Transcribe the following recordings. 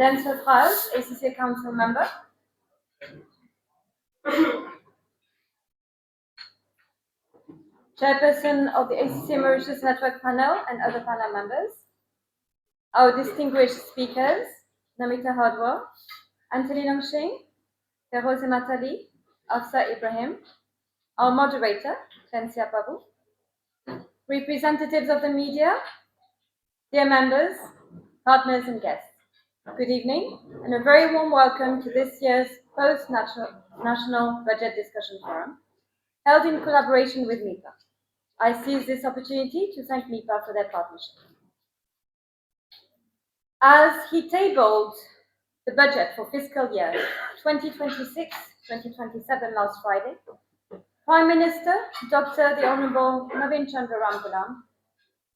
Dan Sotraz, ACCA Council Member. Chairperson of the ACCA Mauritius Network Panel and other panel members. Our distinguished speakers, Namita Hardwar, Anthony Longsheng, Feroze Matali, Afsa Ibrahim, our moderator, Clencia Pabu, representatives of the media, dear members, partners and guests. Good evening and a very warm welcome to this year's Post-National Budget Discussion Forum, held in collaboration with MIPA. I seize this opportunity to thank MIPA for their partnership. As he tabled the budget for fiscal year 2026-2027 last Friday, Prime Minister Dr. the Honourable Navin Chandra Ramgoolam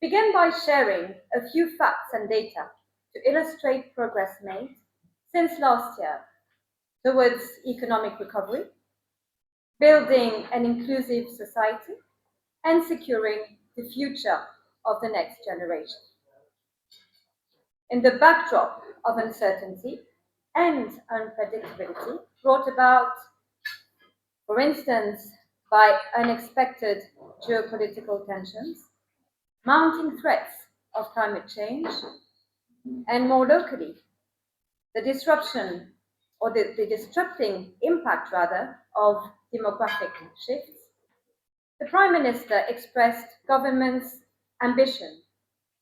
began by sharing a few facts and data to illustrate progress made since last year towards economic recovery, building an inclusive society, and securing the future of the next generation. In the backdrop of uncertainty and unpredictability brought about, for instance, by unexpected geopolitical tensions, mounting threats of climate change, and more locally, the disruption or the disrupting impact rather of demographic shifts, the Prime Minister expressed government's ambition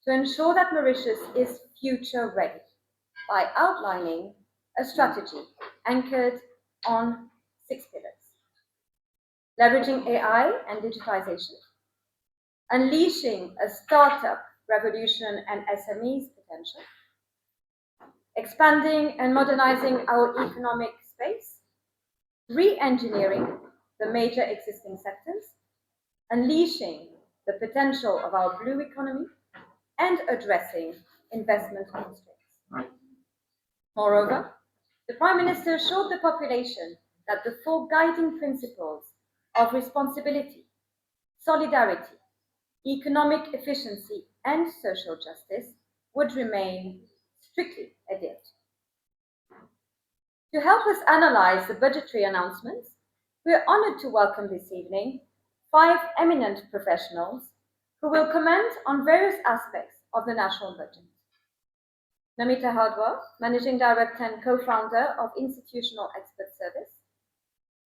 to ensure that Mauritius is future ready by outlining a strategy anchored on 6 pillars: leveraging AI and digitization, unleashing a startup revolution and SMEs potential, expanding and modernizing our economic space, re-engineering the major existing sectors, unleashing the potential of our blue economy, and addressing investment constraints. Moreover, the Prime Minister assured the population that the 4 guiding principles of responsibility, solidarity, economic efficiency, and social justice would remain strictly adhered to. To help us analyze the budgetary announcements, we are honored to welcome this evening 5 eminent professionals who will comment on various aspects of the national budget. Namita Hardwar, Managing Director and Co-founder of Institutional Expert Service.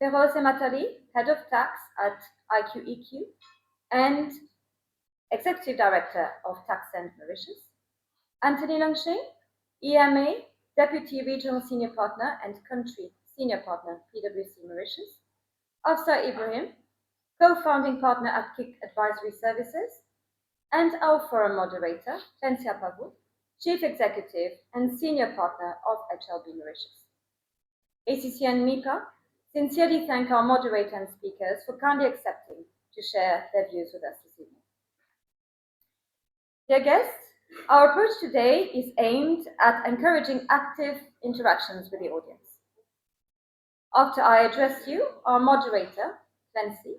Feroze Matali, Head of Tax at IQEQ and Executive Director of Tax and Mauritius. Anthony Longsheng, EMA, Deputy Regional Senior Partner and Country Senior Partner, PwC Mauritius. Afsa Ibrahim, Co-founding Partner at KIC Advisory Services. And our forum moderator, Clencia Pabu, Chief Executive and Senior Partner of HLB Mauritius. ACCA and MIPA sincerely thank our moderator and speakers for kindly accepting to share their views with us this evening. Dear guests, our approach today is aimed at encouraging active interactions with the audience. After I address you, our moderator, Clency,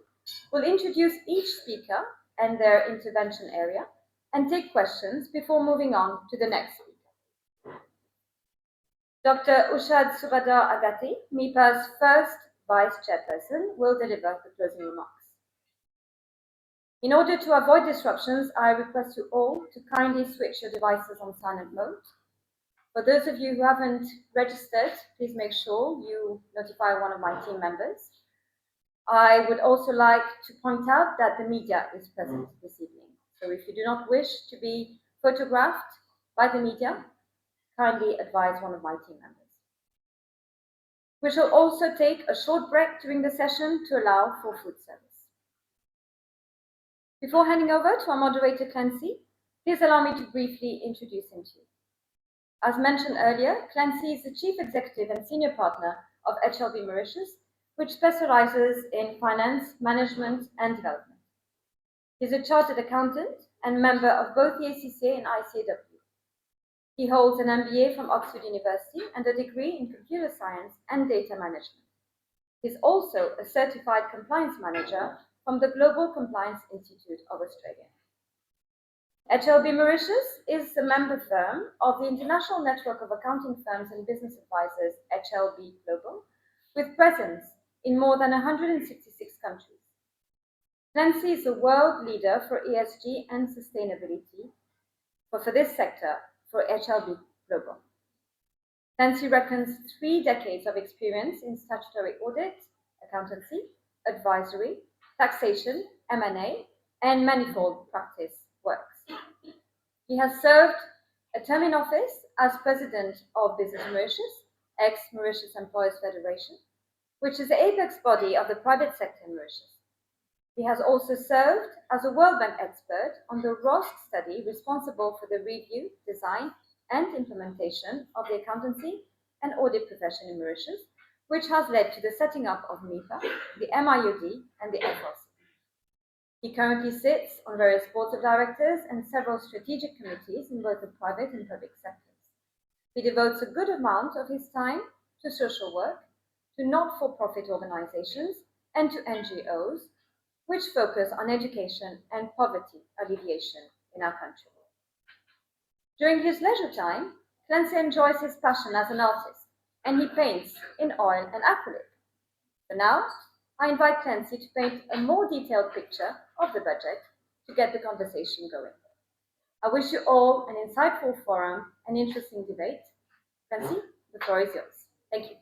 will introduce each speaker and their intervention area and take questions before moving on to the next speaker. Dr. Ushad Subadar Agati, MIPA's first Vice Chairperson, will deliver the closing remarks. In order to avoid disruptions, I request you all to kindly switch your devices on silent mode. For those of you who haven't registered, please make sure you notify one of my team members. I would also like to point out that the media is present this evening. So if you do not wish to be photographed by the media, kindly advise one of my team members. We shall also take a short break during the session to allow for food service. Before handing over to our moderator, Clancy, please allow me to briefly introduce him to you. As mentioned earlier, Clancy is the Chief Executive and Senior Partner of HLB Mauritius, which specializes in finance, management, and development. He's a chartered accountant and member of both the ACCA and ICAW. He holds an MBA from Oxford University and a degree in computer science and data management. He's also a certified compliance manager from the Global Compliance Institute of Australia. HLB Mauritius is a member firm of the International Network of Accounting Firms and Business Advisors, HLB Global, with presence in more than 166 countries. Clancy is a world leader for ESG and sustainability for this sector for HLB Global. Clancy reckons 3 decades of experience in statutory audit, accountancy, advisory, taxation, M&A, and manifold practice works. He has served a term in office as president of Business Mauritius, ex-Mauritius Employers Federation, which is the apex body of the private sector in Mauritius. He has also served as a World Bank expert on the ROSC study responsible for the review, design, and implementation of the accountancy and audit profession in Mauritius, which has led to the setting up of MIPA, the MIUD, and the FOC. He currently sits on various boards of directors and several strategic committees in both the private and public sectors. He devotes a good amount of his time to social work, to not-for-profit organizations, and to NGOs, which focus on education and poverty alleviation in our country. During his leisure time, Clancy enjoys his passion as an artist, and he paints in oil and acrylic. For now, I invite Clancy to paint a more detailed picture of the budget to get the conversation going. I wish you all an insightful forum and interesting debate. Clancy, the floor is yours. Thank you.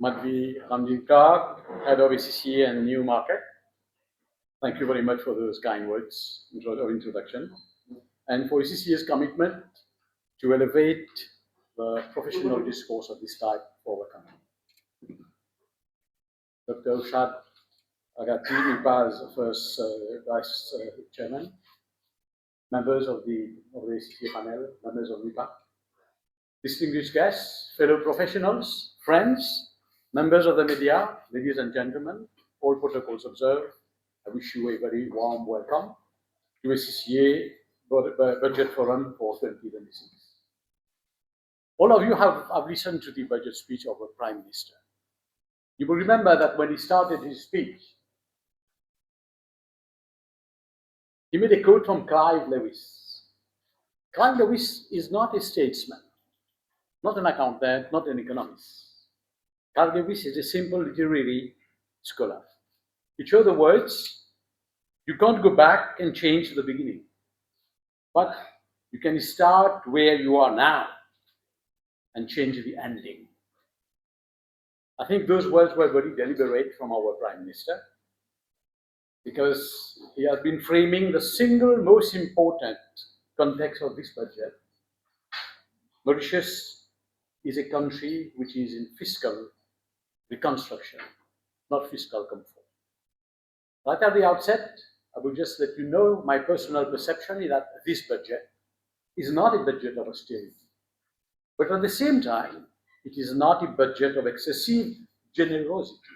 Madhvi Ramjinkar, Head of ACCA and New Market. Thank you very much for those kind words of introduction, and for ACCA's commitment to elevate the professional discourse of this type for our country. Dr. Ushad Agati, MIPA's first Vice Chairman, members of the ACCA panel, members of MIPA, distinguished guests, fellow professionals, friends, members of the media, ladies and gentlemen, all protocols observed, I wish you a very warm welcome to ACCA Budget Forum for 2026. All of you have listened to the budget speech of our Prime Minister. You will remember that when he started his speech, he made a quote from Clive Lewis. Clive Lewis is not a statesman, not an accountant, not an economist. Clive Lewis is a simple literary scholar. He chose the words, you can't go back and change the beginning, but you can start where you are now and change the ending. I think those words were very deliberate from our Prime Minister, because he has been framing the single most important context of this budget. Mauritius is a country which is in fiscal reconstruction, not fiscal comfort. Right at the outset, I will just let you know my personal perception is that this budget is not a budget of austerity. But at the same time, it is not a budget of excessive generosity.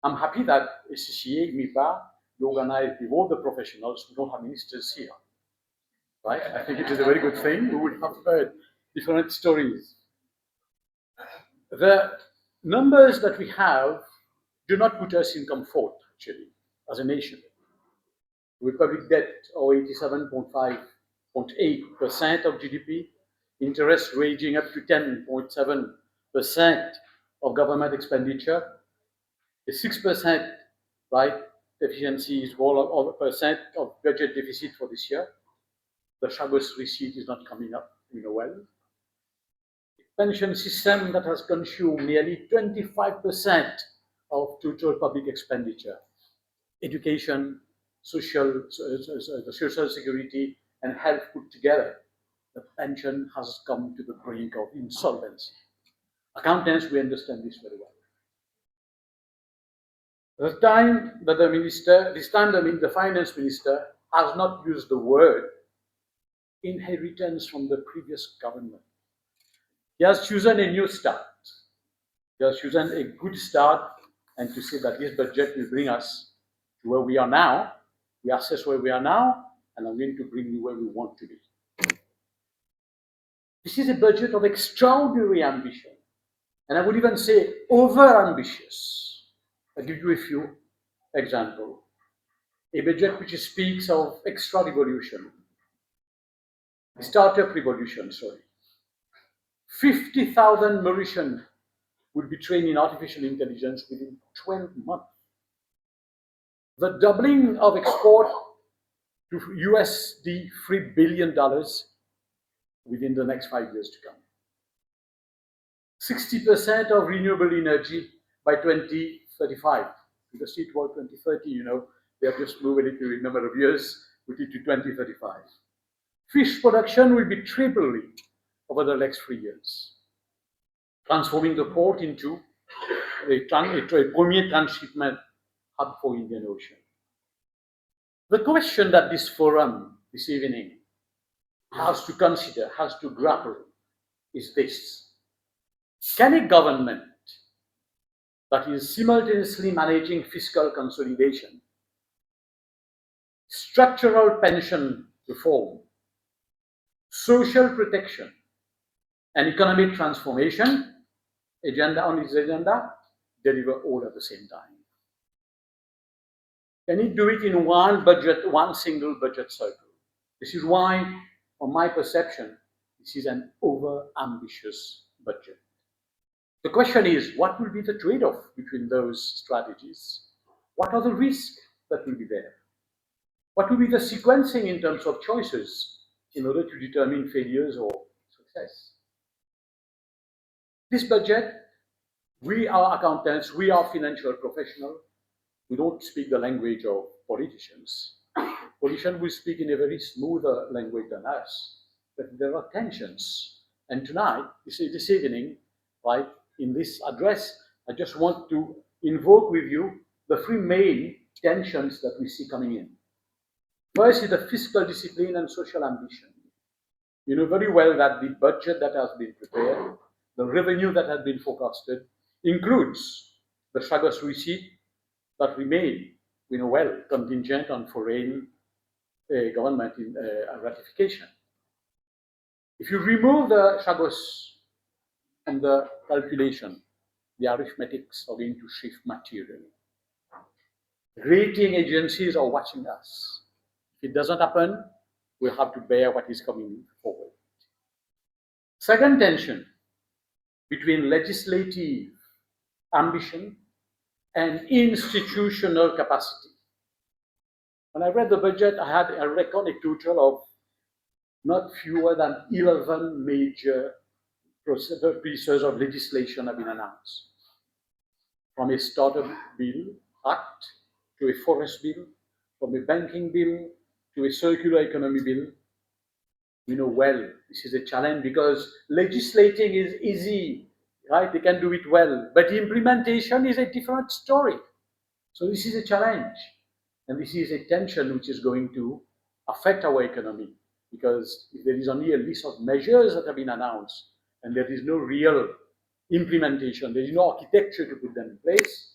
I'm happy that ACCA, MIPA, you organized with all the professionals who don't have ministers here. Right? I think it is a very good thing. We would have heard different stories. The numbers that we have do not put us in comfort, actually, as a nation. With public debt of 87.8% of GDP, interest ranging up to 10.7% of government expenditure, a 6% right deficiency is all of percent of budget deficit for this year. The Shabbos receipt is not coming up, well. Pension system that has consumed nearly 25% of total public expenditure. Education, the social security, and health put together. The pension has come to the brink of insolvency. Accountants, we understand this very well. This time the finance minister has not used the word inheritance from the previous government. He has chosen a new start. He has chosen a good start, and to say that this budget will bring us to where we are now. We assess where we are now, and I'm going to bring you where we want to be. This is a budget of extraordinary ambition. And I would even say over-ambitious. I'll give you a few examples. A budget which speaks of extra revolution, startup revolution, sorry. 50,000 Mauritians would be trained in artificial intelligence within 12 months. The doubling of export to USD $3 billion within the next 5 years to come. 60% of renewable energy by 2035. Because it was 2030, you know, they have just moved it to a number of years, put it to 2035. Fish production will be tripling over the next 3 years, transforming the port into a premier transshipment hub for Indian Ocean. The question that this forum this evening has to consider, has to grapple, is this. Can a government that is simultaneously managing fiscal consolidation, structural pension reform, social protection, and economic transformation on its agenda, deliver all at the same time? Can it do it in one budget, one single budget cycle? This is why, from my perception, this is an over-ambitious budget. The question is, what will be the trade-off between those strategies? What are the risks that will be there? What will be the sequencing in terms of choices in order to determine failures or success? This budget, we are accountants, we are financial professionals, we don't speak the language of politicians. Politicians will speak in a very smoother language than us, but there are tensions. And tonight, this evening, right, in this address, I just want to invoke with you the three main tensions that we see coming in. First is the fiscal discipline and social ambition. You know very well that the budget that has been prepared, the revenue that has been forecasted, includes the Chagos receipt that remain, we know well, contingent on foreign government ratification. If you remove the Chagos from the calculation, the arithmetics are going to shift materially. Rating agencies are watching us. If it doesn't happen, we'll have to bear what is coming forward. Second tension between legislative ambition and institutional capacity. When I read the budget, I reckoned a total of not fewer than 11 major pieces of legislation have been announced. From a startup bill, act, to a forest bill, from a banking bill, to a circular economy bill. We know well this is a challenge because legislating is easy, right? They can do it well, but implementation is a different story. So this is a challenge, and this is a tension which is going to affect our economy, because if there is only a list of measures that have been announced and there is no real implementation, there is no architecture to put them in place,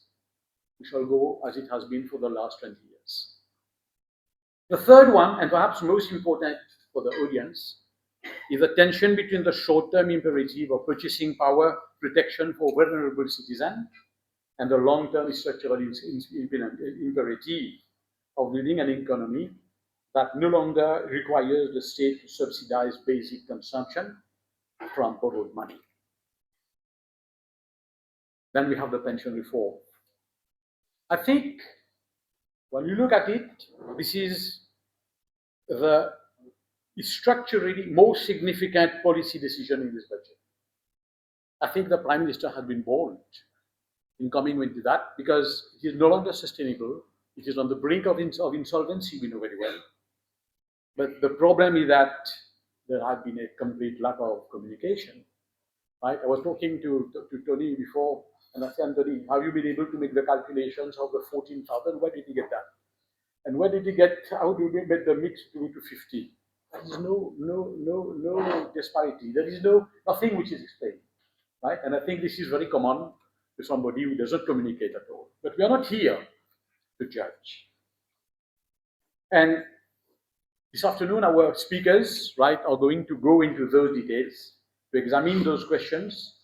we shall go as it has been for the last 20 years. The third one, and perhaps most important for the audience, is the tension between the short-term imperative of purchasing power protection for vulnerable citizens and the long-term structural imperative of building an economy that no longer requires the state to subsidize basic consumption from borrowed money. Then we have the pension reform. I think when you look at it, this is the structurally most significant policy decision in this budget. I think the Prime Minister has been bold in coming into that because it is no longer sustainable. It is on the brink of insolvency, we know very well. But the problem is that there has been a complete lack of communication. Right? I was talking to Tony before, and I said, Tony, have you been able to make the calculations of the 14,000? Where did he get that? And where did he get, how do we make the mix to 50? There is no disparity. There is nothing which is explained. Right? And I think this is very common to somebody who doesn't communicate at all. But we are not here to judge. And this afternoon, our speakers, right, are going to go into those details. to examine those questions.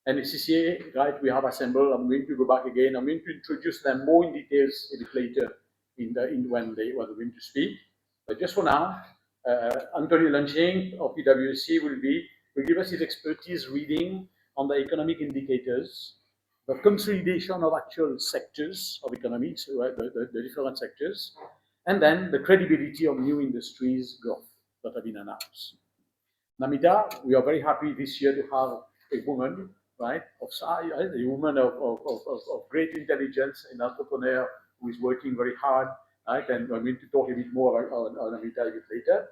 And ACCA, right, we have assembled. I'm going to go back again. I'm going to introduce them more in details a bit later when they're going to speak. But just for now, Anthony Lunching of PwC will give us his expertise reading on the economic indicators, the consolidation of actual sectors of economy, so the different sectors, and then the credibility of new industries growth that have been announced. Namita, we are very happy this year to have a woman, right, a woman of great intelligence, an entrepreneur who is working very hard, right, and I'm going to talk a bit more on Namita a bit later.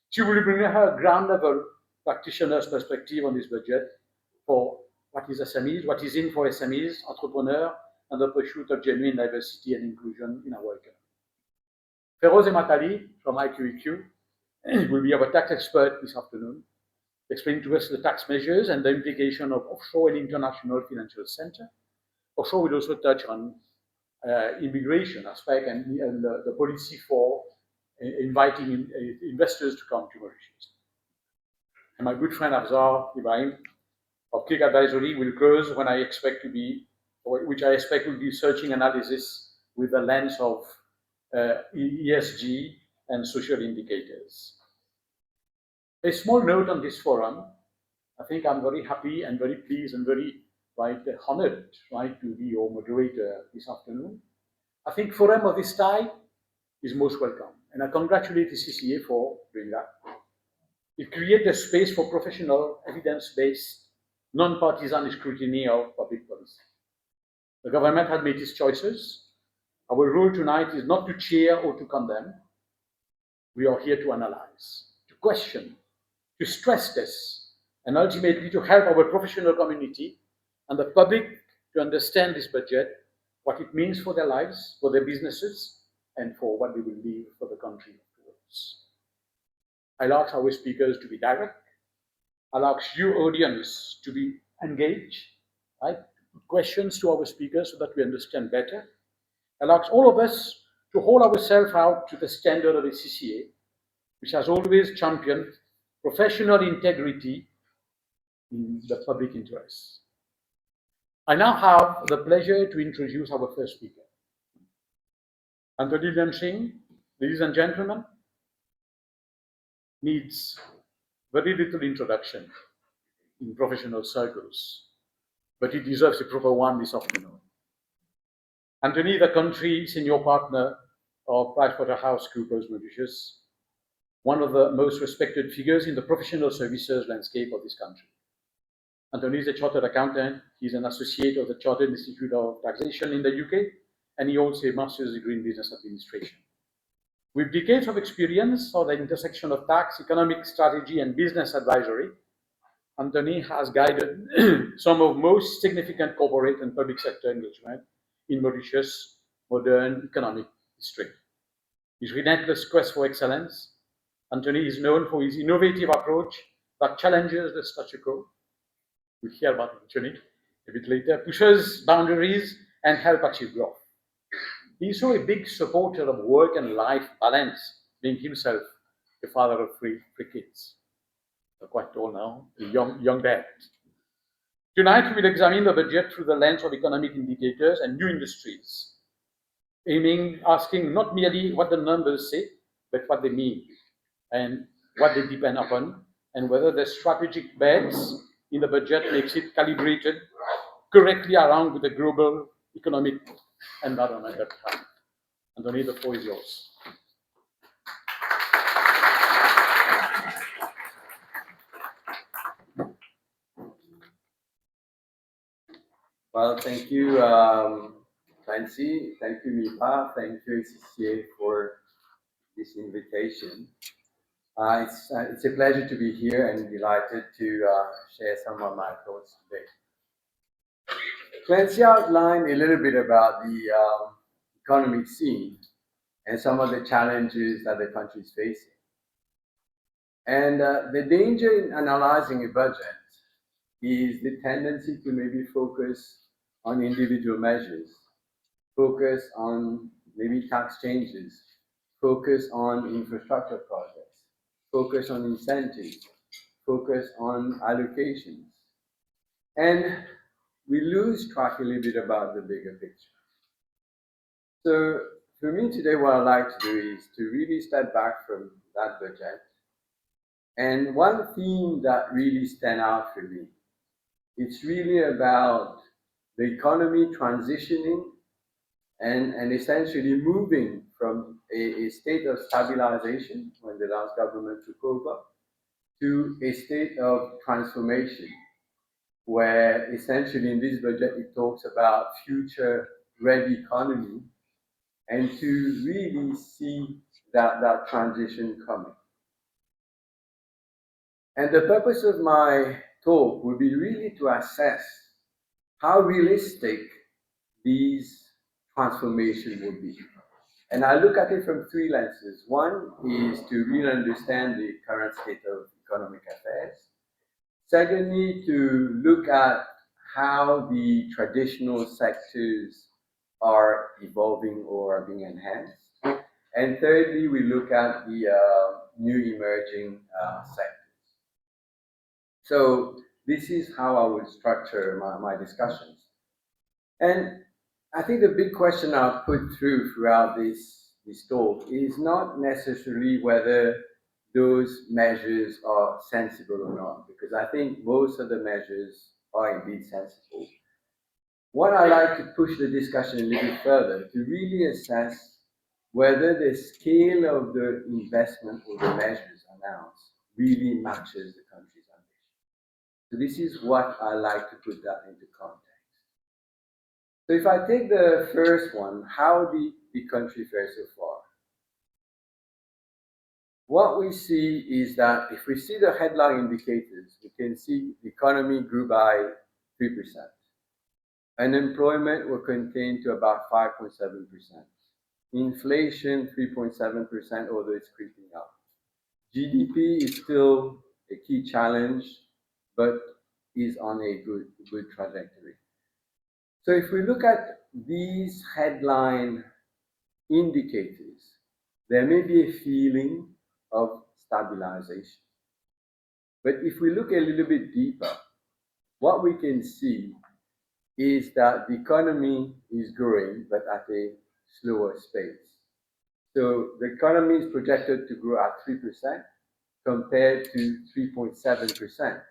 She will bring her ground level practitioner's perspective on this budget for what is SMEs, what is in for SMEs, entrepreneur, and the pursuit of genuine diversity and inclusion in our economy. Feroz Ematali from IQEQ will be our tax expert this afternoon, explain to us the tax measures and the implication of offshore and international financial center. Offshore will also touch on immigration aspect and the policy for inviting investors to come to Mauritius. And my good friend Afzar Ibrahim of Click Advisory will close when I expect to be, which I expect will be searching analysis with the lens of ESG and social indicators. A small note on this forum. I think I'm very happy and very pleased and very honored to be your moderator this afternoon. I think forum of this type is most welcome, and I congratulate the CCA for doing that. It creates a space for professional, evidence-based, non-partisan scrutiny of public policy. The government had made its choices. Our role tonight is not to cheer or to condemn. We are here to analyze, to question, to stress test, and ultimately to help our professional community and the public to understand this budget, what it means for their lives, for their businesses, and for what they will leave for the country afterwards. I ask our speakers to be direct. I ask you, audience, to be engaged, right? Put questions to our speakers so that we understand better. I ask all of us to hold ourselves out to the standard of the CCA, which has always championed professional integrity in the public interest. I now have the pleasure to introduce our first speaker. Anthony Lunching, ladies and gentlemen, needs very little introduction in professional circles, but he deserves a proper one this afternoon. Anthony, the country senior partner of PricewaterhouseCoopers Mauritius, one of the most respected figures in the professional services landscape of this country. Anthony is a chartered accountant. He's an associate of the Chartered Institute of Taxation in the UK, and he holds a master's degree in business administration. With decades of experience on the intersection of tax, economic strategy, and business advisory, Anthony has guided some of most significant corporate and public sector engagement in Mauritius' modern economic history. His relentless quest for excellence, Anthony is known for his innovative approach that challenges the status quo. We'll hear about Anthony a bit later, pushes boundaries and helps achieve growth. He's also a big supporter of work and life balance, being himself a father of three kids. They're quite tall now, a young dad. Tonight, we will examine the budget through the lens of economic indicators and new industries, asking not merely what the numbers say, but what they mean and what they depend upon, and whether the strategic bets in the budget makes it calibrated correctly around with the global economic environment that we have. Anthony, the floor is yours. Well, thank you, Clancy. Thank you, Mipa. Thank you, ACCA, for this invitation. It's a pleasure to be here and delighted to share some of my thoughts today. Clancy outlined a little bit about the economic scene and some of the challenges that the country is facing. And the danger in analyzing a budget is the tendency to maybe focus on individual measures, focus on maybe tax changes, focus on infrastructure projects, focus on incentives, focus on allocations. And we lose track a little bit about the bigger picture. So for me today, what I'd like to do is to really step back from that budget. And one theme that really stands out for me, it's really about the economy transitioning and essentially moving from a state of stabilization when the last government took over to a state of transformation, where essentially in this budget it talks about future ready economy and to really see that transition coming. And the purpose of my talk will be really to assess how realistic these transformation will be. And I look at it from three lenses. One is to really understand the current state of economic affairs. Secondly, to look at how the traditional sectors are evolving or are being enhanced. And thirdly, we look at the new emerging sectors. So this is how I would structure my discussions. And I think the big question I'll put throughout this talk is not necessarily whether those measures are sensible or not, because I think most of the measures are indeed sensible. What I like to push the discussion a little bit further to really assess whether the scale of the investment or the measures announced really matches the country's ambition. So this is what I like to put that into context. So if I take the first one, how did the country fare so far? What we see is that if we see the headline indicators, we can see the economy grew by 3%. Unemployment was contained to about 5.7%. Inflation, 3.7%, although it's creeping up. GDP is still a key challenge, but is on a good trajectory. So if we look at these headline indicators, there may be a feeling of stabilization. But if we look a little bit deeper, what we can see is that the economy is growing, but at a slower pace. So the economy is projected to grow at 3% compared to 3.7%,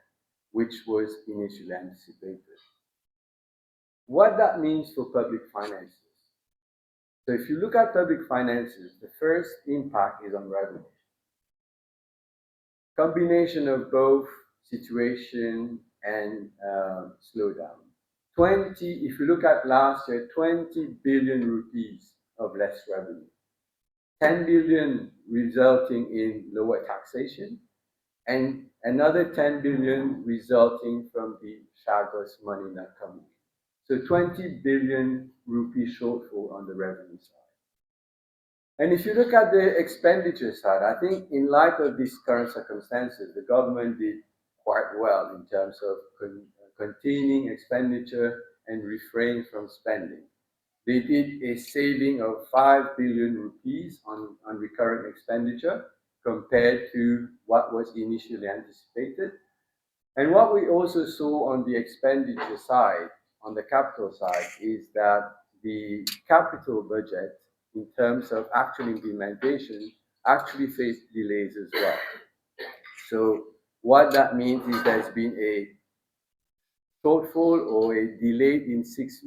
which was initially anticipated. What that means for public finances. So if you look at public finances, the first impact is on revenue. Combination of both situation and slowdown. If you look at last year, 20 billion rupees of less revenue. 10 billion resulting in lower taxation, and another 10 billion resulting from the Chagos money not coming in. So 20 billion rupee shortfall on the revenue side. And if you look at the expenditure side, I think in light of these current circumstances, the government did quite well in terms of containing expenditure and refrain from spending. They did a saving of 5 billion rupees on recurrent expenditure compared to what was initially anticipated. And what we also saw on the expenditure side, on the capital side, is that the capital budget, in terms of actual implementation, actually faced delays as well. So what that means is there's been a shortfall or a delay in 6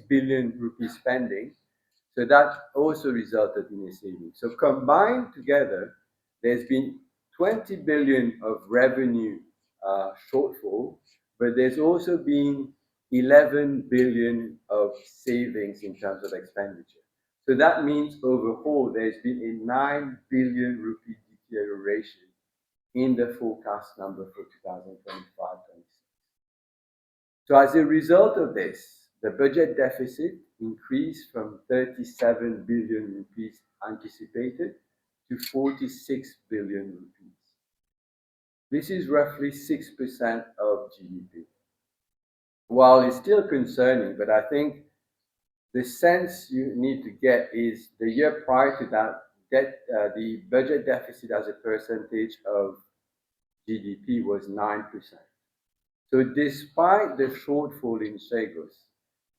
billion rupee spending. So that also resulted in a saving. So combined together, there's been 20 billion of revenue shortfall, but there's also been 11 billion of savings in terms of expenditure. So that means overall, there's been a 9 billion rupee deterioration in the forecast number for 2025-26. So as a result of this, the budget deficit increased from 37 billion rupees anticipated to 46 billion rupees. This is roughly 6% of GDP. While it's still concerning, but I think the sense you need to get is the year prior to that, the budget deficit as a percentage of GDP was 9%. So despite the shortfall in Chagos,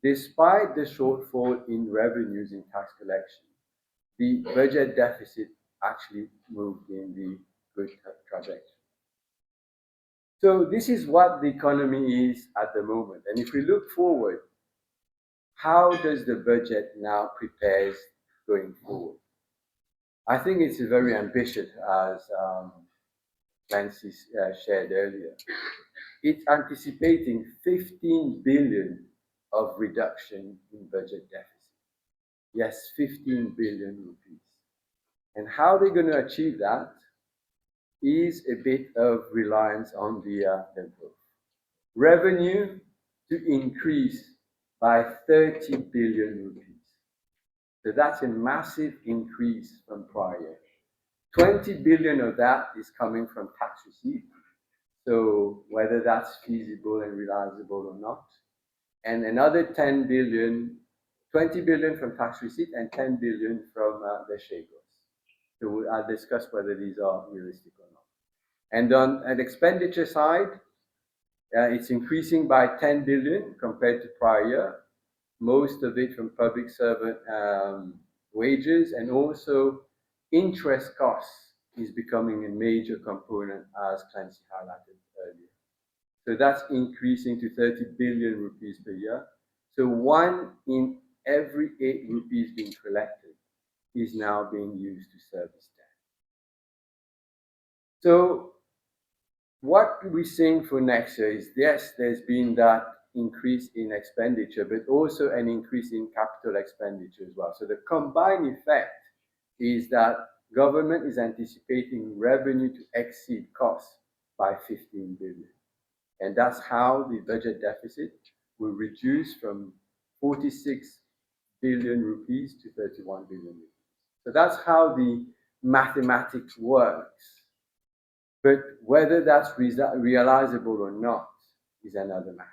despite the shortfall in revenues in tax collection, the budget deficit actually moved in the good trajectory. So this is what the economy is at the moment. And if we look forward, how does the budget now prepare going forward? I think it's very ambitious, as Clancy shared earlier. It's anticipating 15 billion of reduction in budget deficit. Yes, 15 billion rupees. And how they're going to achieve that is a bit of reliance on the growth. Revenue to increase by 30 billion rupees. So that's a massive increase from prior. 20 billion of that is coming from tax receipt. So whether that's feasible and realizable or not. And another 10 billion, 20 billion from tax receipt and 10 billion from the Chagos. So I'll discuss whether these are realistic or not. And on an expenditure side, it's increasing by 10 billion compared to prior year, most of it from public servant wages, and also interest costs is becoming a major component, as Clancy highlighted earlier. So that's increasing to 30 billion rupees per year. So 1 in every 8 rupees being collected is now being used to service debt. So what we're seeing for next year is, yes, there's been that increase in expenditure, but also an increase in capital expenditure as well. So the combined effect is that government is anticipating revenue to exceed costs by 15 billion. And that's how the budget deficit will reduce from 46 billion rupees to 31 billion rupees. So that's how the mathematics works. But whether that's realizable or not is another matter.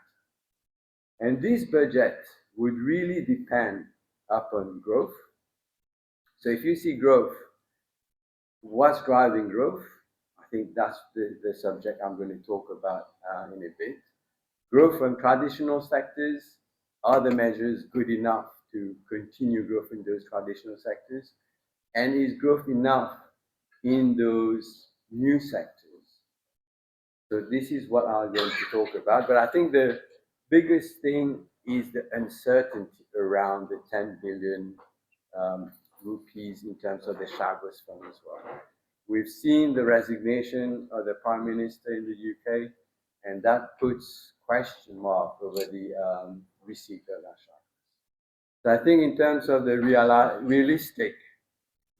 And this budget would really depend upon growth. So if you see growth, what's driving growth? I think that's the subject I'm going to talk about in a bit. Growth from traditional sectors, are the measures good enough to continue growth in those traditional sectors? And is growth enough in those new sectors? So this is what I'm going to talk about. But I think the biggest thing is the uncertainty around the 10 billion rupees in terms of the Chagos fund as well. We've seen the resignation of the Prime Minister in the UK, and that puts question mark over the receipt of that Chagos. So I think in terms of the realistic,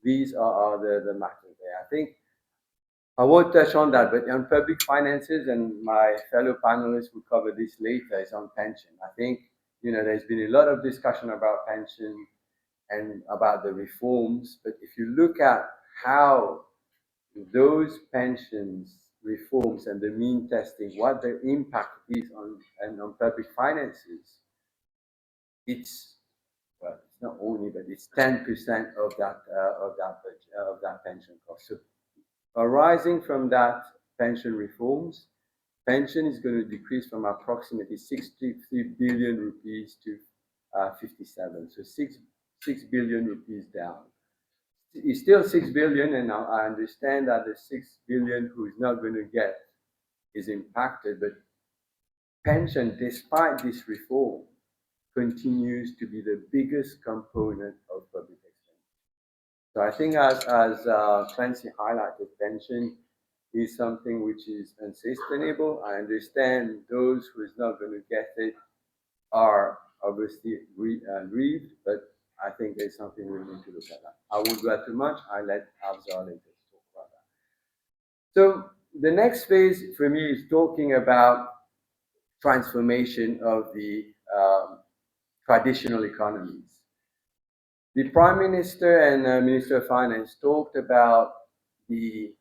these are the matters there. I think I won't touch on that, but on public finances, and my fellow panelists will cover this later, is on pension. I think, there's been a lot of discussion about pension and about the reforms, but if you look at how those pensions reforms and the mean testing, what their impact is on public finances, it's not only, but it's 10% of that pension cost. So arising from that pension reforms, pension is going to decrease from approximately 63 billion rupees to 57. So 6 billion rupees down. It's still 6 billion, and I understand that the 6 billion who is not going to get is impacted, but pension, despite this reform, continues to be the biggest component of public expenditure. So I think as Clancy highlighted, pension is something which is unsustainable. I understand those who is not going to get it are obviously grieved, but I think there's something we need to look at that. I won't go too much. I'll let Afzal later talk about that. So the next phase for me is talking about transformation of the traditional economies. The Prime Minister and Minister of Finance talked about the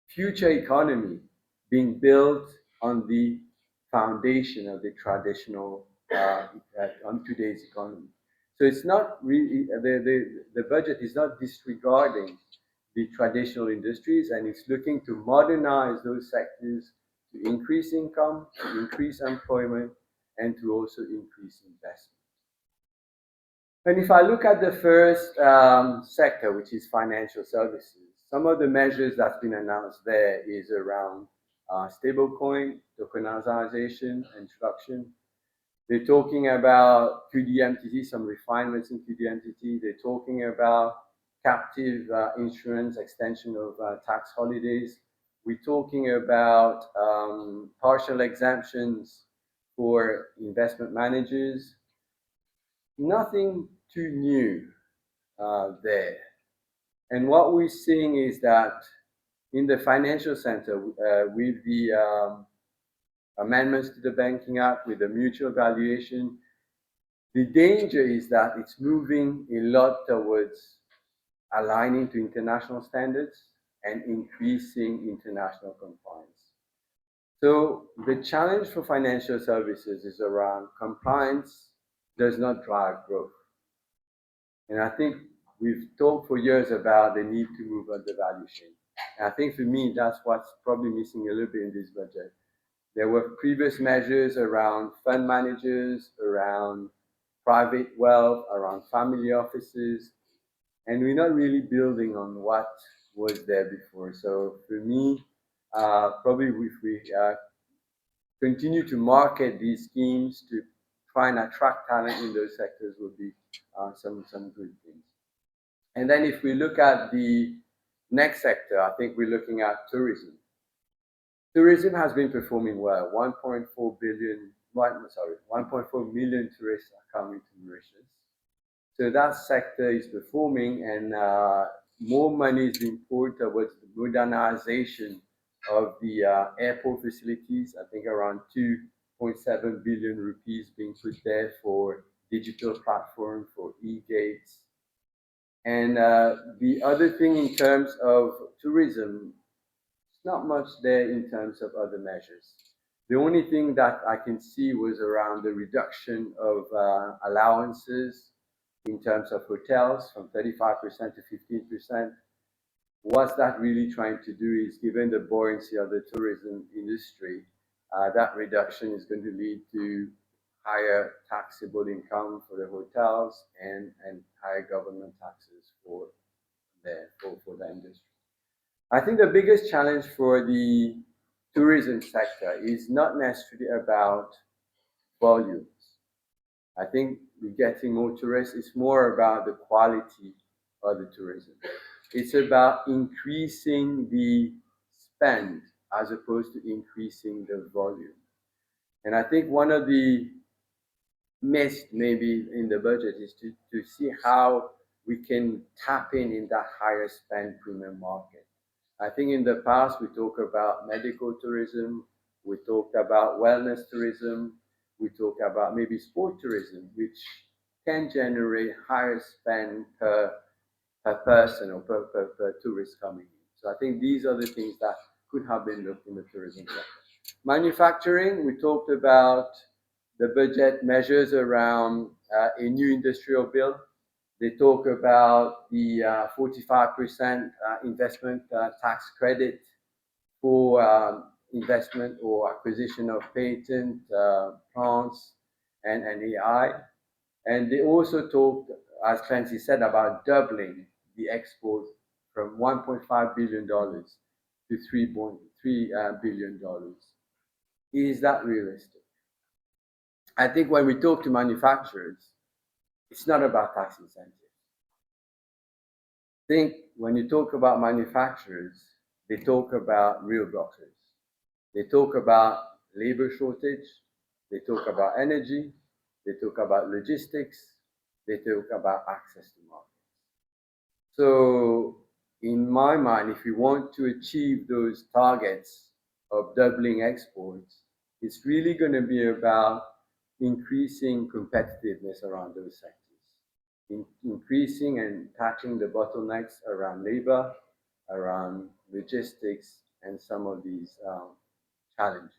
future economy being built on the foundation of the traditional, on today's economy. So it's not really, the budget is not disregarding the traditional industries, and it's looking to modernize those sectors to increase income, to increase employment, and to also increase investment. And if I look at the first sector, which is financial services, some of the measures that's been announced there is around stablecoin, tokenization, introduction. They're talking about QDMTT, some refinements in QDMTT. They're talking about captive insurance, extension of tax holidays. We're talking about partial exemptions for investment managers. Nothing too new there. And what we're seeing is that in the financial center, with the amendments to the Banking Act, with the mutual valuation, the danger is that it's moving a lot towards aligning to international standards and increasing international compliance. So the challenge for financial services is around compliance does not drive growth. And I think we've talked for years about the need to move up the value chain. And I think for me, that's what's probably missing a little bit in this budget. There were previous measures around fund managers, around private wealth, around family offices, and we're not really building on what was there before. So for me, probably if we continue to market these schemes to try and attract talent in those sectors would be some good things. And then if we look at the next sector, I think we're looking at tourism. Tourism has been performing well. 1.4 million tourists are coming to Mauritius. So that sector is performing, and more money is being poured towards the modernization of the airport facilities. I think around 2.7 billion rupees being put there for digital platform, for e-gates. And the other thing in terms of tourism, it's not much there in terms of other measures. The only thing that I can see was around the reduction of allowances in terms of hotels from 35% to 15%. What that really trying to do is, given the buoyancy of the tourism industry, that reduction is going to lead to higher taxable income for the hotels and higher government taxes for the industry. I think the biggest challenge for the tourism sector is not necessarily about volumes. I think we're getting more tourists. It's more about the quality of the tourism. It's about increasing the spend as opposed to increasing the volume. And I think one of the missed maybe in the budget is to see how we can tap in that higher spend premium market. I think in the past we talked about medical tourism, we talked about wellness tourism, we talked about maybe sport tourism, which can generate higher spend per person or per tourist coming in. So I think these are the things that could have been looked in the tourism sector. Manufacturing, we talked about the budget measures around a new industrial bill. They talk about the 45% investment tax credit for investment or acquisition of patent, plants, and AI. And they also talked, as Clancy said, about doubling the export from $1.5 billion to $3 billion. Is that realistic? I think when we talk to manufacturers, it's not about tax incentives. I think when you talk about manufacturers, they talk about real blockers. They talk about labor shortage, they talk about energy, they talk about logistics, they talk about access to markets. So in my mind, if we want to achieve those targets of doubling exports, it's really going to be about increasing competitiveness around those sectors, increasing and tackling the bottlenecks around labor, around logistics, and some of these challenges.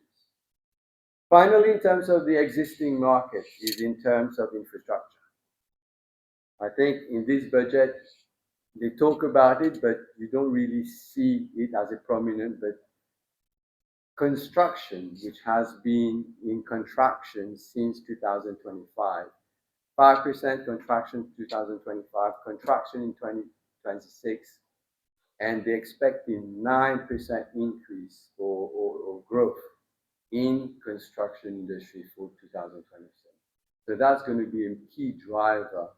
Finally, in terms of the existing market, is in terms of infrastructure. I think in this budget, they talk about it, but you don't really see it as a prominent. But construction, which has been in contraction since 2025, 5% contraction in 2025, contraction in 2026, and they're expecting 9% increase or growth in construction industry for 2027. So that's going to be a key driver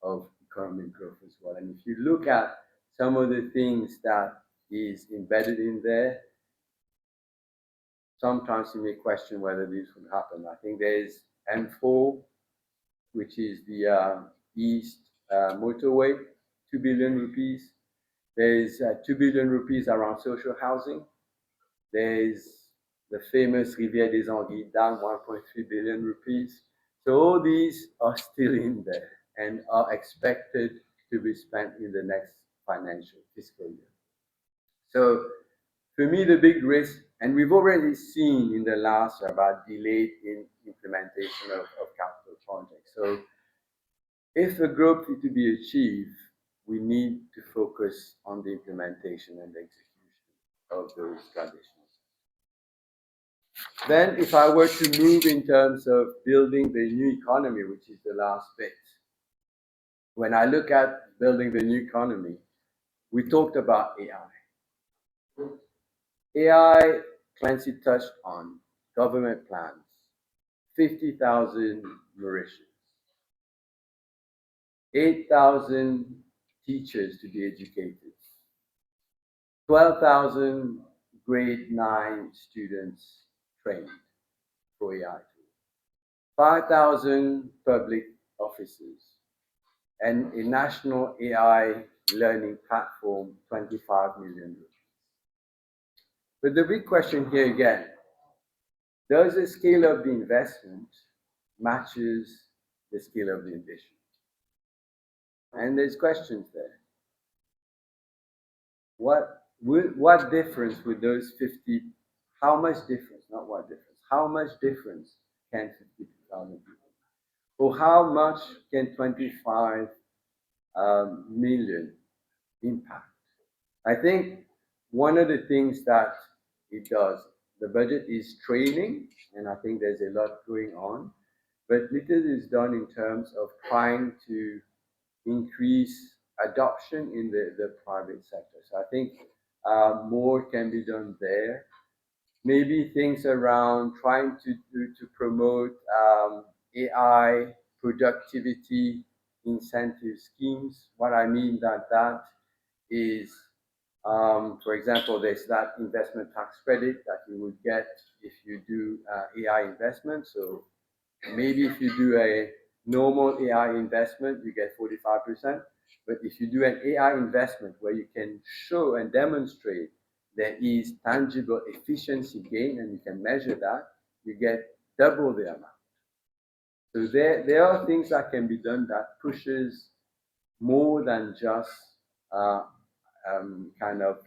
of economic growth as well. And if you look at some of the things that is embedded in there, sometimes you may question whether this would happen. I think there's M4, which is the East Motorway, 2 billion rupees. There's 2 billion rupees around social housing. There's the famous Rivière des Anguilles Dam, 1.3 billion rupees. So all these are still in there and are expected to be spent in the next financial fiscal year. So for me, the big risk, and we've already seen in the last year about delayed in implementation of capital projects. So if the growth is to be achieved, we need to focus on the implementation and the execution of those traditions. Then if I were to move in terms of building the new economy, which is the last bit, when I look at building the new economy, we talked about AI. AI, Clancy touched on government plans, 50,000 Mauritians, 8,000 teachers to be educated, 12,000 grade 9 students trained for AI tools, 5,000 public officers, and a national AI learning platform, 25 million rupees. But the big question here again, does the scale of the investment matches the scale of the ambition? And there's questions there. What difference would those 50, how much difference, not what difference, how much difference can 50,000 people? Or how much can 25 million impact? I think one of the things that it does, the budget is training, and I think there's a lot going on, but little is done in terms of trying to increase adoption in the private sector. So I think more can be done there. Maybe things around trying to promote AI productivity incentive schemes. What I mean that is, for example, there's that investment tax credit that you would get if you do AI investment. So maybe if you do a normal AI investment, you get 45%. But if you do an AI investment where you can show and demonstrate there is tangible efficiency gain and you can measure that, you get double the amount. So there are things that can be done that pushes more than just kind of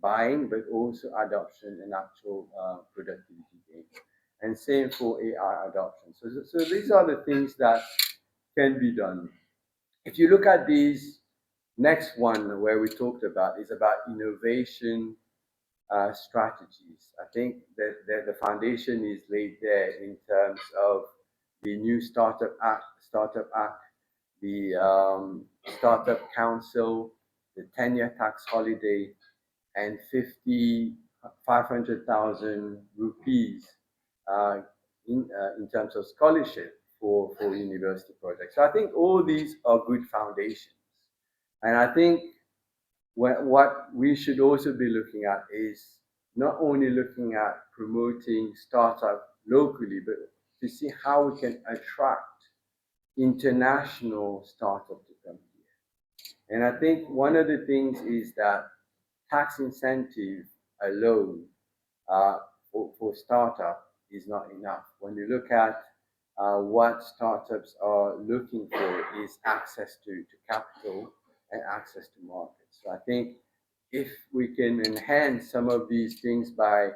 buying, but also adoption and actual productivity gain. And same for AI adoption. So these are the things that can be done. If you look at these, next one where we talked about is about innovation strategies. I think that the foundation is laid there in terms of the new Startup Act, the Startup Council, the 10-year tax holiday, and 500,000 rupees in terms of scholarship for university projects. So I think all these are good foundations. And I think what we should also be looking at is not only looking at promoting startup locally, but to see how we can attract international startups to come here. And I think one of the things is that tax incentive alone for startup is not enough. When you look at what startups are looking for is access to capital and access to markets. So I think if we can enhance some of these things by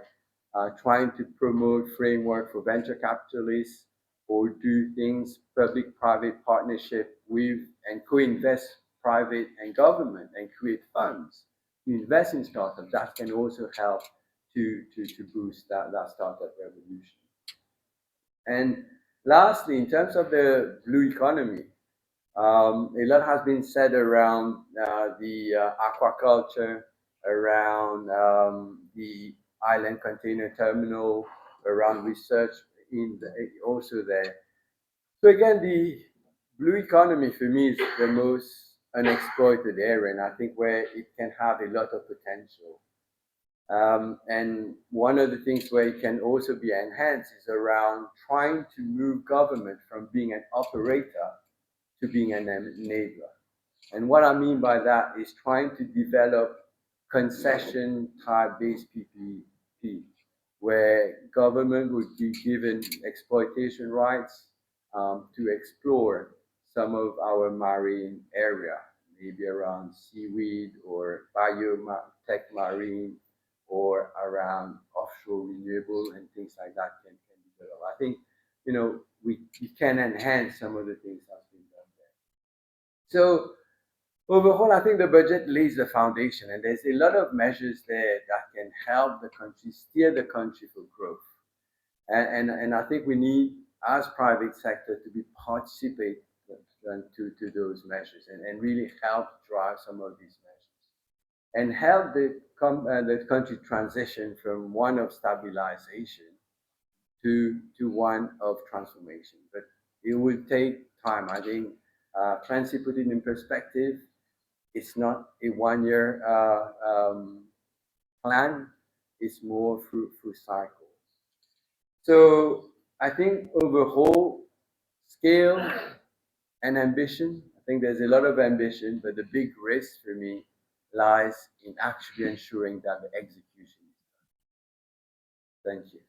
trying to promote framework for venture capitalists or do things public-private partnership with and co-invest private and government and create funds to invest in startups, that can also help to boost that startup revolution. And lastly, in terms of the blue economy, a lot has been said around the aquaculture, around the island container terminal, around research also there. So again, the blue economy for me is the most unexploited area, and I think where it can have a lot of potential. And one of the things where it can also be enhanced is around trying to move government from being an operator to being an enabler. And what I mean by that is trying to develop concession type based PPP, where government would be given exploitation rights to explore some of our marine area, maybe around seaweed or biotech marine, or around offshore renewable and things like that can be developed. I think, we can enhance some of the things that's been done there. So overall, I think the budget lays the foundation, and there's a lot of measures there that can help the country, steer the country for growth. And I think we need, as private sector, to be participate to those measures and really help drive some of these measures and help the country transition from one of stabilization to one of transformation. But it will take time. I think Clancy put it in perspective. It's not a one-year plan. It's more through cycles. So I think overall scale and ambition, I think there's a lot of ambition, but the big risk for me lies in actually ensuring that the execution is done. Thank you.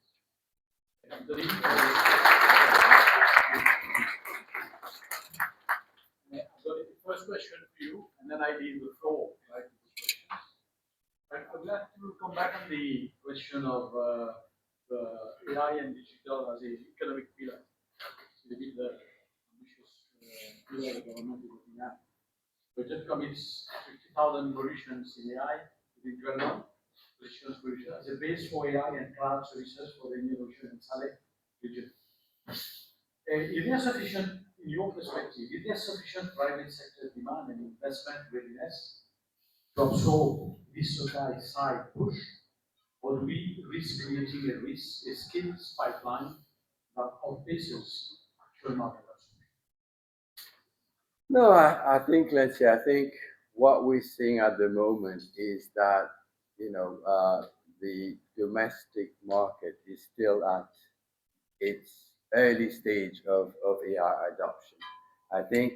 So the first question for you, and then I leave the floor, right, to the questions. I'd like to come back on the question of the AI and digital as an economic pillar. It's a bit the ambitious pillar the government is looking at. Budget commits 50,000 positions in AI within 12 months. Positions as a base for AI and cloud services for the innovation and Saleh region. Is there sufficient, in your perspective, is there sufficient private sector demand and investment readiness to absorb this supply side push, or do we risk creating a skills pipeline that outpaces actual market absorption? No, I think, let's say, I think what we're seeing at the moment is that, the domestic market is still at its early stage of AI adoption. I think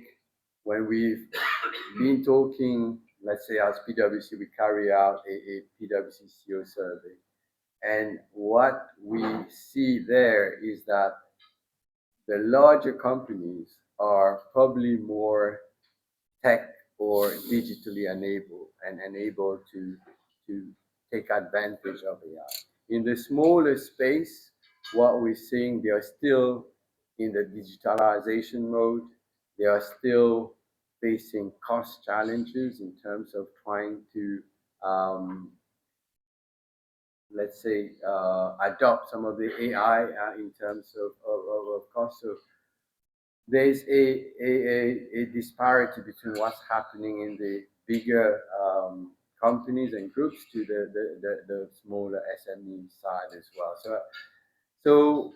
when we've been talking, let's say as PwC, we carry out a PwC CEO survey. And what we see there is that the larger companies are probably more tech or digitally enabled and enabled to take advantage of AI. In the smaller space, what we're seeing, they are still in the digitalization mode. They are still facing cost challenges in terms of trying to, let's say, adopt some of the AI in terms of cost. So there's a disparity between what's happening in the bigger companies and groups to the smaller SME side as well. So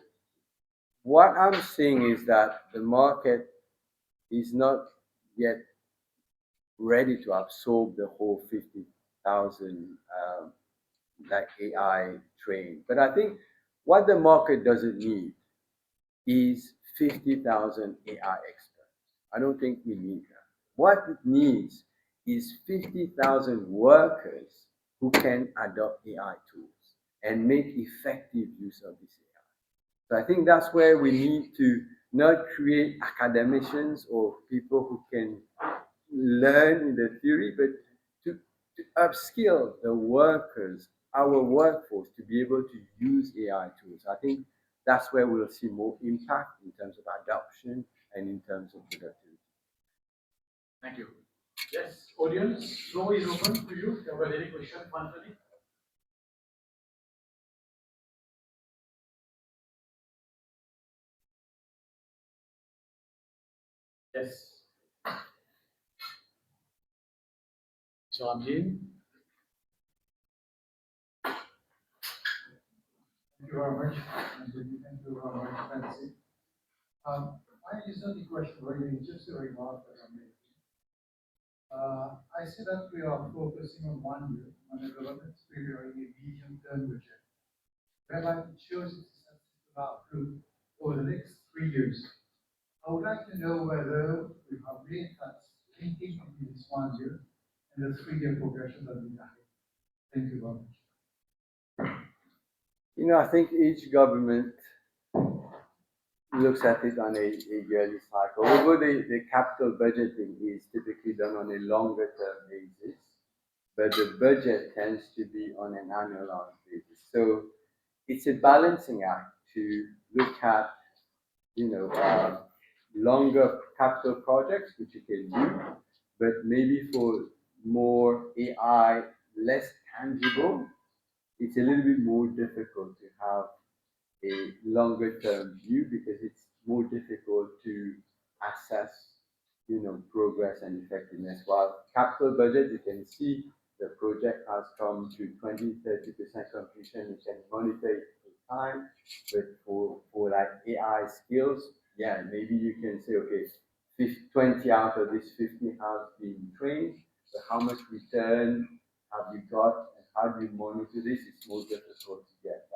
what I'm seeing is that the market is not yet ready to absorb the whole 50,000 like AI train. But I think what the market doesn't need is 50,000 AI experts. I don't think we need that. What it needs is 50,000 workers who can adopt AI tools and make effective use of this AI. So I think that's where we need to not create academicians or people who can learn in the theory, but to upskill the workers, our workforce, to be able to use AI tools. I think that's where we'll see more impact in terms of adoption and in terms of productivity. Thank you. Yes, audience, floor is open to you. If you have any question, Anthony. Yes. So Amjin. Thank you very much. Thank you very much, Nancy. I use not the question really, just a remark that I'm making. I see that we are focusing on 1 year when the government is preparing a medium-term budget, whereby it shows its statistical outlook over the next 3 years. I would like to know whether we have made that thinking in this 1 year and the 3-year progression that we have. Thank you very much. You know, I think each government looks at it on a yearly cycle. Although the capital budgeting is typically done on a longer term basis, but the budget tends to be on an annualized basis. So it's a balancing act to look at, longer capital projects, which you can do, but maybe for more AI, less tangible, it's a little bit more difficult to have a longer term view because it's more difficult to assess, progress and effectiveness. While capital budget, you can see the project has come to 20-30% completion, you can monitor it over time. But for like AI skills, yeah, maybe you can say, okay, 20 out of this 50 have been trained, but how much return have you got and how do you monitor this? It's more difficult to get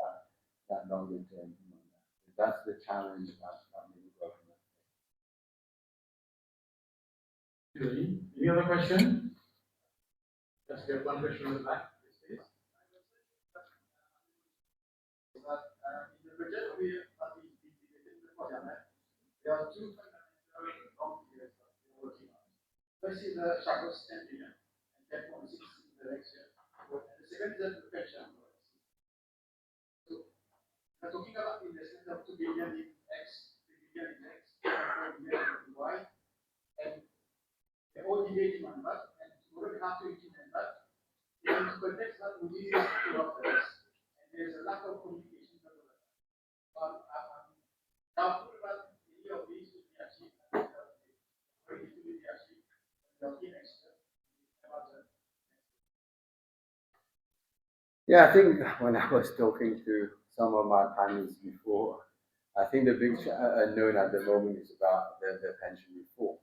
that longer term. That's the challenge that many governments Any other question? Let's get one question in the back, please. In the budget we have debated before, there are two fundamental components that we're working on. First is the Chagos 10 billion and 10.6 in the next year. And the second is the pension. So we're talking about investment of 2 billion in X, 3 billion in X, 4 billion in Y, and they're all debating on that, and we're going to have to implement that. In the context that we need to others, and there's a lack of communication. I'm doubtful about any of these to be achieved, or it will be achieved. Yeah, I think when I was talking to some of my panelists before, I think the big unknown at the moment is about the pension reforms.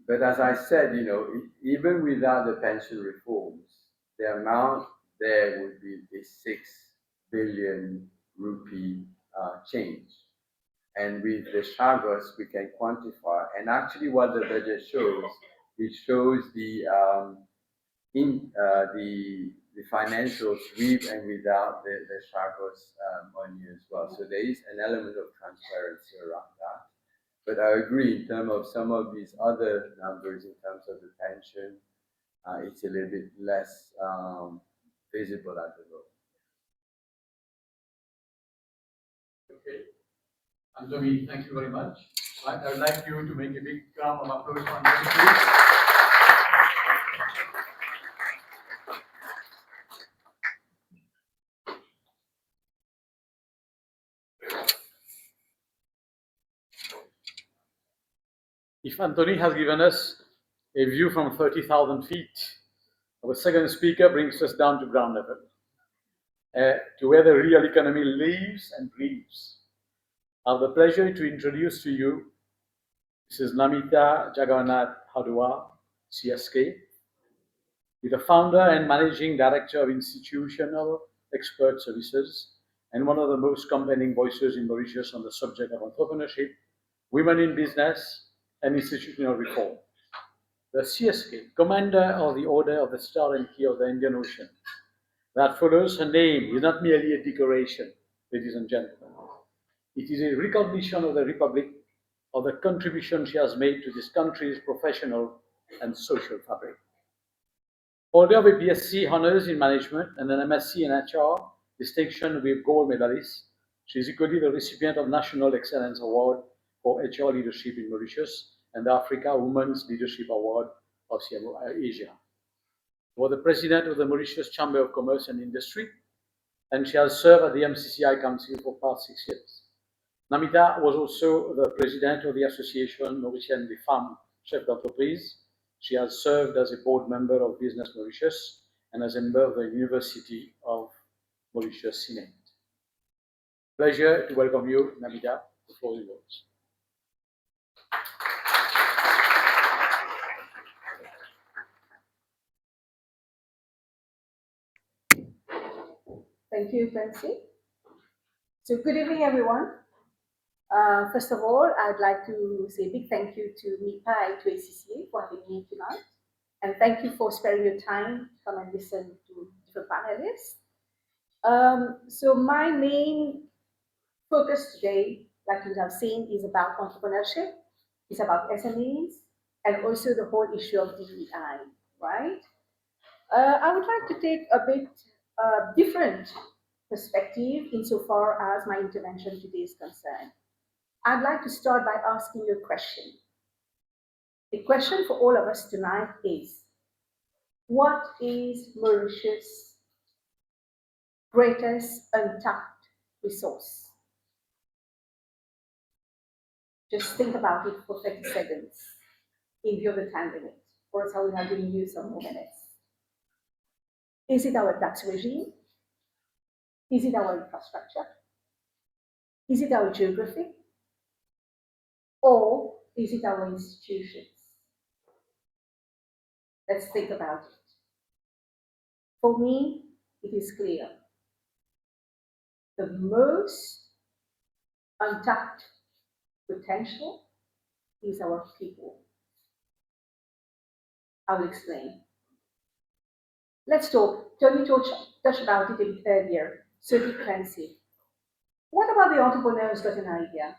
But as I said, even without the pension reforms, the amount there would be a 6 billion rupee change. And with the Chagos, we can quantify. And actually, what the budget shows, it shows the financials with and without the Chagos money as well. So there is an element of transparency around that. But I agree in terms of some of these other numbers, in terms of the pension, it's a little bit less visible at the moment. Okay. Anthony, thank you very much. I would like you to make a big round of applause for Anthony, please. If Anthony has given us a view from 30,000 feet, our second speaker brings us down to ground level, to where the real economy lives and breathes. I have the pleasure to introduce to you Mrs. Namita Jagannath Hadua, CSK, the founder and managing director of Institutional Expert Services, and one of the most compelling voices in Mauritius on the subject of entrepreneurship, women in business, and institutional reform. The CSK, Commander of the Order of the Star and Key of the Indian Ocean, that follows her name is not merely a decoration, ladies and gentlemen. It is a recognition of the Republic, of the contribution she has made to this country's professional and social fabric. Holder of a BSc Honours in Management and an MSc in HR, distinction with gold medalist, she is equally the recipient of National Excellence Award for HR Leadership in Mauritius and the Africa Women's Leadership Award of CMO Asia. She was the president of the Mauritius Chamber of Commerce and Industry, and she has served at the MCCI Council for past 6 years. Namita was also the president of the Association Mauritienne des Femmes Chefs d'Entreprise. She has served as a board member of Business Mauritius and as a member of the University of Mauritius Senate. Pleasure to welcome you, Namita. The floor is yours. Thank you, Francie. So good evening, everyone. First of all, I'd like to say a big thank you to MIPA and to ACCA for having me tonight. And thank you for sparing your time to come and listen to different panelists. So my main focus today, like you have seen, is about entrepreneurship, it's about SMEs, and also the whole issue of DEI, right? I would like to take a bit different perspective insofar as my intervention today is concerned. I'd like to start by asking you a question. The question for all of us tonight is, what is Mauritius' greatest untapped resource? Just think about it for 30 seconds in view of the time limit, or else I will have given you some more minutes. Is it our tax regime? Is it our infrastructure? Is it our geography? Or is it our institutions? Let's think about it. For me, it is clear. The most untapped potential is our people. I will explain. Let's touch about it a bit earlier. So Clancy. What about the entrepreneur who's got an idea?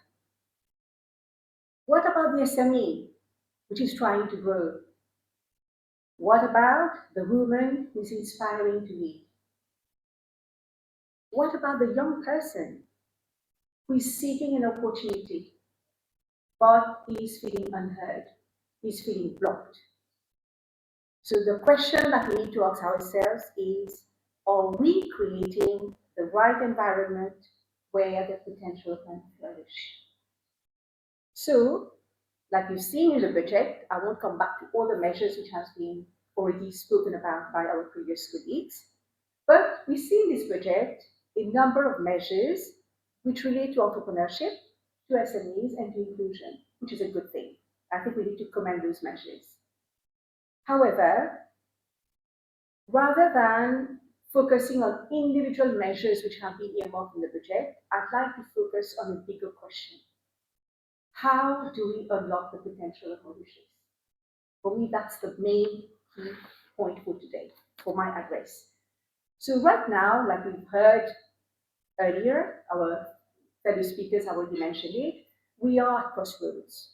What about the SME, which is trying to grow? What about the woman who's inspiring to lead? What about the young person who is seeking an opportunity, but is feeling unheard, is feeling blocked? So the question that we need to ask ourselves is, are we creating the right environment where the potential can flourish? So, like you've seen in the budget, I won't come back to all the measures which has been already spoken about by our previous colleagues, but we see in this budget a number of measures which relate to entrepreneurship, to SMEs, and to inclusion, which is a good thing. I think we need to commend those measures. However, rather than focusing on individual measures which have been earmarked in the budget, I'd like to focus on a bigger question. How do we unlock the potential of Mauritius? For me, that's the main key point for today, for my address. So right now, like we've heard earlier, our fellow speakers have already mentioned it, we are at crossroads.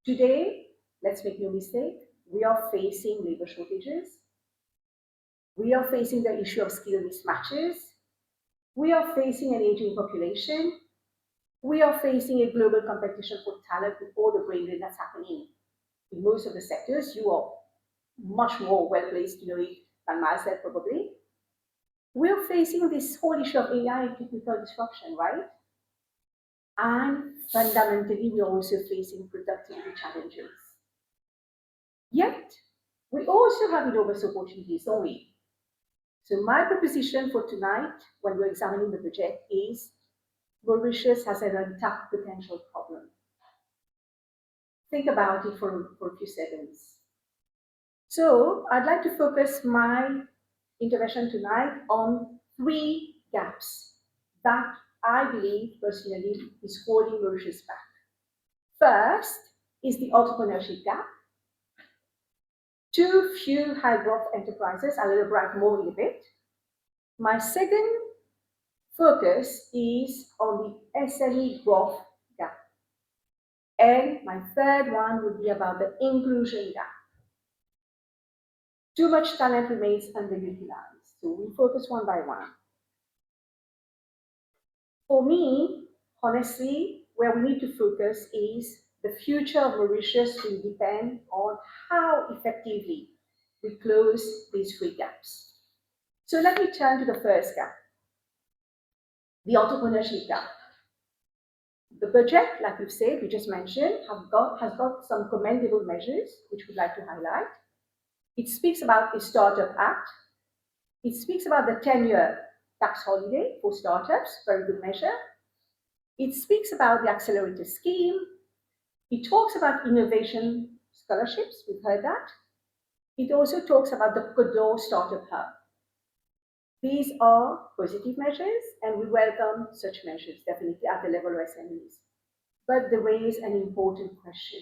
Today, let's make no mistake, we are facing labor shortages. We are facing the issue of skill mismatches. We are facing an aging population. We are facing a global competition for talent with all the brain drain that's happening. In most of the sectors, you are much more well-placed to know it than myself, probably. We're facing this whole issue of AI and technical disruption, right? And fundamentally, we're also facing productivity challenges. Yet, we also have enormous opportunities, don't we? So my proposition for tonight, when we're examining the budget, is Mauritius has an untapped potential problem. Think about it for a few seconds. So I'd like to focus my intervention tonight on 3 gaps that I believe personally is holding Mauritius back. First is the entrepreneurship gap. Too few high growth enterprises. I'll elaborate more in a bit. My second focus is on the SME growth gap. And my third one would be about the inclusion gap. Too much talent remains underutilized. So we focus one by one. For me, honestly, where we need to focus is the future of Mauritius will depend on how effectively we close these three gaps. So let me turn to the first gap, the entrepreneurship gap. The budget, like we've said, we just mentioned, has got some commendable measures, which we'd like to highlight. It speaks about a Startup Act. It speaks about the 10-year tax holiday for startups, very good measure. It speaks about the accelerator scheme. It talks about innovation scholarships, we've heard that. It also talks about the Kodor Startup Hub. These are positive measures, and we welcome such measures, definitely at the level of SMEs. But they raise an important question.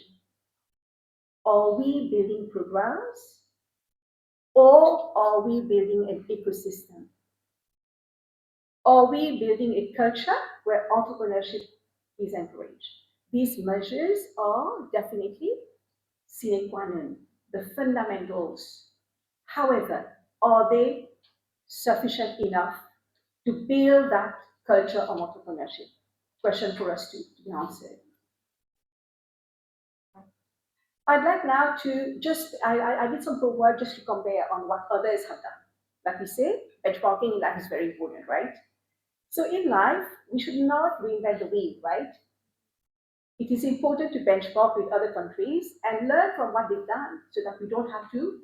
Are we building programs, or are we building an ecosystem? Are we building a culture where entrepreneurship is encouraged? These measures are definitely sine qua non, the fundamentals. However, are they sufficient enough to build that culture of entrepreneurship? Question for us to be answered. I'd like now to just, I did some homework just to compare on what others have done. Like we say, benchmarking in life is very important, right? So in life, we should not reinvent the wheel, right? It is important to benchmark with other countries and learn from what they've done so that we don't have to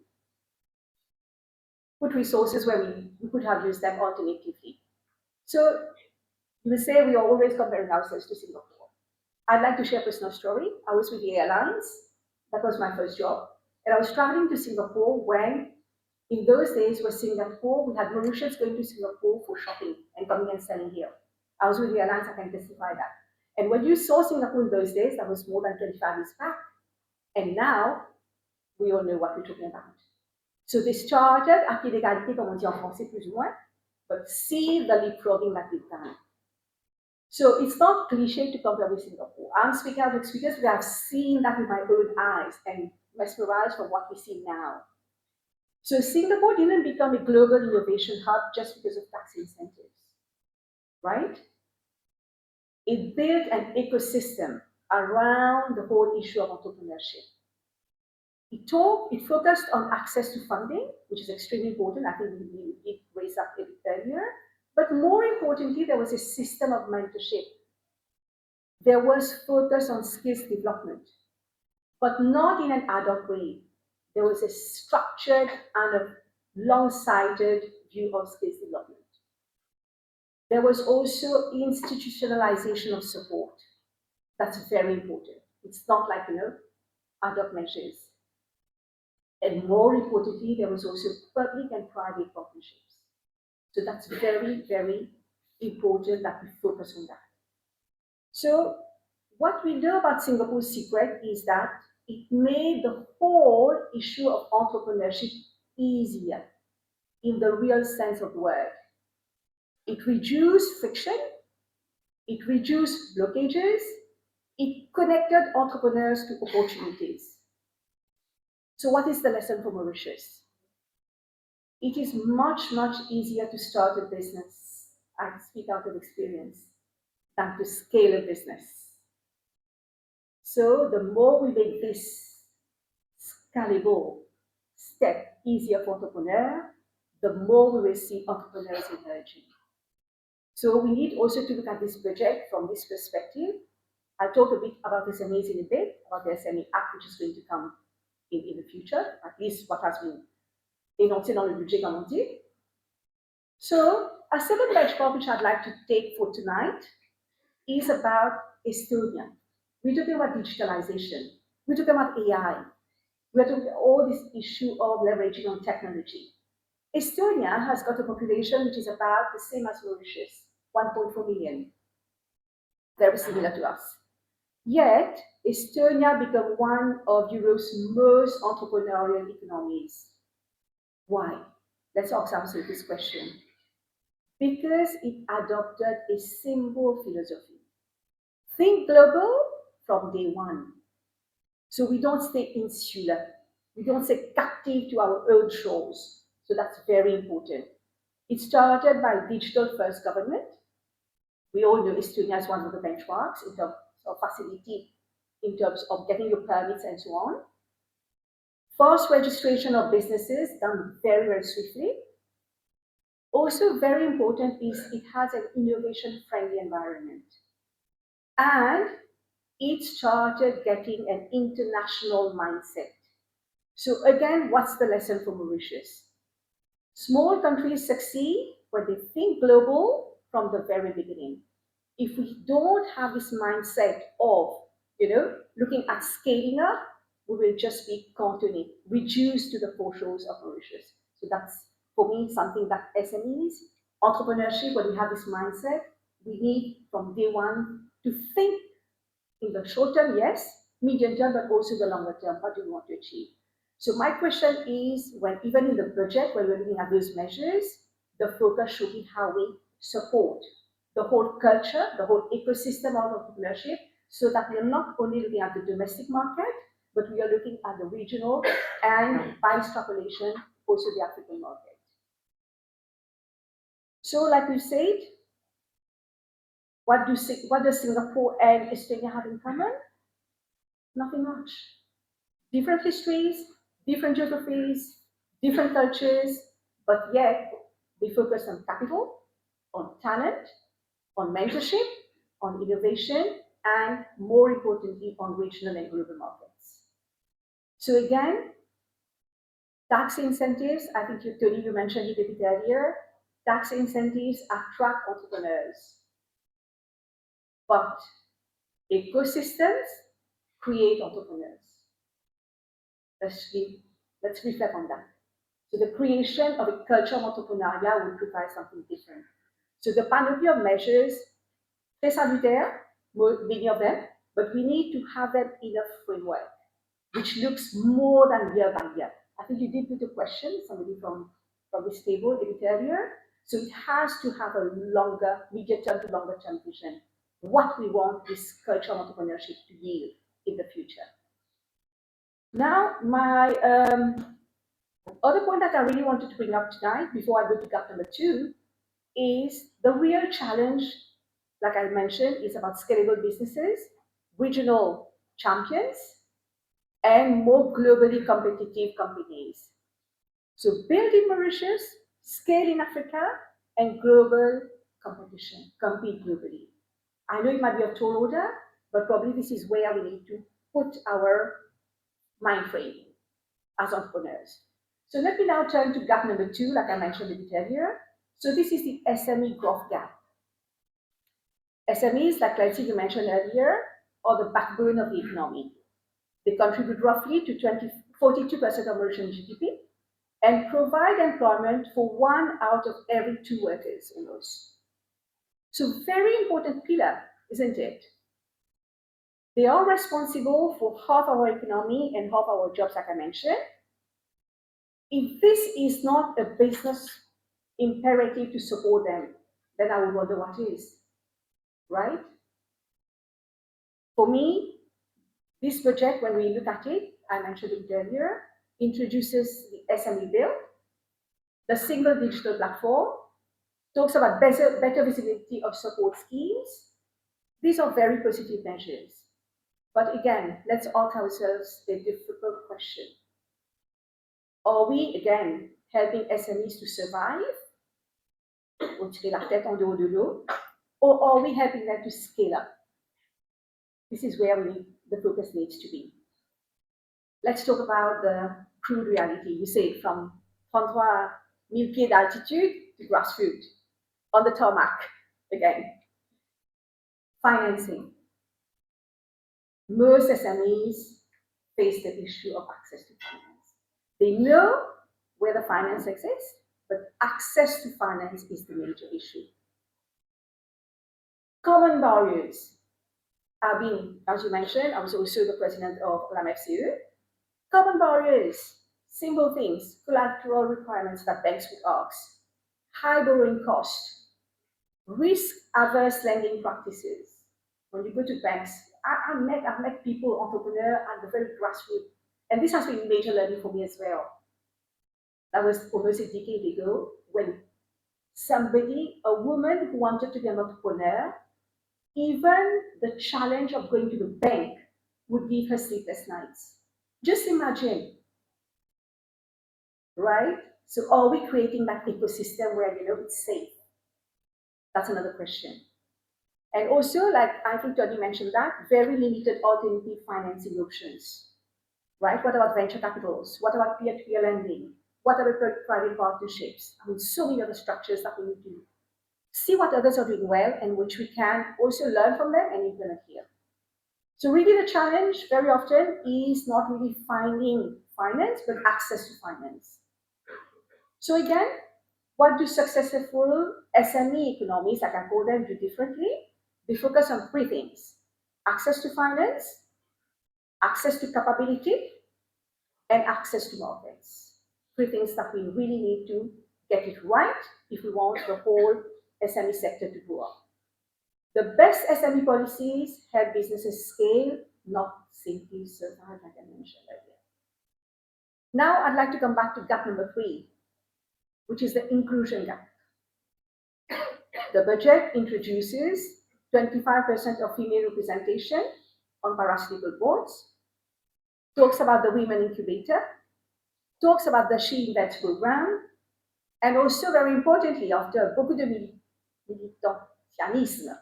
put resources where we could have used them alternatively. So you will say we are always comparing ourselves to Singapore. I'd like to share a personal story. I was with the airlines. That was my first job. And I was traveling to Singapore when, in those days, was Singapore, we had Mauritians going to Singapore for shopping and coming and selling here. I was with the airlines, I can testify that. And when you saw Singapore in those days, that was more than 25 years back. And now, we all know what we're talking about. So they started à pied d'égalité, comme on dit en français plus ou moins, but see the leapfrogging that we've done. So it's not cliche to compare with Singapore. I'm speaking out of experience because I've seen that with my own eyes and mesmerized from what we see now. So Singapore didn't become a global innovation hub just because of tax incentives, right? It built an ecosystem around the whole issue of entrepreneurship. It focused on access to funding, which is extremely important. I think we did raise that a bit earlier. But more importantly, there was a system of mentorship. There was focus on skills development, but not in an ad hoc way. There was a structured and a long-sighted view of skills development. There was also institutionalization of support. That's very important. It's not like, ad hoc measures. And more importantly, there was also public and private partnerships. So that's very, very important that we focus on that. So what we know about Singapore's secret is that it made the whole issue of entrepreneurship easier in the real sense of the word. It reduced friction, it reduced blockages, it connected entrepreneurs to opportunities. So what is the lesson for Mauritius? It is much, much easier to start a business, I speak out of experience, than to scale a business. So the more we make this scalable step easier for entrepreneurs, the more we will see entrepreneurs emerging. So we need also to look at this project from this perspective. I'll talk a bit about SMEs in a bit, about the SME Act, which is going to come in the future, at least what has been énoncé dans le budget, comme on dit. So a second benchmark which I'd like to take for tonight is about Estonia. We're talking about digitalization. We're talking about AI. We're talking about all this issue of leveraging on technology. Estonia has got a population which is about the same as Mauritius, 1.4 million. Very similar to us. Yet, Estonia became one of Europe's most entrepreneurial economies. Why? Let's ask ourselves this question. Because it adopted a simple philosophy. Think global from day one. So we don't stay insular. We don't stay captive to our own shores. So that's very important. It started by digital-first government. We all know Estonia is one of the benchmarks in terms of facility in terms of getting your permits and so on. Fast registration of businesses done very, very swiftly. Also very important is it has an innovation-friendly environment. And it started getting an international mindset. So again, what's the lesson for Mauritius? Small countries succeed when they think global from the very beginning. If we don't have this mindset of, looking at scaling up, we will just be continuing, reduced to the four shores of Mauritius. So that's, for me, something that SMEs, entrepreneurship, when we have this mindset, we need from day one to think in the short term, yes, medium term, but also the longer term, what do we want to achieve? So my question is, when even in the budget, when we're looking at those measures, the focus should be how we support the whole culture, the whole ecosystem of entrepreneurship, so that we are not only looking at the domestic market, but we are looking at the regional and by extrapolation, also the African market. So like we said, what does Singapore and Australia have in common? Nothing much. Different histories, different geographies, different cultures, but yet they focus on capital, on talent, on mentorship, on innovation, and more importantly, on regional and global markets. So again, tax incentives, I think Tony, you mentioned it a bit earlier, tax incentives attract entrepreneurs, but ecosystems create entrepreneurs. Let's reflect on that. So the creation of a culture of entrepreneuriat would require something different. So the panoply of measures, très salutaire, many of them, but we need to have them in a framework, which looks more than year by year. I think you did put a question, somebody from this table a bit earlier. So it has to have a longer, medium term to longer term vision. What we want this culture of entrepreneurship to yield in the future. Now, my other point that I really wanted to bring up tonight, before I go to gap number 2, is the real challenge, like I mentioned, is about scalable businesses, regional champions, and more globally competitive companies. So build in Mauritius, scale in Africa, and global competition, compete globally. I know it might be a tall order, but probably this is where we need to put our mind frame as entrepreneurs. So let me now turn to gap number 2, like I mentioned a bit earlier. So this is the SME growth gap. SMEs, like Clancy you mentioned earlier, are the backbone of the economy. They contribute roughly to 42% of Mauritian GDP and provide employment for 1 out of every 2 workers almost. So very important pillar, isn't it? They are responsible for half our economy and half our jobs, like I mentioned. If this is not a business imperative to support them, then I would wonder what is, right? For me, this project, when we look at it, I mentioned it earlier, introduces the SME bill, the single digital platform, talks about better visibility of support schemes. These are very positive measures. But again, let's ask ourselves a difficult question. Are we, again, helping SMEs to survive, ou tirer la tête en dehors de l'eau, or are we helping them to scale up? This is where the focus needs to be. Let's talk about the crude reality. You say from 33,000 pieds d'altitude to grassroots, on the tarmac, again. Financing. Most SMEs face the issue of access to finance. They know where the finance exists, but access to finance is the major issue. Common barriers. I've been, as you mentioned, I was also the president of LAMFCE. Common barriers, simple things, collateral requirements that banks would ask, high borrowing cost, risk-averse lending practices. When you go to banks, I've met people, entrepreneurs, at the very grassroots, and this has been major learning for me as well. That was almost a decade ago when somebody, a woman who wanted to be an entrepreneur, even the challenge of going to the bank would give her sleepless nights. Just imagine, right? So are we creating that ecosystem where, it's safe? That's another question. And also, like I think Tony mentioned that, very limited alternative financing options, right? What about venture capitals? What about peer-to-peer lending? What about private partnerships? I mean, so many other structures that we need to see what others are doing well and which we can also learn from them and implement here. So really the challenge very often is not really finding finance, but access to finance. So again, what do successful SME economies, like I call them, do differently? They focus on three things: access to finance, access to capability, and access to markets. Three things that we really need to get it right if we want the whole SME sector to grow up. The best SME policies help businesses scale, not simply survive, like I mentioned earlier. Now I'd like to come back to gap number 3, which is the inclusion gap. The budget introduces 25% of female representation on paralegal boards, talks about the women incubator, talks about the She Invents program, and also very importantly, after beaucoup de militantisme,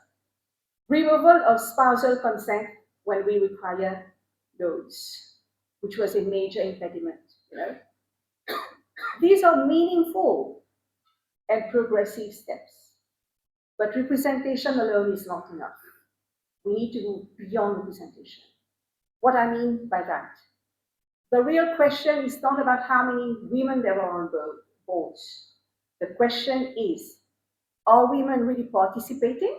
removal of spousal consent when we require those, which was a major impediment. These are meaningful and progressive steps, but representation alone is not enough. We need to move beyond representation. What I mean by that? The real question is not about how many women there are on boards. The question is, are women really participating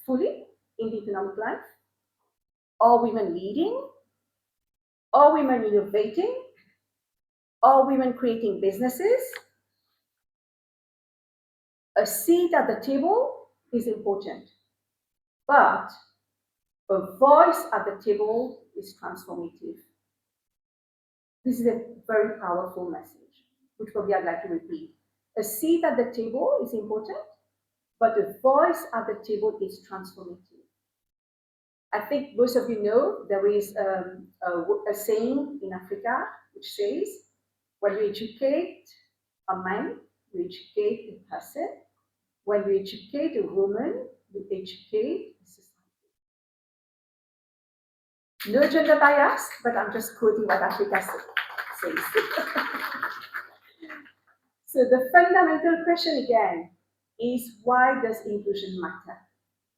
fully in the economic life? Are women leading? Are women innovating? Are women creating businesses? A seat at the table is important, but a voice at the table is transformative. This is a very powerful message, which probably I'd like to repeat. A seat at the table is important, but a voice at the table is transformative. I think most of you know there is a saying in Africa which says, when we educate a man, we educate a person. When we educate a woman, we educate a society. No gender bias, but I'm just quoting what Africa says. So the fundamental question again is, why does inclusion matter?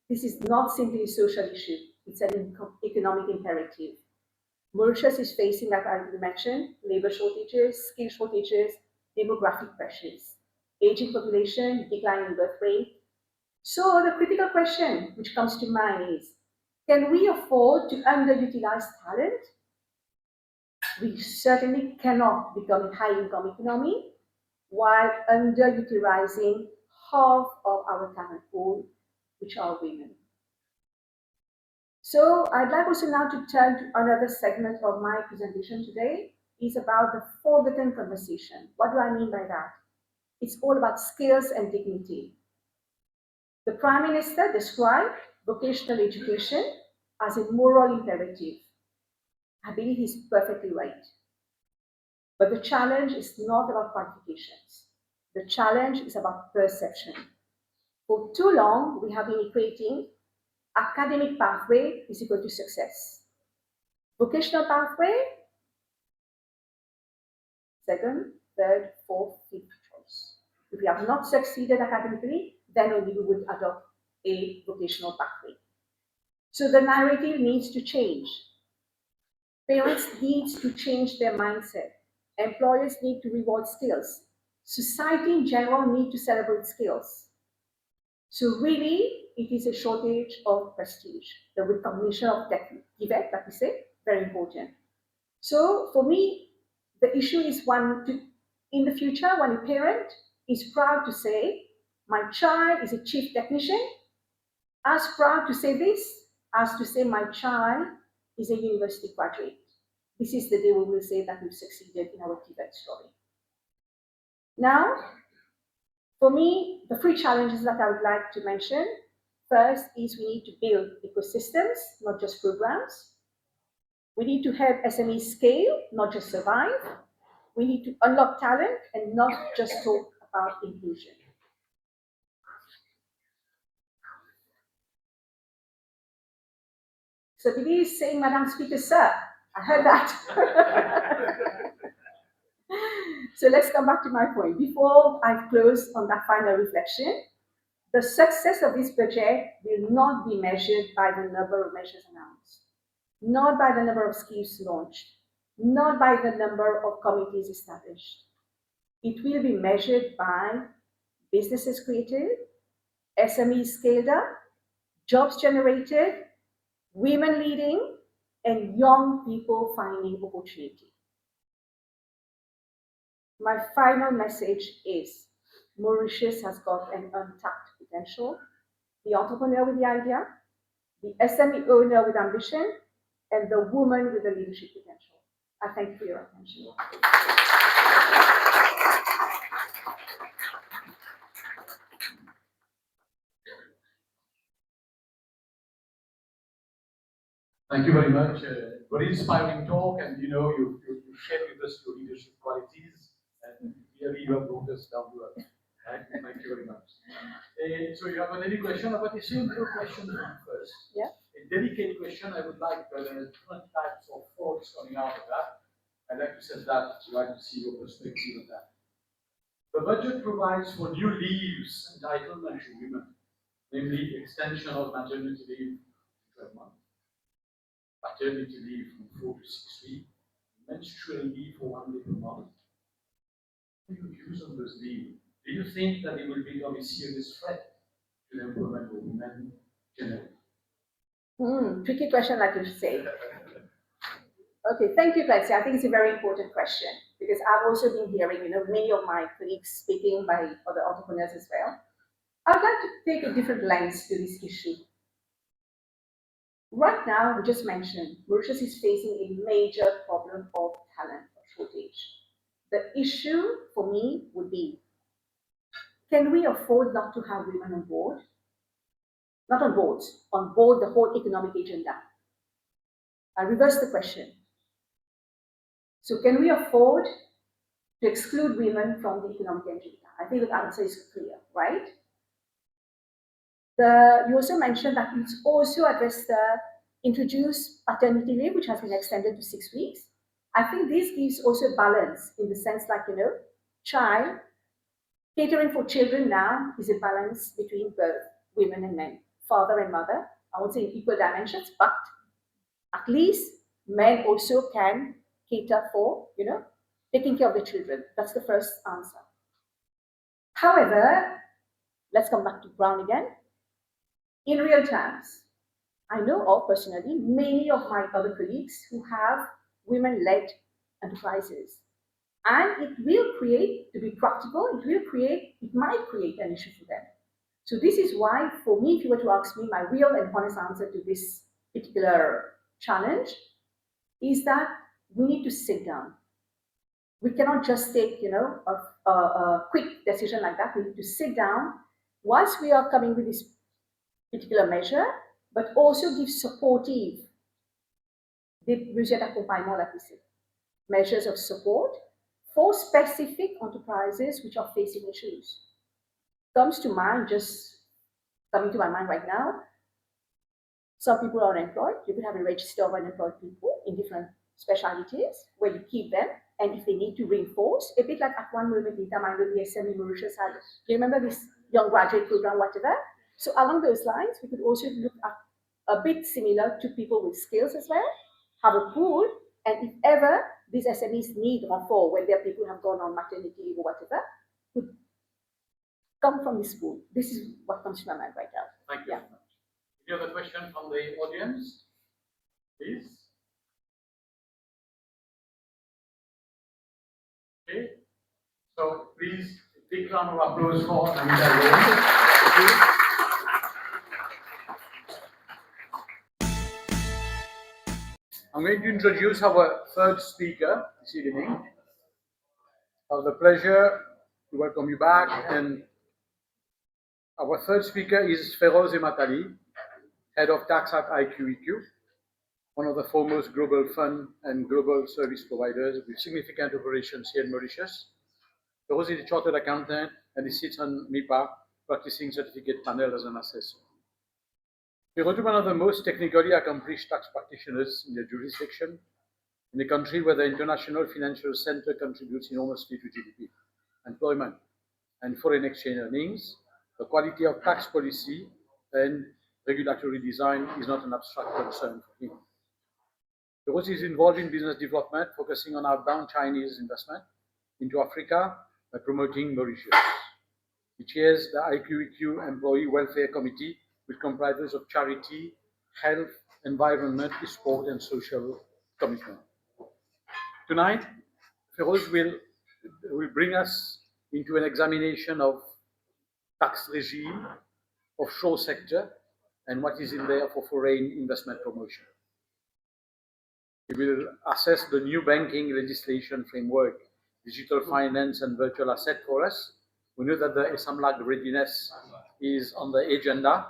This is not simply a social issue, it's an economic imperative. Mauritius is facing, like I mentioned, labor shortages, skill shortages, demographic pressures, aging population, declining birth rate. So the critical question which comes to mind is, can we afford to underutilize talent? We certainly cannot become a high-income economy while underutilizing half of our talent pool, which are women. So I'd like also now to turn to another segment of my presentation today, is about the forgotten conversation. What do I mean by that? It's all about skills and dignity. The Prime Minister described vocational education as a moral imperative. I believe he's perfectly right. But the challenge is not about qualifications. The challenge is about perception. For too long, we have been equating academic pathway is equal to success. Vocational pathway, second, third, fourth, fifth choice. If we have not succeeded academically, then only we would adopt a vocational pathway. So the narrative needs to change. Parents need to change their mindset. Employers need to reward skills. Society in general needs to celebrate skills. So really, it is a shortage of prestige. The recognition of event, like we say, very important. So for me, the issue is in the future, when a parent is proud to say, my child is a chief technician, as proud to say this as to say my child is a university graduate. This is the day we will say that we've succeeded in our Tibet story. Now, for me, the 3 challenges that I would like to mention, first is we need to build ecosystems, not just programs. We need to help SMEs scale, not just survive. We need to unlock talent and not just talk about inclusion. So Didier is saying, Madam Speaker, sir, I heard that. So let's come back to my point. Before I close on that final reflection, the success of this project will not be measured by the number of measures announced, not by the number of schemes launched, not by the number of committees established. It will be measured by businesses created, SMEs scaled up, jobs generated, women leading, and young people finding opportunity. My final message is Mauritius has got an untapped potential. The entrepreneur with the idea, the SME owner with ambition, and the woman with the leadership potential. I thank you for your attention. Thank you very much. Very inspiring talk, and you know, you shared with us your leadership qualities, and really you have brought us down to earth. Right? Thank you very much. So you have any question about the simple question first? Yeah. A delicate question. I would like different types of thoughts coming out of that. I'd like to say that. I'd like to see your perspective on that. The budget provides for new leaves entitlement to women, namely extension of maternity leave to 12 months, paternity leave from 4 to 6 weeks, menstrual leave for 1 day per month. What are your views on those leave? Do you think that it will become a serious threat to the employment of women generally? Tricky question, like you say. Okay, thank you, Clancy. I think it's a very important question because I've also been hearing, many of my colleagues speaking by other entrepreneurs as well. I'd like to take a different lens to this issue. Right now, we just mentioned, Mauritius is facing a major problem of talent shortage. The issue for me would be, can we afford not to have women on board? Not on boards, on board the whole economic agenda. I reverse the question. So can we afford to exclude women from the economic agenda? I think the answer is clear, right? You also mentioned that it's also addressed introduce paternity leave, which has been extended to 6 weeks. I think this gives also balance in the sense like, child, catering for children now is a balance between both women and men, father and mother. I won't say in equal dimensions, but at least men also can cater for, taking care of the children. That's the first answer. However, let's come back to Brown again. In real terms, I know of personally many of my other colleagues who have women-led enterprises. And it will create, to be practical, it might create an issue for them. So this is why, for me, if you were to ask me, my real and honest answer to this particular challenge is that we need to sit down. We cannot just take, a quick decision like that. We need to sit down whilst we are coming with this particular measure, but also give supportive, des mesures d'accompagnement, like we say, measures of support for specific enterprises which are facing issues. Coming to my mind right now, some people are unemployed. You could have a register of unemployed people in different specialities where you keep them, and if they need to reinforce, a bit like at one moment in time, I know the SME Mauritius had. Do you remember this young graduate program, whatever? So along those lines, we could also look at a bit similar to people with skills as well, have a pool, and if ever these SMEs need renfort when their people have gone on maternity leave or whatever, could come from this pool. This is what comes to my mind right now. Thank you very much. Any other question from the audience? Please. Okay. So please, a big round of applause for Anita Rose. Thank you. I'm going to introduce our third speaker this evening. I have the pleasure to welcome you back, and our third speaker is Feroz Ematali, Head of Tax at IQEQ. one of the foremost global fund and global service providers with significant operations here in Mauritius. Feroz is a chartered accountant and he sits on MIPA, practicing certificate panel as an assessor. Feroz is one of the most technically accomplished tax practitioners in the jurisdiction, in a country where the international financial center contributes enormously to GDP, employment, and foreign exchange earnings. The quality of tax policy and regulatory design is not an abstract concern for him. Feroz is involved in business development, focusing on outbound Chinese investment into Africa by promoting Mauritius. He chairs the IQEQ Employee Welfare Committee, which comprises of charity, health, environment, sport, and social commitment. Tonight, Feroz will bring us into an examination of tax regime, offshore sector, and what is in there for foreign investment promotion. He will assess the new banking legislation framework, digital finance and virtual asset for us. We know that the SAMLAG readiness is on the agenda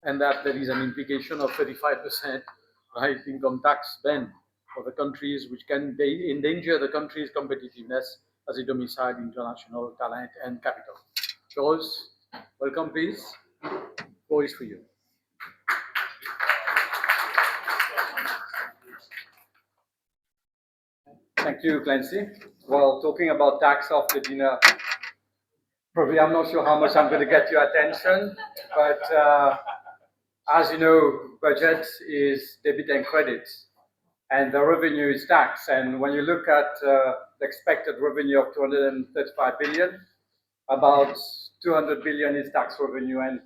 and that there is an implication of 35% right income tax ban for the countries which can endanger the country's competitiveness as a domiciled international talent and capital. Feroz, welcome please. Floor is for you. Thank you, Clancy. Well, talking about tax after dinner, probably I'm not sure how much I'm going to get your attention, but as you know, budget is debit and credit, and the revenue is tax. And when you look at the expected revenue of 235 billion, about 200 billion is tax revenue, and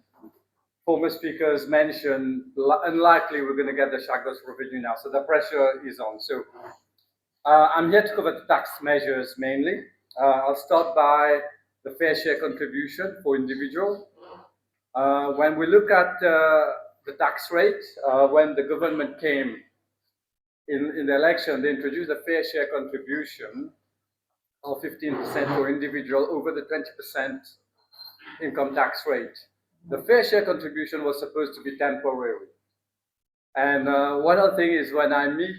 former speakers mentioned unlikely we're going to get the Chagos revenue now, so the pressure is on. So I'm here to cover the tax measures mainly. I'll start by the fair share contribution for individual. When we look at the tax rate, when the government came in the election, they introduced a fair share contribution of 15% for individual over the 20% income tax rate. The fair share contribution was supposed to be temporary. And one other thing is when I meet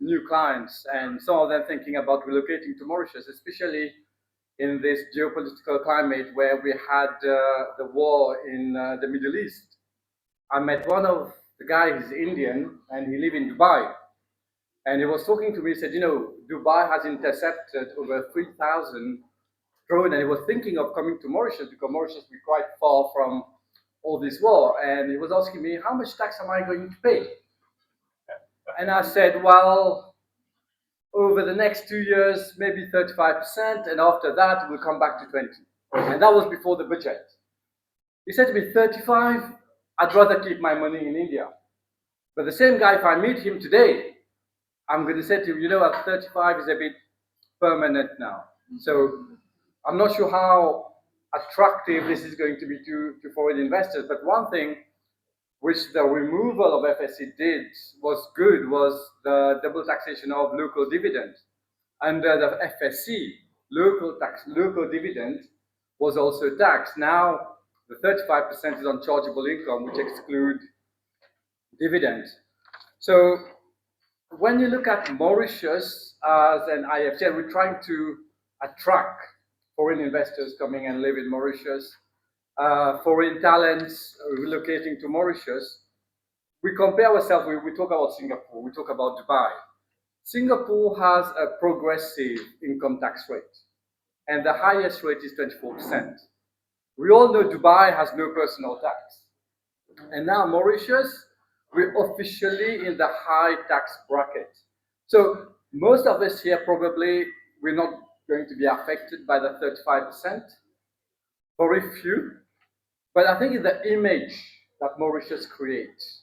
new clients and some of them thinking about relocating to Mauritius, especially in this geopolitical climate where we had the war in the Middle East. I met one of the guys, he's Indian, and he lives in Dubai. And he was talking to me, he said, you know, Dubai has intercepted over 3,000 drones, and he was thinking of coming to Mauritius because Mauritius is quite far from all this war. And he was asking me, how much tax am I going to pay? And I said, well, over the next 2 years, maybe 35%, and after that, we'll come back to 20. And that was before the budget. He said to me, 35, I'd rather keep my money in India. But the same guy, if I meet him today, I'm going to say to him, you know what, 35 is a bit permanent now. So I'm not sure how attractive this is going to be to foreign investors. But one thing which the removal of FSC did was good was the double taxation of local dividends. Under the FSC, local dividend was also taxed. Now the 35% is on chargeable income, which exclude dividends. So when you look at Mauritius as an IFC, we're trying to attract foreign investors coming and live in Mauritius, foreign talents relocating to Mauritius. We compare ourselves, we talk about Singapore, we talk about Dubai. Singapore has a progressive income tax rate, and the highest rate is 24%. We all know Dubai has no personal tax. And now Mauritius, we're officially in the high tax bracket. So most of us here probably, we're not going to be affected by the 35%, very few. But I think it's the image that Mauritius creates.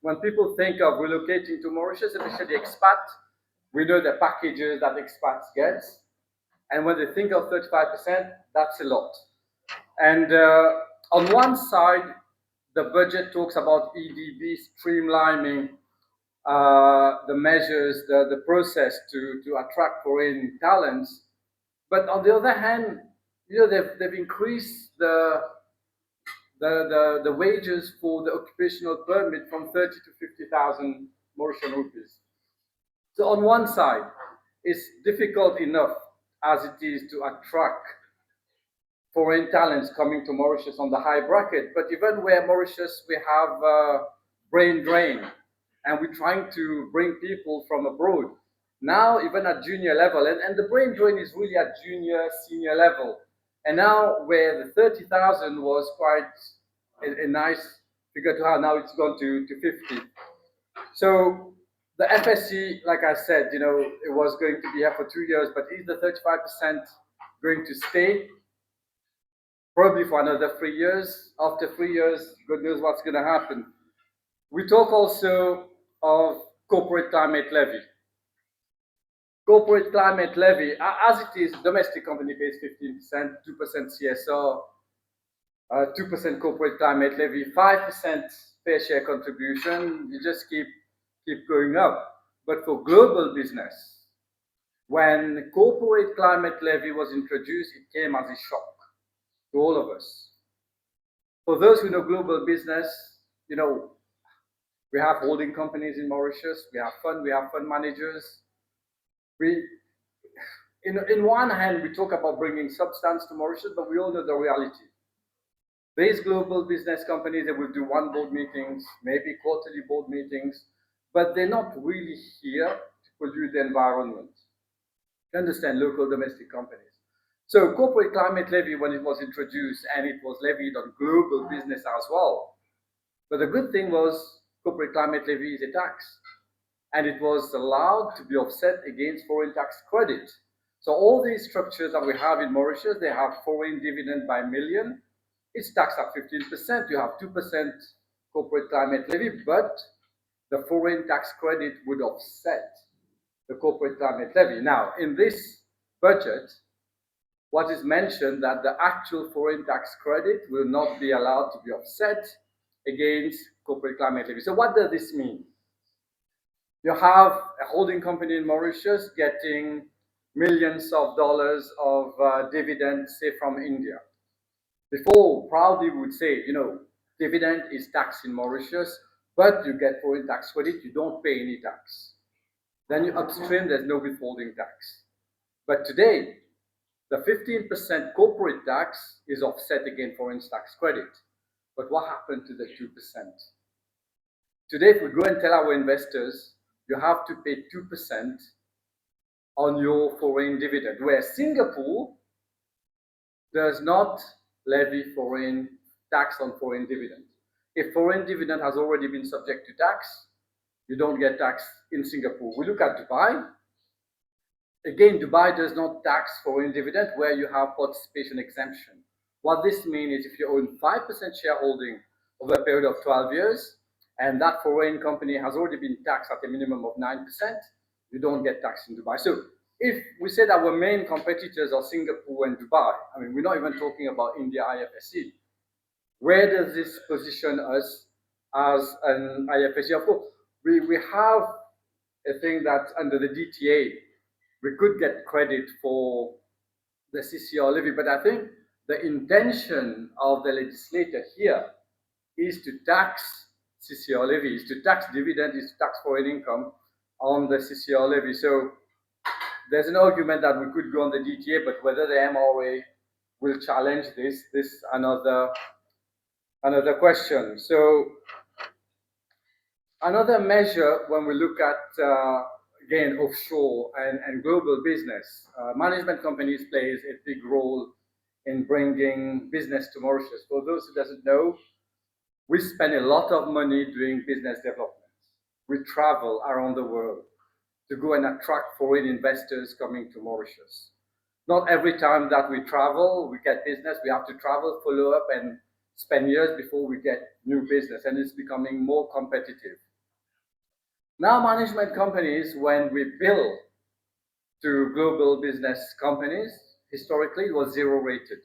When people think of relocating to Mauritius, especially expat, we know the packages that expats get. And when they think of 35%, that's a lot. And on one side, the budget talks about EDB streamlining the measures, the process to attract foreign talents. But on the other hand, you know, they've increased the wages for the occupational permit from 30 to 50,000 Mauritian rupees. So on one side, it's difficult enough as it is to attract foreign talents coming to Mauritius on the high bracket, but even where Mauritius we have brain drain, and we're trying to bring people from abroad. Now, even at junior level, and the brain drain is really at junior, senior level. And now, where the 30,000 was quite a nice figure to have, now it's gone to 50. So the FSC, like I said, you know, it was going to be here for 2 years, but is the 35% going to stay? Probably for another 3 years. After 3 years, God knows what's going to happen. We talk also of corporate climate levy. Corporate climate levy, as it is, domestic company pays 15%, 2% CSR, 2% corporate climate levy, 5% fair share contribution. You just keep going up. But for global business, when corporate climate levy was introduced, it came as a shock to all of us. For those who know global business, you know, we have holding companies in Mauritius, we have fund managers. In one hand, we talk about bringing substance to Mauritius, but we all know the reality. These global business companies, they will do one board meetings, maybe quarterly board meetings, but they're not really here to pollute the environment. You understand, local domestic companies. So corporate climate levy, when it was introduced, and it was levied on global business as well. But the good thing was corporate climate levy is a tax, and it was allowed to be offset against foreign tax credit. So all these structures that we have in Mauritius, they have foreign dividend by million. It's taxed at 15%. You have 2% corporate climate levy, but the foreign tax credit would offset the corporate climate levy. Now, in this budget, what is mentioned that the actual foreign tax credit will not be allowed to be offset against corporate climate levy. So what does this mean? You have a holding company in Mauritius getting millions of dollars of dividends, say, from India. Before, proudly we would say, you know, dividend is taxed in Mauritius, but you get foreign tax credit, you don't pay any tax. Then you upstream, there's no withholding tax. But today, the 15% corporate tax is offset against foreign tax credit. But what happened to the 2%? Today, if we go and tell our investors, you have to pay 2% on your foreign dividend, where Singapore does not levy foreign tax on foreign dividend. If foreign dividend has already been subject to tax, you don't get tax in Singapore. We look at Dubai. Again, Dubai does not tax foreign dividend where you have participation exemption. What this means is if you own 5% shareholding over a period of 12 years, and that foreign company has already been taxed at a minimum of 9%, you don't get taxed in Dubai. So if we said our main competitors are Singapore and Dubai, I mean, we're not even talking about India IFSC. Where does this position us as an IFSC? Of course, we have a thing that under the DTA, we could get credit for the CCR levy, but I think the intention of the legislator here is to tax CCR levy, is to tax dividend, is to tax foreign income on the CCR levy. So there's an argument that we could go on the DTA, but whether the MRA will challenge this another question. So another measure when we look at again offshore and global business, management companies plays a big role in bringing business to Mauritius. For those who doesn't know, we spend a lot of money doing business development. We travel around the world to go and attract foreign investors coming to Mauritius. Not every time that we travel, we get business. We have to travel, follow up, and spend years before we get new business, and it's becoming more competitive. Now, management companies, when we bill to global business companies, historically it was zero rated.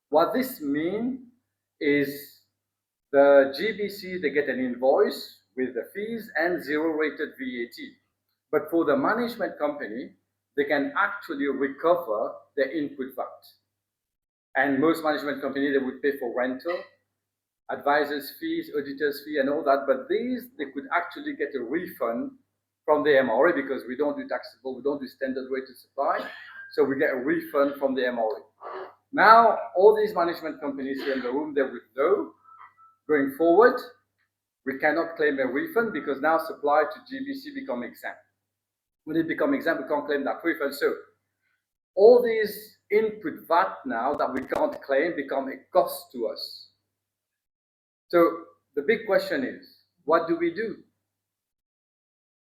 What this means is the GBC, they get an invoice with the fees and zero rated VAT. But for the management company, they can actually recover the input VAT. And most management companies, they would pay for rental, advisors' fees, auditors' fee, and all that. But these, they could actually get a refund from the MRA because we don't do taxable, we don't do standard rate of supply. So we get a refund from the MRA. Now, all these management companies here in the room, they would know going forward, we cannot claim a refund because now supply to GBC become exempt. When it become exempt, we can't claim that refund. So all these input VAT now that we can't claim become a cost to us. So the big question is, what do we do?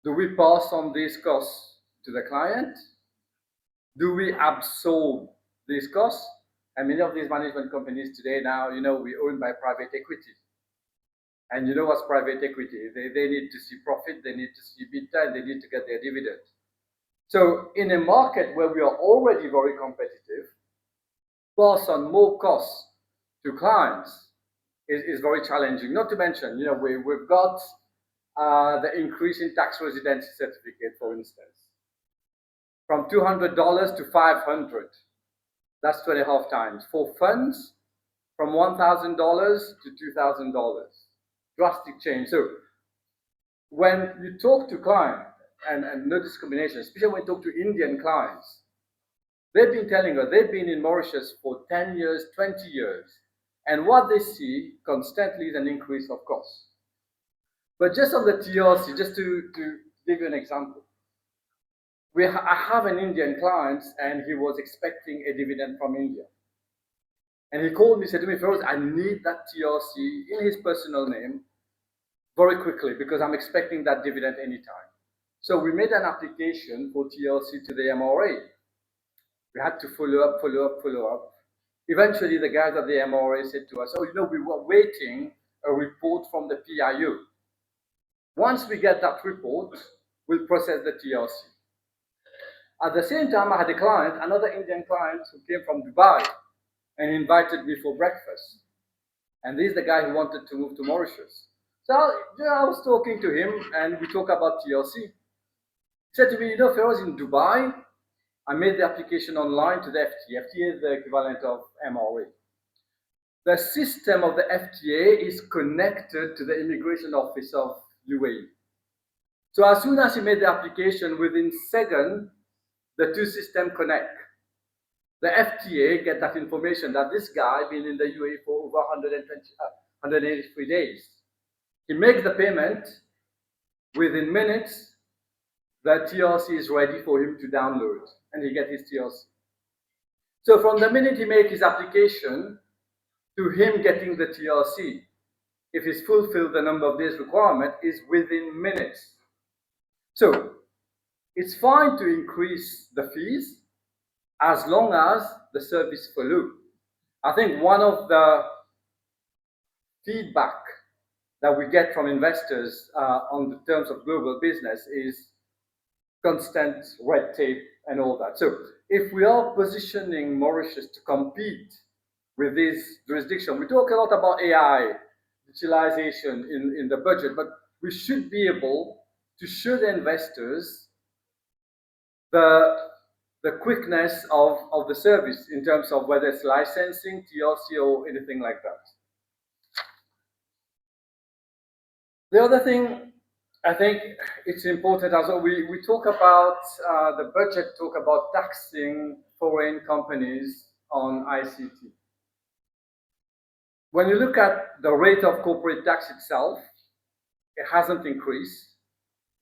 Do we pass on these costs to the client? Do we absorb these costs? And many of these management companies today now, we owned by private equity. And you know what's private equity? They need to see profit, they need to see EBITDA, and they need to get their dividend. So in a market where we are already very competitive, pass on more costs to clients is very challenging. Not to mention, we've got the increase in tax residency certificate, for instance, from $200 to $500. That's 2.5 times. For funds, from $1,000 to $2,000. Drastic change. So when you talk to clients, and no discrimination, especially when you talk to Indian clients, they've been telling us they've been in Mauritius for 10 years, 20 years, and what they see constantly is an increase of costs. But just on the TRC, just to give you an example, I have an Indian client, and he was expecting a dividend from India. And he called me, said to me, Feroz, I need that TRC in his personal name very quickly because I'm expecting that dividend anytime. So we made an application for TLC to the MRA. We had to follow up. Eventually, the guys at the MRA said to us, we were waiting a report from the PIO. Once we get that report, we'll process the TLC. At the same time, I had a client, another Indian client who came from Dubai and invited me for breakfast. And this is the guy who wanted to move to Mauritius. So I was talking to him, and we talked about TLC. He said to me, Feroz, in Dubai, I made the application online to the FTA. FTA is the equivalent of MRA. The system of the FTA is connected to the immigration office of UAE. So as soon as he made the application, within seconds, the two systems connect. The FTA get that information that this guy been in the UAE for over 183 days. He makes the payment, within minutes, the TRC is ready for him to download, and he gets his TRC. So from the minute he makes his application to him getting the TRC, if he's fulfilled the number of days requirement, is within minutes. So it's fine to increase the fees as long as the service follows. I think one of the feedback that we get from investors on the terms of global business is constant red tape and all that. So if we are positioning Mauritius to compete with this jurisdiction, we talk a lot about AI, digitalization in the budget, but we should be able to show the investors the quickness of the service in terms of whether it's licensing, TLC, or anything like that. The other thing I think it's important as well, we talk about the budget, talk about taxing foreign companies on ICT. When you look at the rate of corporate tax itself, it hasn't increased.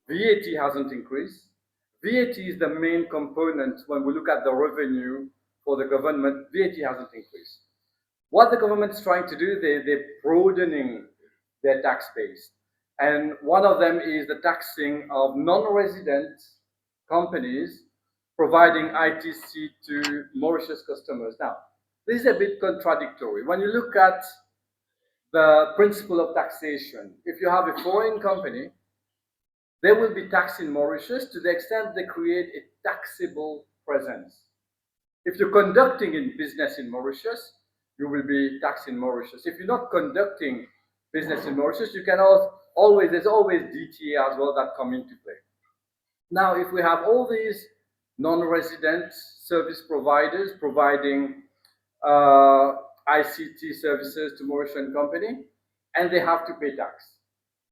VAT hasn't increased. VAT is the main component when we look at the revenue for the government. VAT hasn't increased. What the government is trying to do, they're broadening their tax base. And one of them is the taxing of non-resident companies providing ITC to Mauritius customers. Now, this is a bit contradictory. When you look at the principle of taxation, if you have a foreign company, they will be taxed in Mauritius to the extent they create a taxable presence. If you're conducting business in Mauritius, you will be taxed in Mauritius. If you're not conducting business in Mauritius, you can there's always DTA as well that come into play. Now, if we have all these non-resident service providers providing ICT services to Mauritian company, and they have to pay tax.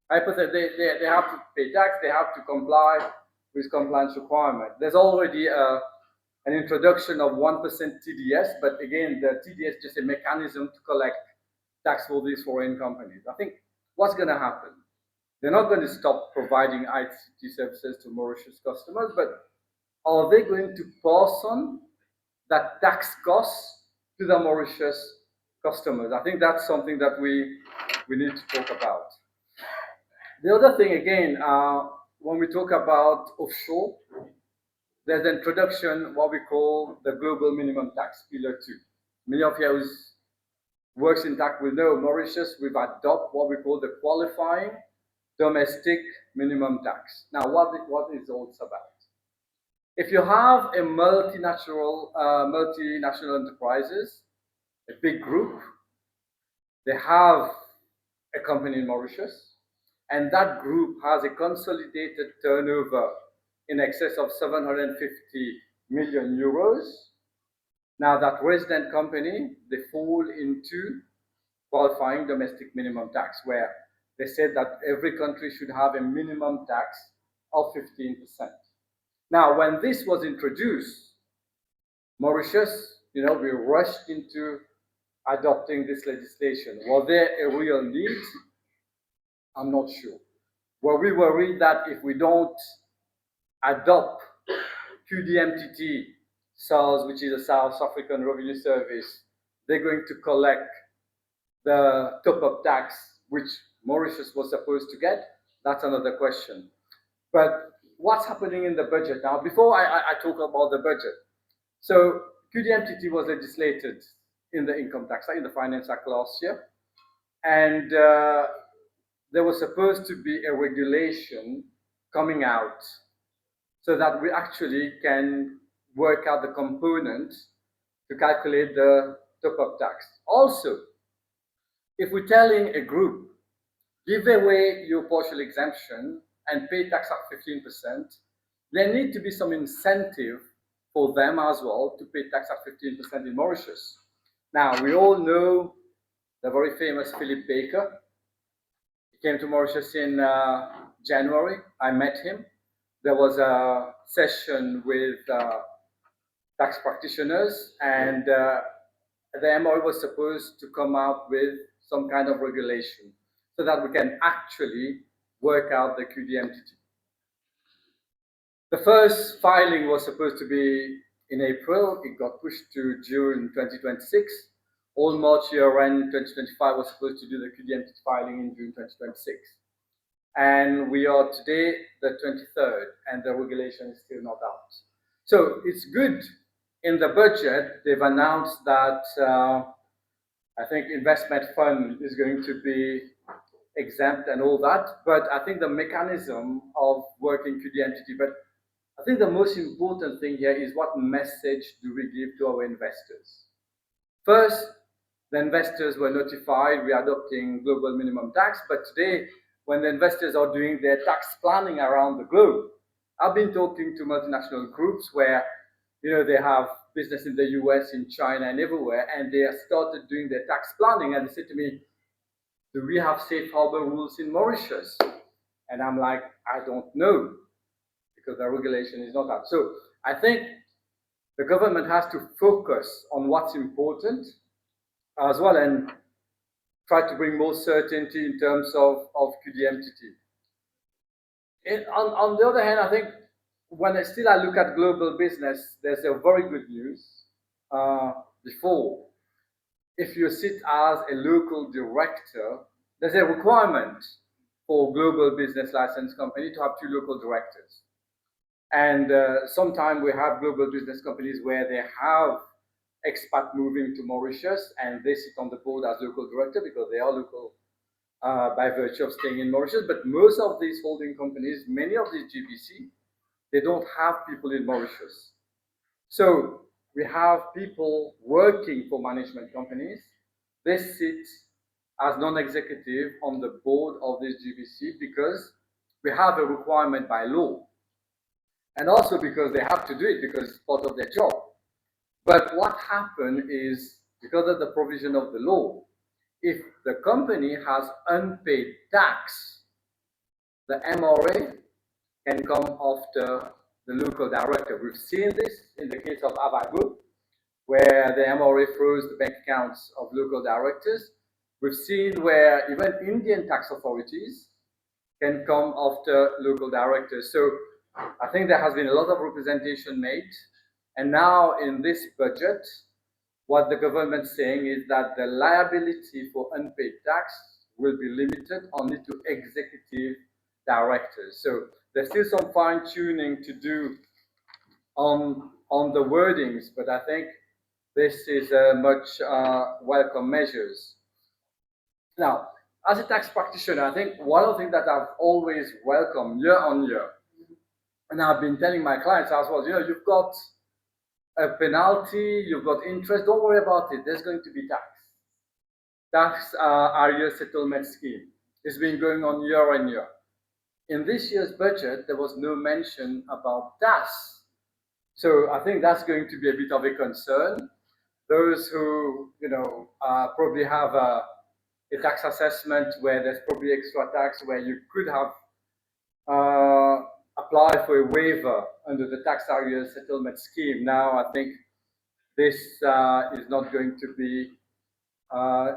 They have to pay tax, they have to comply with compliance requirement. There's already an introduction of 1% TDS, but again, the TDS is just a mechanism to collect tax for these foreign companies. I think what's going to happen? They're not going to stop providing ICT services to Mauritius customers, but are they going to pass on that tax cost to the Mauritius customers? I think that's something that we need to talk about. The other thing, again, when we talk about offshore, there's the introduction, what we call the global minimum tax, Pillar 2. Many of you who works in tax will know Mauritius, we've adopted what we call the qualifying domestic minimum tax. Now, what is all this about? If you have a multinational enterprises, a big group, they have a company in Mauritius, and that group has a consolidated turnover in excess of 750 million euros. Now that resident company, they fall into qualifying domestic minimum tax, where they said that every country should have a minimum tax of 15%. Now, when this was introduced, Mauritius, we rushed into adopting this legislation. Was there a real need? I'm not sure. Were we worried that if we don't adopt QDMTT SARS, which is a South African Revenue Service, they're going to collect the top-up tax, which Mauritius was supposed to get? That's another question. But what's happening in the budget now? Before I talk about the budget, so QDMTT was legislated in the Income Tax Act, in the Finance Act last year, and there was supposed to be a regulation coming out so that we actually can work out the components to calculate the top-up tax. Also, if we're telling a group, give away your partial exemption and pay tax at 15%, there need to be some incentive for them as well to pay tax at 15% in Mauritius. Now, we all know the very famous Philip Baker. He came to Mauritius in January. I met him. There was a session with tax practitioners, and the MOE was supposed to come out with some kind of regulation so that we can actually work out the QDMTT. The first filing was supposed to be in April. It got pushed to June 2026. All March year-end 2025 was supposed to do the QDMTT filing in June 2026. And we are today the 23rd, and the regulation is still not out. So it's good. In the budget, they've announced that I think investment fund is going to be exempt and all that, but I think the mechanism of working QDMTT, but I think the most important thing here is what message do we give to our investors? First, the investors were notified we are adopting global minimum tax, but today, when the investors are doing their tax planning around the globe, I've been talking to multinational groups where they have business in the US, in China, and everywhere, and they have started doing their tax planning, and they said to me, do we have safe harbor rules in Mauritius? And I'm like, I don't know, because the regulation is not out. So I think the government has to focus on what's important as well, and try to bring more certainty in terms of QDMTT. On the other hand, I think when I look at global business, there's a very good news. Before, if you sit as a local director, there's a requirement for global business license company to have 2 local directors. And sometimes we have global business companies where they have expat moving to Mauritius, and they sit on the board as local director because they are local by virtue of staying in Mauritius. But most of these holding companies, many of these GBC, they don't have people in Mauritius. So we have people working for management companies. They sit as non-executive on the board of this GBC because we have a requirement by law. And also because they have to do it because it's part of their job. But what happened is, because of the provision of the law, if the company has unpaid tax, the MRA can come after the local director. We've seen this in the case of Avago, where the MRA froze the bank accounts of local directors. We've seen where even Indian tax authorities can come after local directors. So I think there has been a lot of representation made. And now in this budget, what the government's saying is that the liability for unpaid tax will be limited only to executive directors. So there's still some fine tuning to do on the wordings, but I think this is a much welcome measures. Now, as a tax practitioner, I think one of the things that I've always welcomed year on year, and I've been telling my clients as well, you've got a penalty, you've got interest, don't worry about it, there's going to be tax. Tax area settlement scheme. It's been going on year on year. In this year's budget, there was no mention about tax. So I think that's going to be a bit of a concern. Those who, probably have a tax assessment where there's probably extra tax, where you could have applied for a waiver under the tax area settlement scheme. Now I think this is not going to be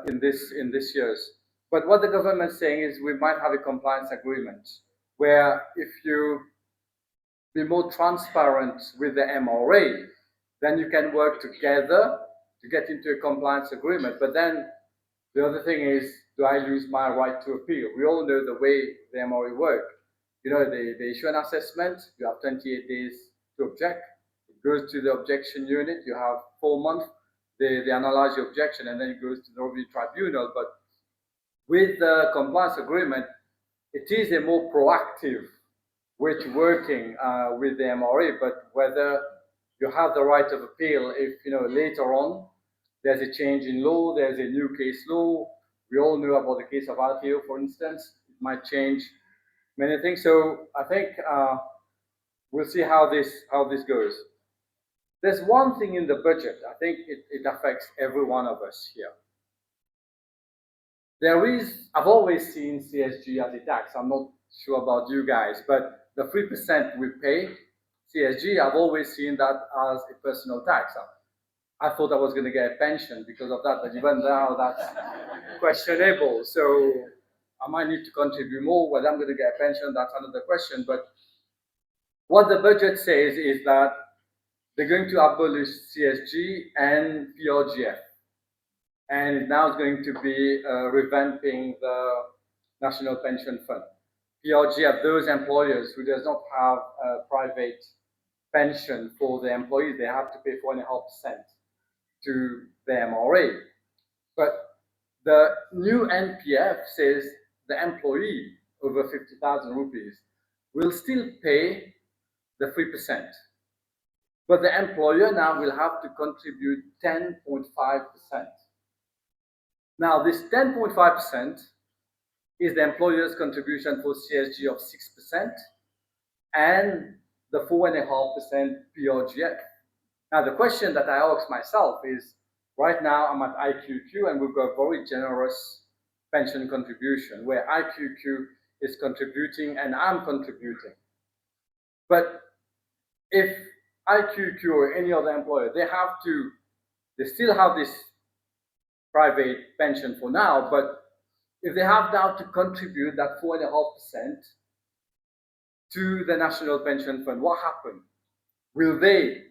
in this year's. But what the government's saying is we might have a compliance agreement where if you be more transparent with the MRA, then you can work together to get into a compliance agreement. But then the other thing is, do I lose my right to appeal? We all know the way the MRA work. They issue an assessment, you have 28 days to object. It goes to the objection unit, you have 4 months, they analyze your objection, and then it goes to the review tribunal. But with the compliance agreement, it is a more proactive way to working with the MRA, but whether you have the right of appeal if, later on there's a change in law, there's a new case law. We all know about the case of RTO, for instance. It might change many things. So I think we'll see how this goes. There's one thing in the budget, I think it affects every one of us here. I've always seen CSG as a tax. I'm not sure about you guys, but the 3% we pay CSG, I've always seen that as a personal tax. I thought I was going to get a pension because of that, but even now that's questionable. So I might need to contribute more. Whether I'm going to get a pension, that's another question. But what the budget says is that they're going to abolish CSG and PRGF. And now it's going to be revamping the National Pension Fund. PRGF, those employers who does not have a private pension for their employees, they have to pay 4.5% to the MRA. But the new NPF says the employee over 50,000 rupees will still pay the 3%. But the employer now will have to contribute 10.5%. Now, this 10.5% is the employer's contribution for CSG of 6% and the 4.5% PRGF. Now, the question that I ask myself is, right now I'm at IQQ and we've got a very generous pension contribution where IQQ is contributing and I'm contributing. But if IQQ or any other employer, they still have this private pension for now, but if they have now to contribute that 4.5% to the National Pension Fund, what happens? Will they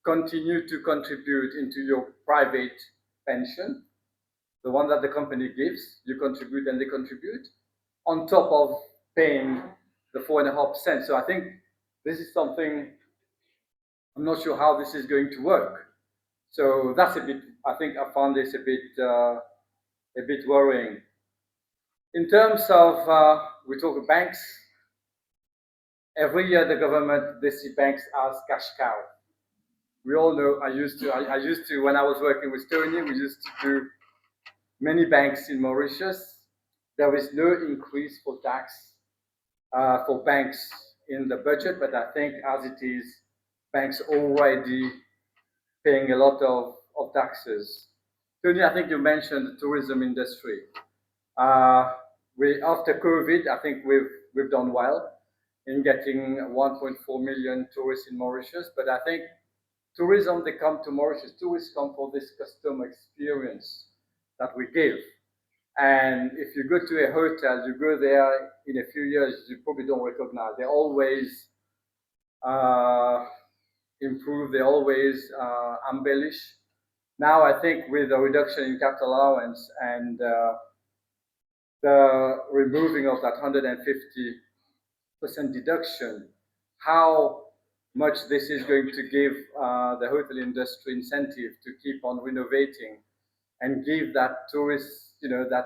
continue to contribute into your private pension, the one that the company gives, you contribute and they contribute, on top of paying the 4.5%? So I think this is something, I'm not sure how this is going to work. So that's a bit, I think I found this a bit worrying. In terms of, we talk of banks, every year the government, they see banks as cash cow. We all know, I used to, when I was working with Tony, we used to do many banks in Mauritius. There is no increase for tax for banks in the budget, but I think as it is, banks already paying a lot of taxes. Tony, I think you mentioned the tourism industry. After COVID, I think we've done well in getting 1.4 million tourists in Mauritius. But I think tourism, they come to Mauritius, tourists come for this customer experience that we give. And if you go to a hotel, you go there in a few years, you probably don't recognize. They always improve, they always embellish. Now, I think with the reduction in capital allowance and the removing of that 150% deduction, how much this is going to give the hotel industry incentive to keep on renovating and give that tourist, that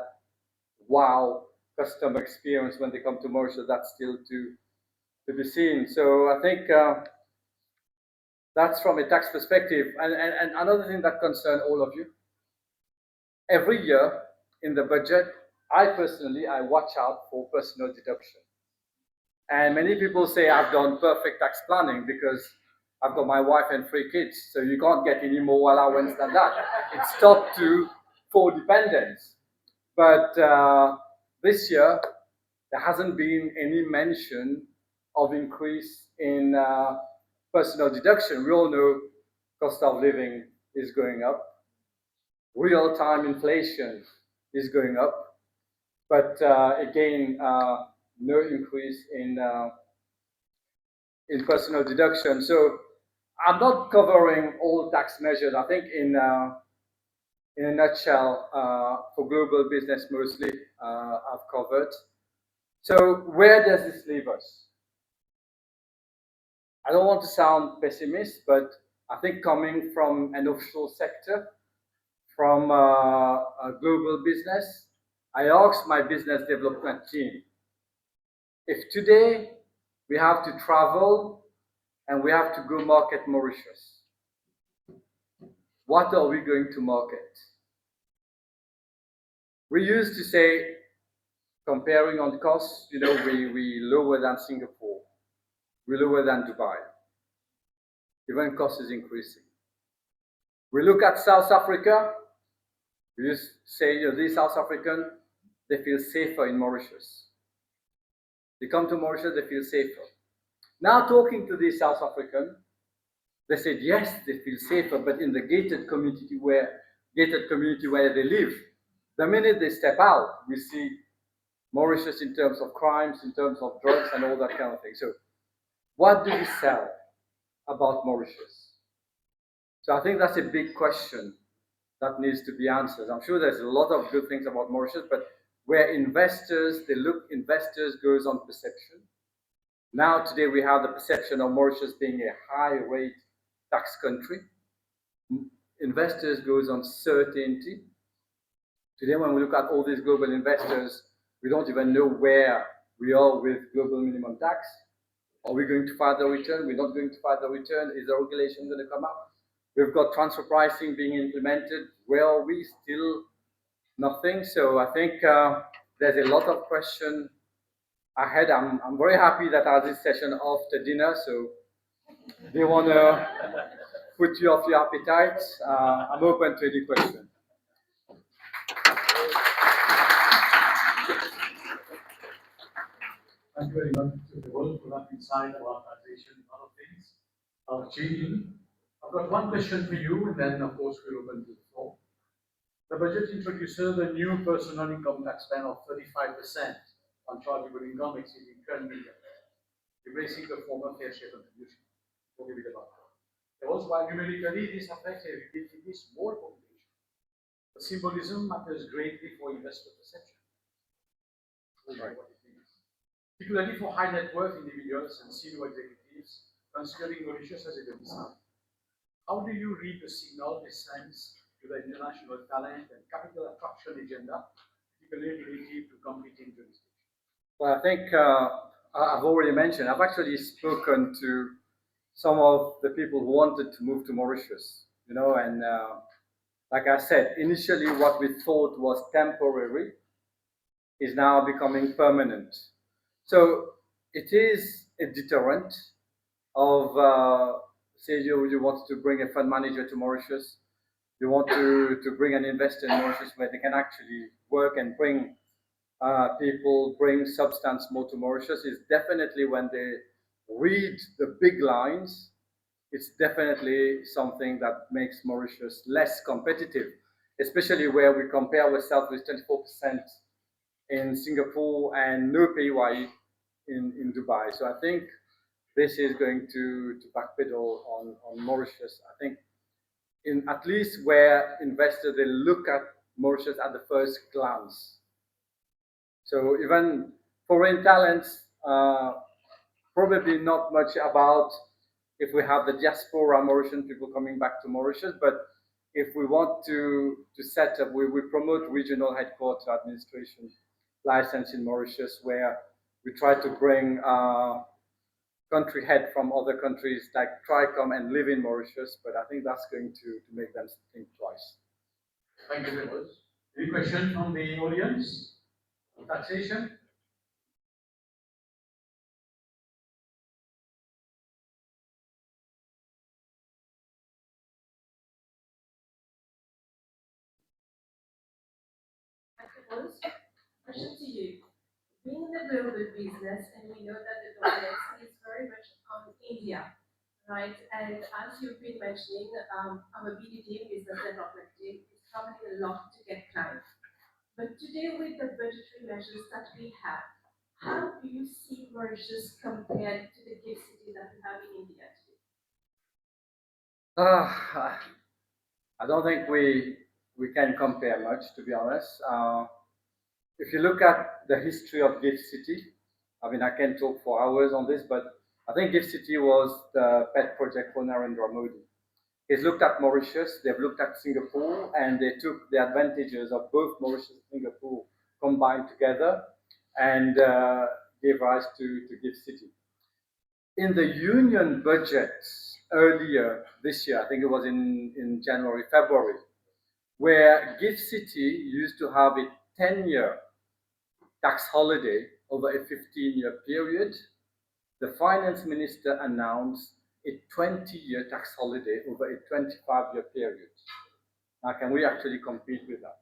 wow customer experience when they come to Mauritius, that's still to be seen. So I think that's from a tax perspective. And another thing that concerns all of you, every year in the budget, I watch out for personal deduction. And many people say I've done perfect tax planning because I've got my wife and 3 kids, so you can't get any more allowance than that. It's stopped to 4 dependents. But this year, there hasn't been any mention of increase in personal deduction. We all know cost of living is going up. Real-time inflation is going up. But again, no increase in personal deduction. So I'm not covering all tax measures. I think in a nutshell, for global business mostly, I've covered. So where does this leave us? I don't want to sound pessimist, but I think coming from an offshore sector, from a global business, I asked my business development team, if today we have to travel and we have to go market Mauritius, what are we going to market? We used to say, comparing on costs, we lower than Singapore, we lower than Dubai. Even cost is increasing. We look at South Africa, we just say, these South Africans, they feel safer in Mauritius. They come to Mauritius, they feel safer. Now talking to these South Africans, they said, yes, they feel safer, but in the gated community where they live, the minute they step out, we see Mauritius in terms of crimes, in terms of drugs, and all that kind of thing. So what do we sell about Mauritius? So I think that's a big question that needs to be answered. I'm sure there's a lot of good things about Mauritius, but where investors goes on perception. Now today we have the perception of Mauritius being a high rate tax country. Investors goes on certainty. Today when we look at all these global investors, we don't even know where we are with global minimum tax. Are we going to file the return? We're not going to file the return. Is the regulation going to come out? We've got transfer pricing being implemented. Where are we? Still nothing. So I think there's a lot of questions ahead. I'm very happy that I had this session after dinner. So they want to put you off your appetite. I'm open to any question. Thank you very much to the world for that insight about taxation and other things are changing. I've got one question for you, and then of course we'll open to the floor. The budget introduces the new personal income tax ban of 35% on chargeable income exceeding 10 million, erasing the former fair share contribution. We'll give it about that. There was, while numerically this affects a relatively small population, the symbolism matters greatly for investor perception. Right. What it means. Particularly for high net worth individuals and senior executives considering Mauritius as a domicile. How do you read the signal this sends to the international talent and capital attraction agenda, particularly relative to competing jurisdictions? Well, I think I've already mentioned, I've actually spoken to some of the people who wanted to move to Mauritius, and like I said, initially what we thought was temporary is now becoming permanent. So it is a deterrent of, say you want to bring a fund manager to Mauritius, you want to bring an investor in Mauritius where they can actually work and bring people, bring substance more to Mauritius, is definitely when they read the big lines, it's definitely something that makes Mauritius less competitive, especially where we compare ourselves with 24% in Singapore and no PAYE in Dubai. So I think this is going to backpedal on Mauritius. I think in at least where investors, they look at Mauritius at the first glance. So even foreign talents, probably not much about if we have the diaspora Mauritian people coming back to Mauritius, but if we want to set up, we promote regional headquarters administration license in Mauritius, where we try to bring country head from other countries like try come and live in Mauritius, but I think that's going to make them think twice. Thank you very much. Any question from the audience? Taxation? Question to you. Being in the global business, and we know that the dominance is very much on India, right? And as you've been mentioning, our BD team, business development team, is traveling a lot to get clients. But today, with the budgetary measures that we have, how do you see Mauritius compared to the gift city that we have in India today? I don't think we can compare much, to be honest. If you look at the history of Gift City, I mean, I can talk for hours on this, but I think Gift City was the pet project for Narendra Modi. He's looked at Mauritius, they've looked at Singapore, and they took the advantages of both Mauritius and Singapore combined together and gave rise to Gift City. In the union budget earlier this year, I think it was in January, February, where Gift City used to have a 10-year tax holiday over a 15-year period, the finance minister announced a 20-year tax holiday over a 25-year period. Now, can we actually compete with that?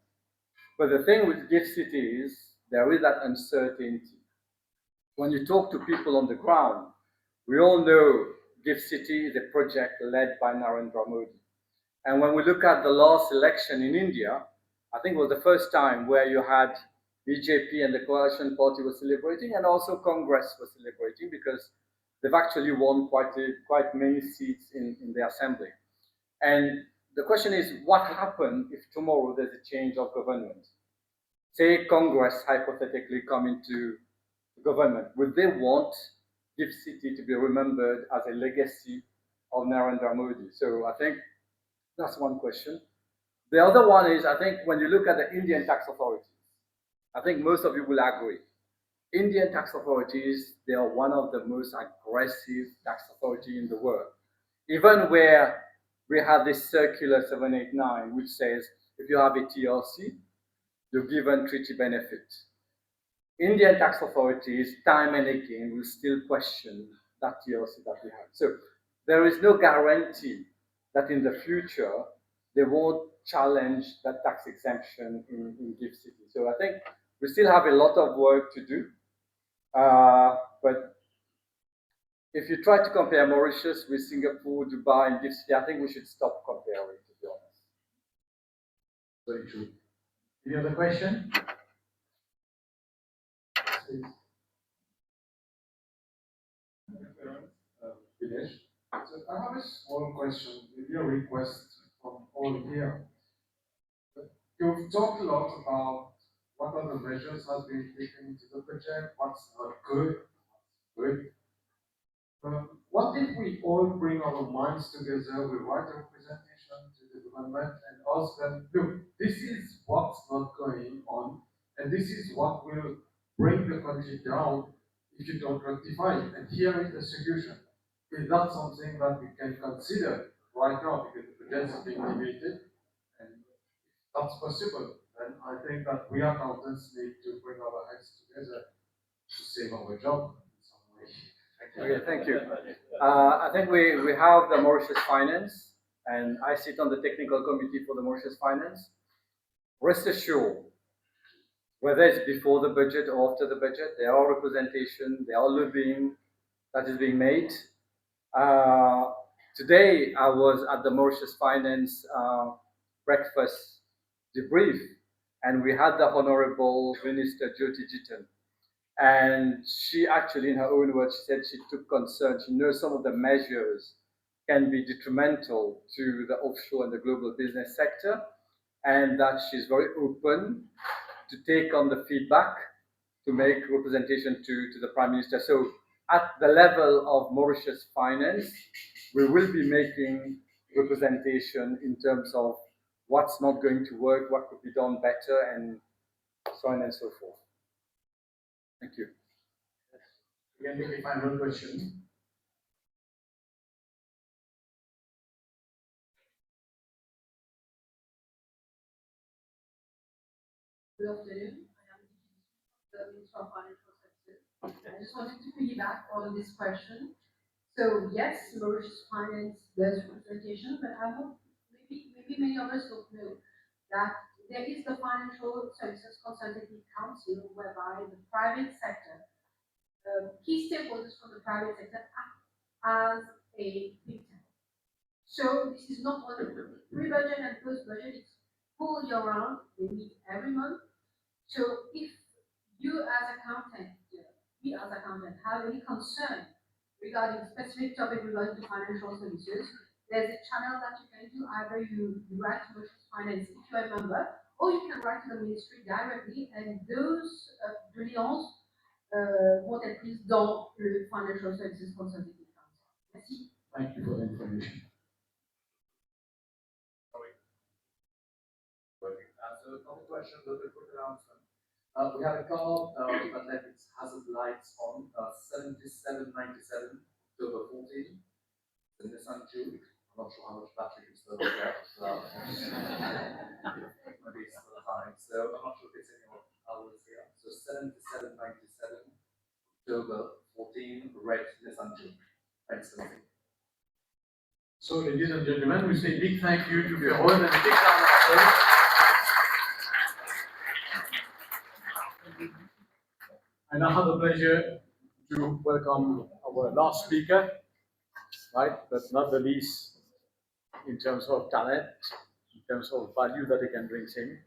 But the thing with Gift City is there is that uncertainty. When you talk to people on the ground, we all know Gift City is a project led by Narendra Modi. And when we look at the last election in India, I think it was the first time where you had BJP and the coalition party were celebrating, and also Congress was celebrating because they've actually won quite many seats in the assembly. And the question is, what happens if tomorrow there's a change of government? Say Congress hypothetically come into government, would they want Gift City to be remembered as a legacy of Narendra Modi? So I think that's one question. The other one is, I think when you look at the Indian tax authorities, I think most of you will agree. Indian tax authorities, they are one of the most aggressive tax authorities in the world. Even where we have this circular 789, which says if you have a TLC, you're given treaty benefits. Indian tax authorities, time and again, will still question that TLC that we have. So there is no guarantee that in the future they won't challenge that tax exemption in Gift City. So I think we still have a lot of work to do. But if you try to compare Mauritius with Singapore, Dubai, and Gift City, I think we should stop comparing, to be honest. Very true. Any other question? Please. Dinesh. So I have a small question, maybe a request from all here. You've talked a lot about what are the measures has been taken into the project, what's not good, what's good. What if we all bring our minds together, we write a presentation to the government and ask them, look, this is what's not going on, and this is what will bring the country down if you don't rectify it, and here is the solution. Is that something that we can consider right now, because the budgets are being debated, and if that's possible, then I think that we accountants need to bring our heads together to save our job in some way. Okay, thank you. I think we have the Mauritius Finance, and I sit on the technical committee for the Mauritius Finance. Rest assured, whether it's before the budget or after the budget, there are representation, there are lobbying that is being made. Today, I was at the Mauritius Finance breakfast debrief, and we had the Honorable Minister Jyoti Jitan. And she actually, in her own words, she said she took concern. She knows some of the measures can be detrimental to the offshore and the global business sector, and that she's very open to take on the feedback to make representation to the Prime Minister. So at the level of Mauritius Finance, we will be making representation in terms of what's not going to work, what could be done better, and so on and so forth. Thank you. We can take a final question. Good afternoon. I am the Minister of Financial Services. I just wanted to piggyback on this question. So yes, Mauritius Finance does representation, but I hope maybe many of us don't know that there is the Financial Services Consultative Council, whereby the private sector, key stakeholders from the private sector act as a think tank. So this is not only pre-budget and post-budget, it's full year round, they meet every month. So if you as accountant, we as accountant have any concern regarding specific topic regarding to financial services, there's a channel that you can do. Either you write to Mauritius Finance if you're a member, or you can write to the ministry directly, and those doléances vont être prises dans le Financial Services Consultative Council. Merci. Thank you for the information. So a couple questions, a quick announcement. We have a car that has hazard lights on, 7797, October 14. The Nissan Juke. I'm not sure how much battery is still there. Maybe it's still high. So I'm not sure if it's any more hours here. So 7797, October 14, red Nissan Juke. Thanks, Sophie. So, ladies and gentlemen, we say big thank you to Ferron and a big round of applause. I now have the pleasure to welcome our last speaker, right, but not the least in terms of talent, in terms of value that he can bring in.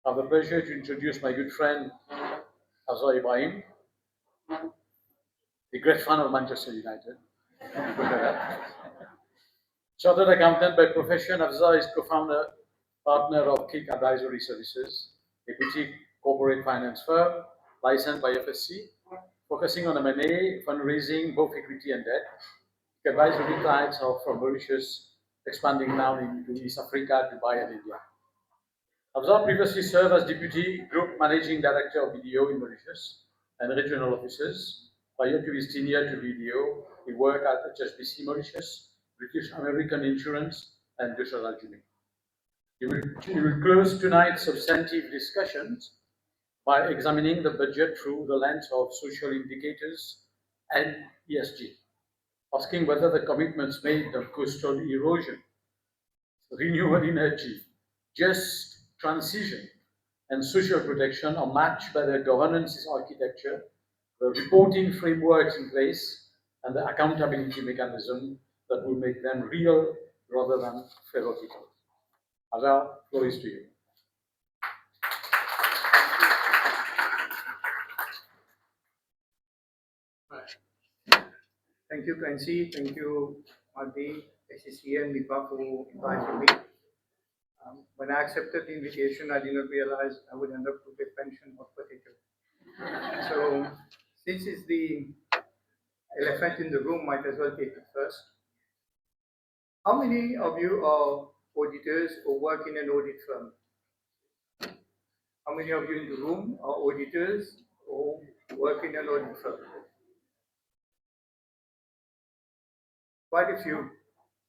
I have the pleasure to introduce my good friend, Afzal Ibrahim, a great fan of Manchester United. Chartered accountant by profession, Afzal is co-founder, partner of Kick Advisory Services, a boutique corporate finance firm licensed by FSC, focusing on M&A, fundraising, both equity and debt. Kick Advisory clients are from Mauritius, expanding now into East Africa, Dubai, and India. Afzal previously served as Deputy Group Managing Director of BDO in Mauritius and regional offices. Prior to his tenure to BDO, he worked at HSBC Mauritius, British American Insurance, and Deutsche Bank. He will close tonight's substantive discussions by examining the budget through the lens of social indicators and ESG, asking whether the commitments made on coastal erosion, renewable energy, just transition, and social protection are matched by the governance architecture, the reporting frameworks in place, and the accountability mechanism that will make them real rather than theoretical. Afzal, floor is to you. Thank you, Quincy. Thank you, Madi, ACCA, and MIPA for inviting me. When I accepted the invitation, I did not realize I would end up with a pension or Partager. So, since it's the elephant in the room, might as well take it first. How many of you are auditors or work in an audit firm? How many of you in the room are auditors or work in an audit firm? Quite a few.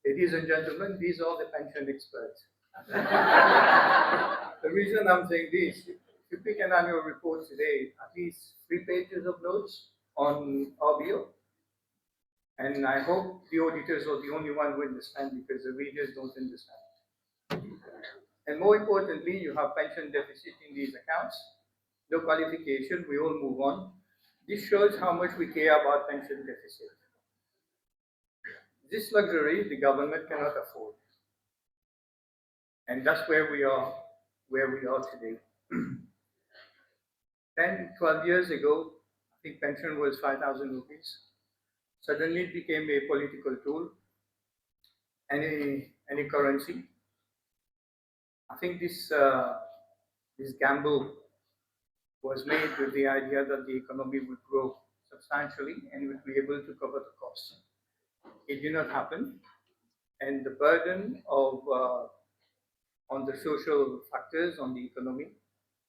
Ladies and gentlemen, these are the pension experts. The reason I'm saying this, if you pick an annual report today, at least 3 pages of notes on RBO. And I hope the auditors are the only one who understand, because the readers don't understand. And more importantly, you have pension deficit in these accounts. No qualification, we all move on. This shows how much we care about pension deficit. This luxury the government cannot afford. And that's where we are today. 10, 12 years ago, I think pension was 5,000 rupees. Suddenly it became a political tool, any currency. I think this gamble was made with the idea that the economy would grow substantially and would be able to cover the costs. It did not happen, and the burden of on the social factors on the economy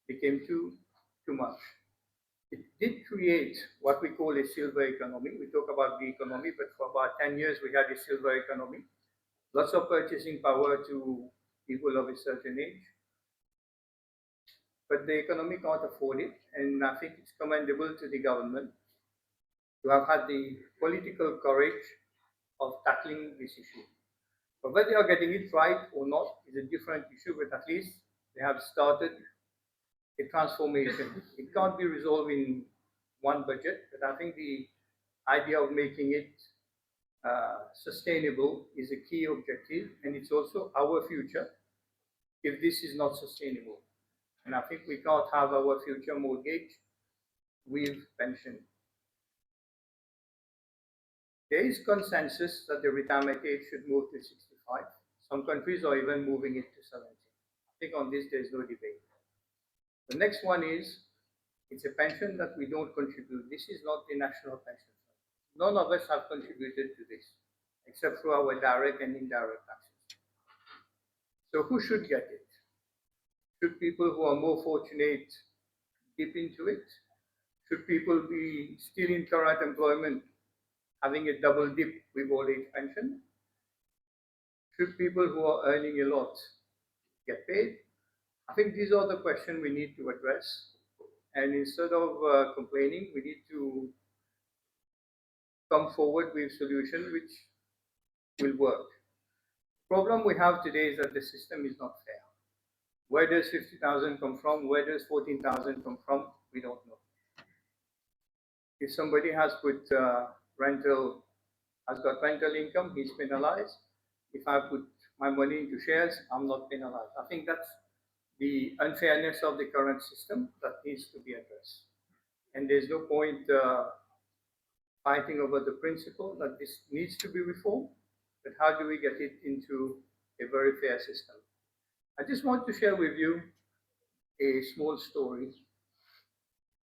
became too much. It did create what we call a silver economy. We talk about the economy, but for about 10 years we had a silver economy. Lots of purchasing power to people of a certain age. But the economy can't afford it, and I think it's commendable to the government to have had the political courage of tackling this issue. But whether they are getting it right or not is a different issue, but at least they have started a transformation. It can't be resolved in one budget, but I think the idea of making it sustainable is a key objective, and it's also our future if this is not sustainable. And I think we can't have our future mortgaged with pension. There is consensus that the retirement age should move to 65. Some countries are even moving it to 70. I think on this there is no debate. The next one is, it's a pension that we don't contribute. This is not the national pension fund. None of us have contributed to this, except through our direct and indirect taxes. So who should get it? Should people who are more fortunate dip into it? Should people be still in current employment having a double dip with old age pension? Should people who are earning a lot get paid? I think these are the questions we need to address. And instead of complaining, we need to come forward with solutions which will work. The problem we have today is that the system is not fair. Where does 50,000 come from? Where does 14,000 come from? We don't know. If somebody has put got rental income, he's penalized. If I put my money into shares, I'm not penalized. I think that's the unfairness of the current system that needs to be addressed. And there's no point fighting over the principle that this needs to be reformed, but how do we get it into a very fair system? I just want to share with you a small story.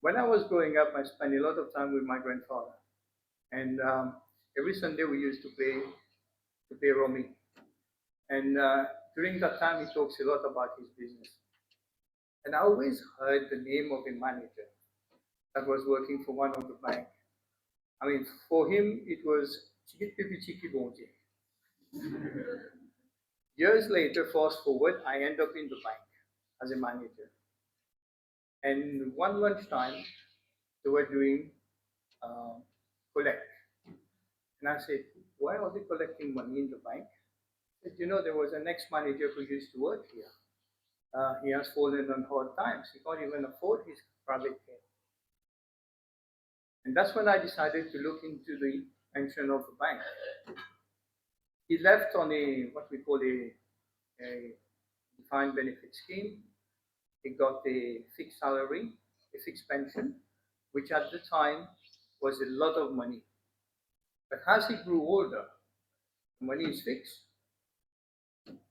When I was growing up, I spent a lot of time with my grandfather, and every Sunday we used to play rummy. And during that time, he talks a lot about his business. And I always heard the name of a manager that was working for one of the banks. I mean, for him, it was Chiki Pipi Chiki Bonje. Years later, fast forward, I end up in the bank as a manager. And one lunchtime, they were doing collect. And I said, why are they collecting money in the bank? He said, you know, there was an ex-manager who used to work here. He has fallen on hard times. He can't even afford his private care. And that's when I decided to look into the pension of the bank. He left on what we call a defined benefit scheme. He got a fixed salary, a fixed pension, which at the time was a lot of money. But as he grew older, the money is fixed.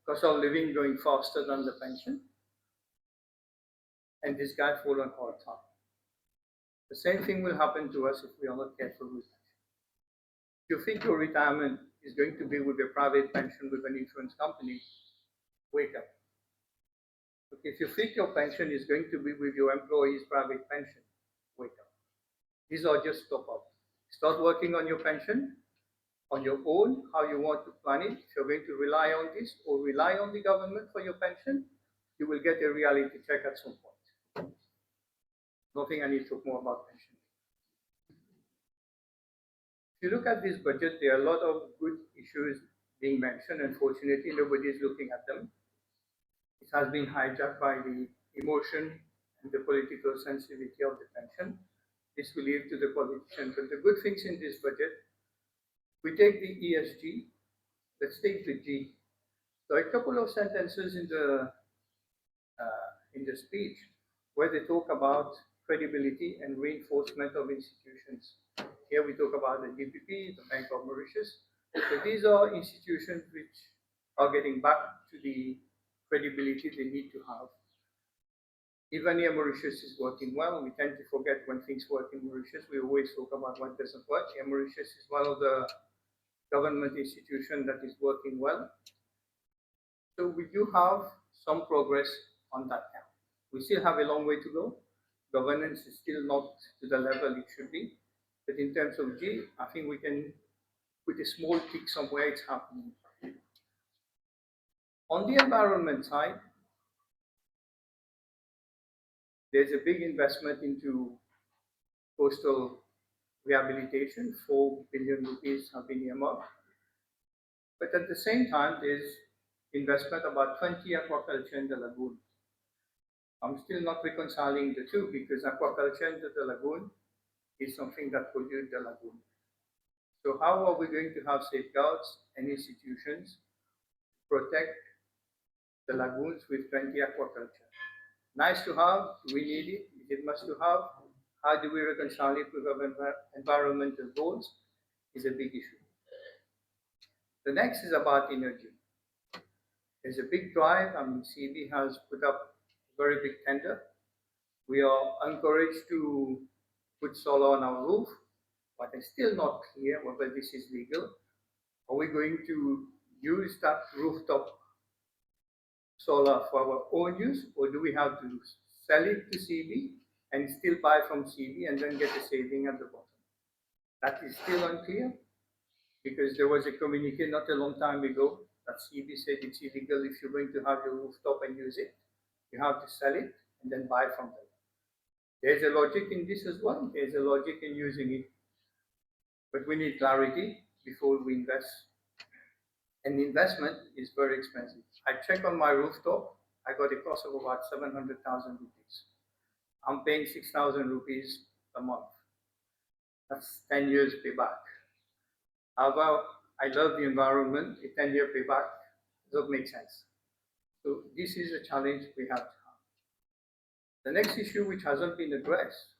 Cost of living going faster than the pension. And this guy fall on hard time. The same thing will happen to us if we are not careful with pension. If you think your retirement is going to be with a private pension with an insurance company, wake up. But if you think your pension is going to be with your employee's private pension, wake up. These are just top-up. Start working on your pension on your own, how you want to plan it. If you're going to rely on this or rely on the government for your pension, you will get a reality check at some point. Nothing I need to talk more about pension. If you look at this budget, there are a lot of good issues being mentioned. Unfortunately, nobody is looking at them. It has been hijacked by the emotion and the political sensitivity of the pension. This will leave to the politicians. But the good things in this budget, we take the ESG, let's take the G. So a couple of sentences in the speech where they talk about credibility and reinforcement of institutions. Here we talk about the DPP, the Bank of Mauritius. So these are institutions which are getting back to the credibility they need to have. Even here Mauritius is working well. We tend to forget when things work in Mauritius. We always talk about what doesn't work. Here Mauritius is one of the government institutions that is working well. So we do have some progress on that count. We still have a long way to go. Governance is still not to the level it should be. But in terms of G, I think we can put a small tick somewhere it's happening. On the environment side, there's a big investment into coastal rehabilitation. 4 billion rupees have been earmarked. But at the same time, there's investment about 20 aquaculture in the lagoon. I'm still not reconciling the two because aquaculture into the lagoon is something that pollutes the lagoon. So how are we going to have safeguards and institutions to protect the lagoons with 20 aquaculture? Nice to have, do we need it? Is it must to have? How do we reconcile it with our environmental goals? Is a big issue. The next is about energy. There's a big drive. CB has put up a very big tender. We are encouraged to put solar on our roof, but it's still not clear whether this is legal. Are we going to use that rooftop solar for our own use, or do we have to sell it to CB and still buy from CB and then get a saving at the bottom? That is still unclear because there was a communique not a long time ago that CB said it's illegal if you're going to have your rooftop and use it. You have to sell it and then buy from them. There's a logic in this as well. There's a logic in using it. But we need clarity before we invest. And the investment is very expensive. I checked on my rooftop. I got a cost of about 700,000 rupees. I'm paying 6,000 rupees a month. That's 10 years payback. However, I love the environment. A 10-year payback doesn't make sense. So this is a challenge we have to have. The next issue which hasn't been addressed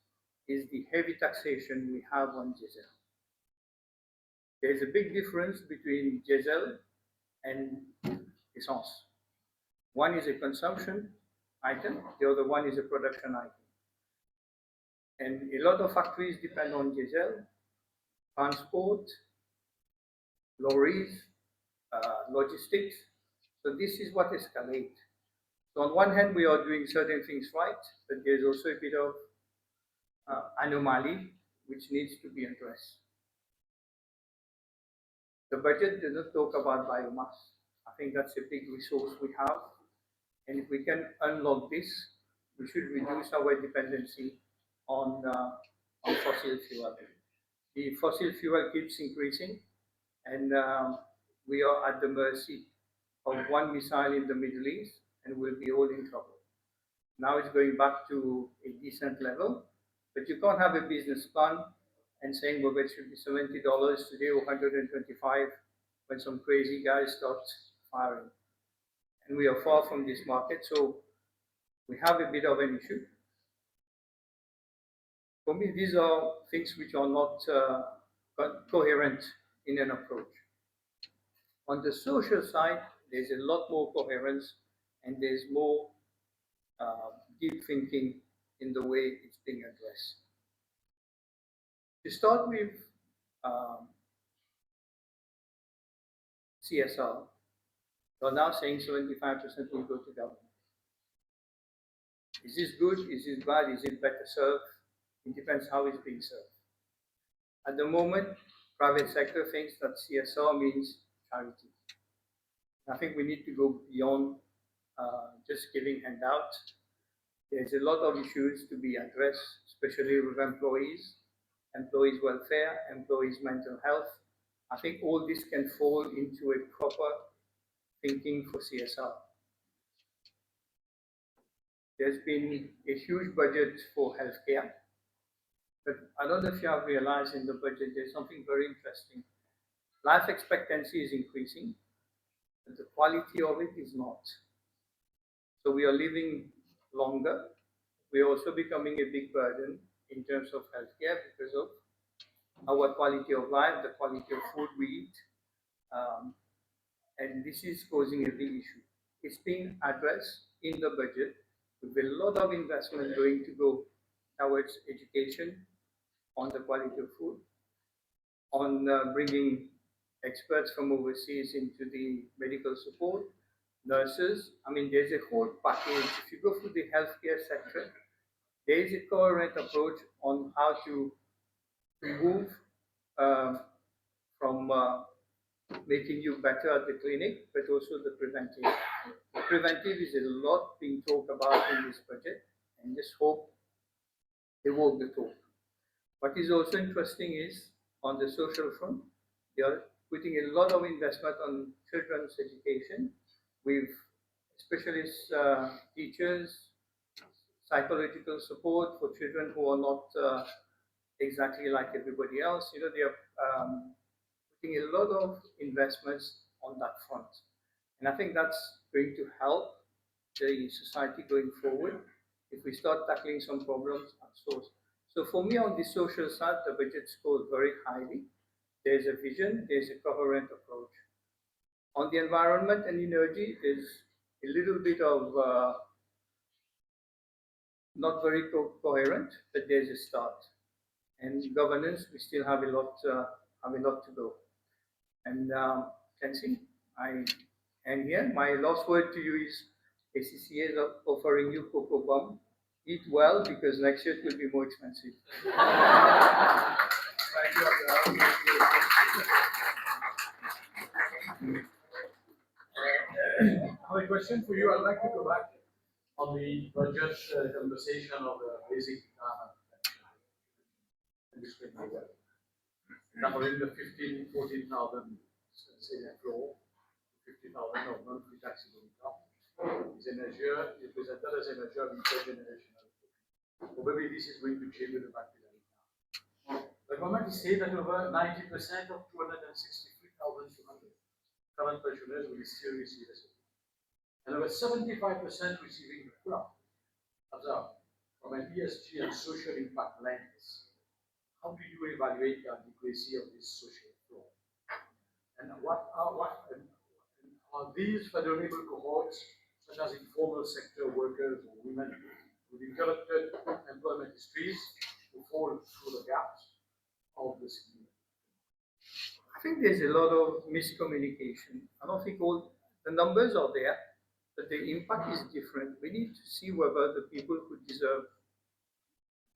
is the heavy taxation we have on diesel. There's a big difference between diesel and essence. One is a consumption item, the other one is a production item. And a lot of factories depend on diesel, transport, lorries, logistics. So this is what escalates. So on one hand, we are doing certain things right, but there's also a bit of anomaly which needs to be addressed. The budget does not talk about biomass. I think that's a big resource we have. And if we can unlock this, we should reduce our dependency on fossil fuel. The fossil fuel keeps increasing, and we are at the mercy of one missile in the Middle East, and we'll be all in trouble. Now it's going back to a decent level, but you can't have a business plan and saying, well, it should be $70 today or 125 when some crazy guy starts firing. And we are far from this market, so we have a bit of an issue. For me, these are things which are not coherent in an approach. On the social side, there's a lot more coherence and there's more deep thinking in the way it's being addressed. To start with CSR, you're now saying 75% will go to government. Is this good? Is this bad? Is it better served? It depends how it's being served. At the moment, private sector thinks that CSR means charity. I think we need to go beyond just giving handouts. There's a lot of issues to be addressed, especially with employees. employees' welfare, employees' mental health. I think all this can fall into a proper thinking for CSR. There's been a huge budget for healthcare, but I don't know if you have realized in the budget there's something very interesting. Life expectancy is increasing, but the quality of it is not. So we are living longer. We are also becoming a big burden in terms of healthcare because of our quality of life, the quality of food we eat, and this is causing a big issue. It's being addressed in the budget with a lot of investment going to go towards education on the quality of food, on bringing experts from overseas into the medical support, nurses. I mean, there's a whole package. If you go through the healthcare sector, there is a coherent approach on how to move from making you better at the clinic, but also the preventive. The preventive is a lot being talked about in this budget, and just hope they walk the talk. What is also interesting is on the social front, they are putting a lot of investment on children's education with specialist teachers, psychological support for children who are not exactly like everybody else. You know, they are putting a lot of investments on that front. And I think that's going to help the society going forward if we start tackling some problems at source. So for me, on the social side, the budget scored very highly. There's a vision, there's a coherent approach. On the environment and energy, there's a little bit of not very coherent, but there's a start. And governance, we still have a lot to go. And Kenzie, I end here. My last word to you is ACCA is offering you cocoa bum. Eat well because next year it will be more expensive. Thank you. I have a question for you. I'd like to go back on the budget conversation of the basic now in the 14,000 say floor, 50,000 of monthly taxable income is an measure, is presented as a measure of intergenerational. Probably this is going to change with the back to now. The government is saying that over 90% of 263,200 current pensioners will still receive a support. And over 75% receiving the full amount. Observe, from an ESG and social impact lens, how do you evaluate the adequacy of this social flow? And what are these vulnerable cohorts, such as informal sector workers or women with interrupted employment histories, who fall through the gaps of the scheme? I think there's a lot of miscommunication. I don't think all the numbers are there, but the impact is different. We need to see whether the people who deserve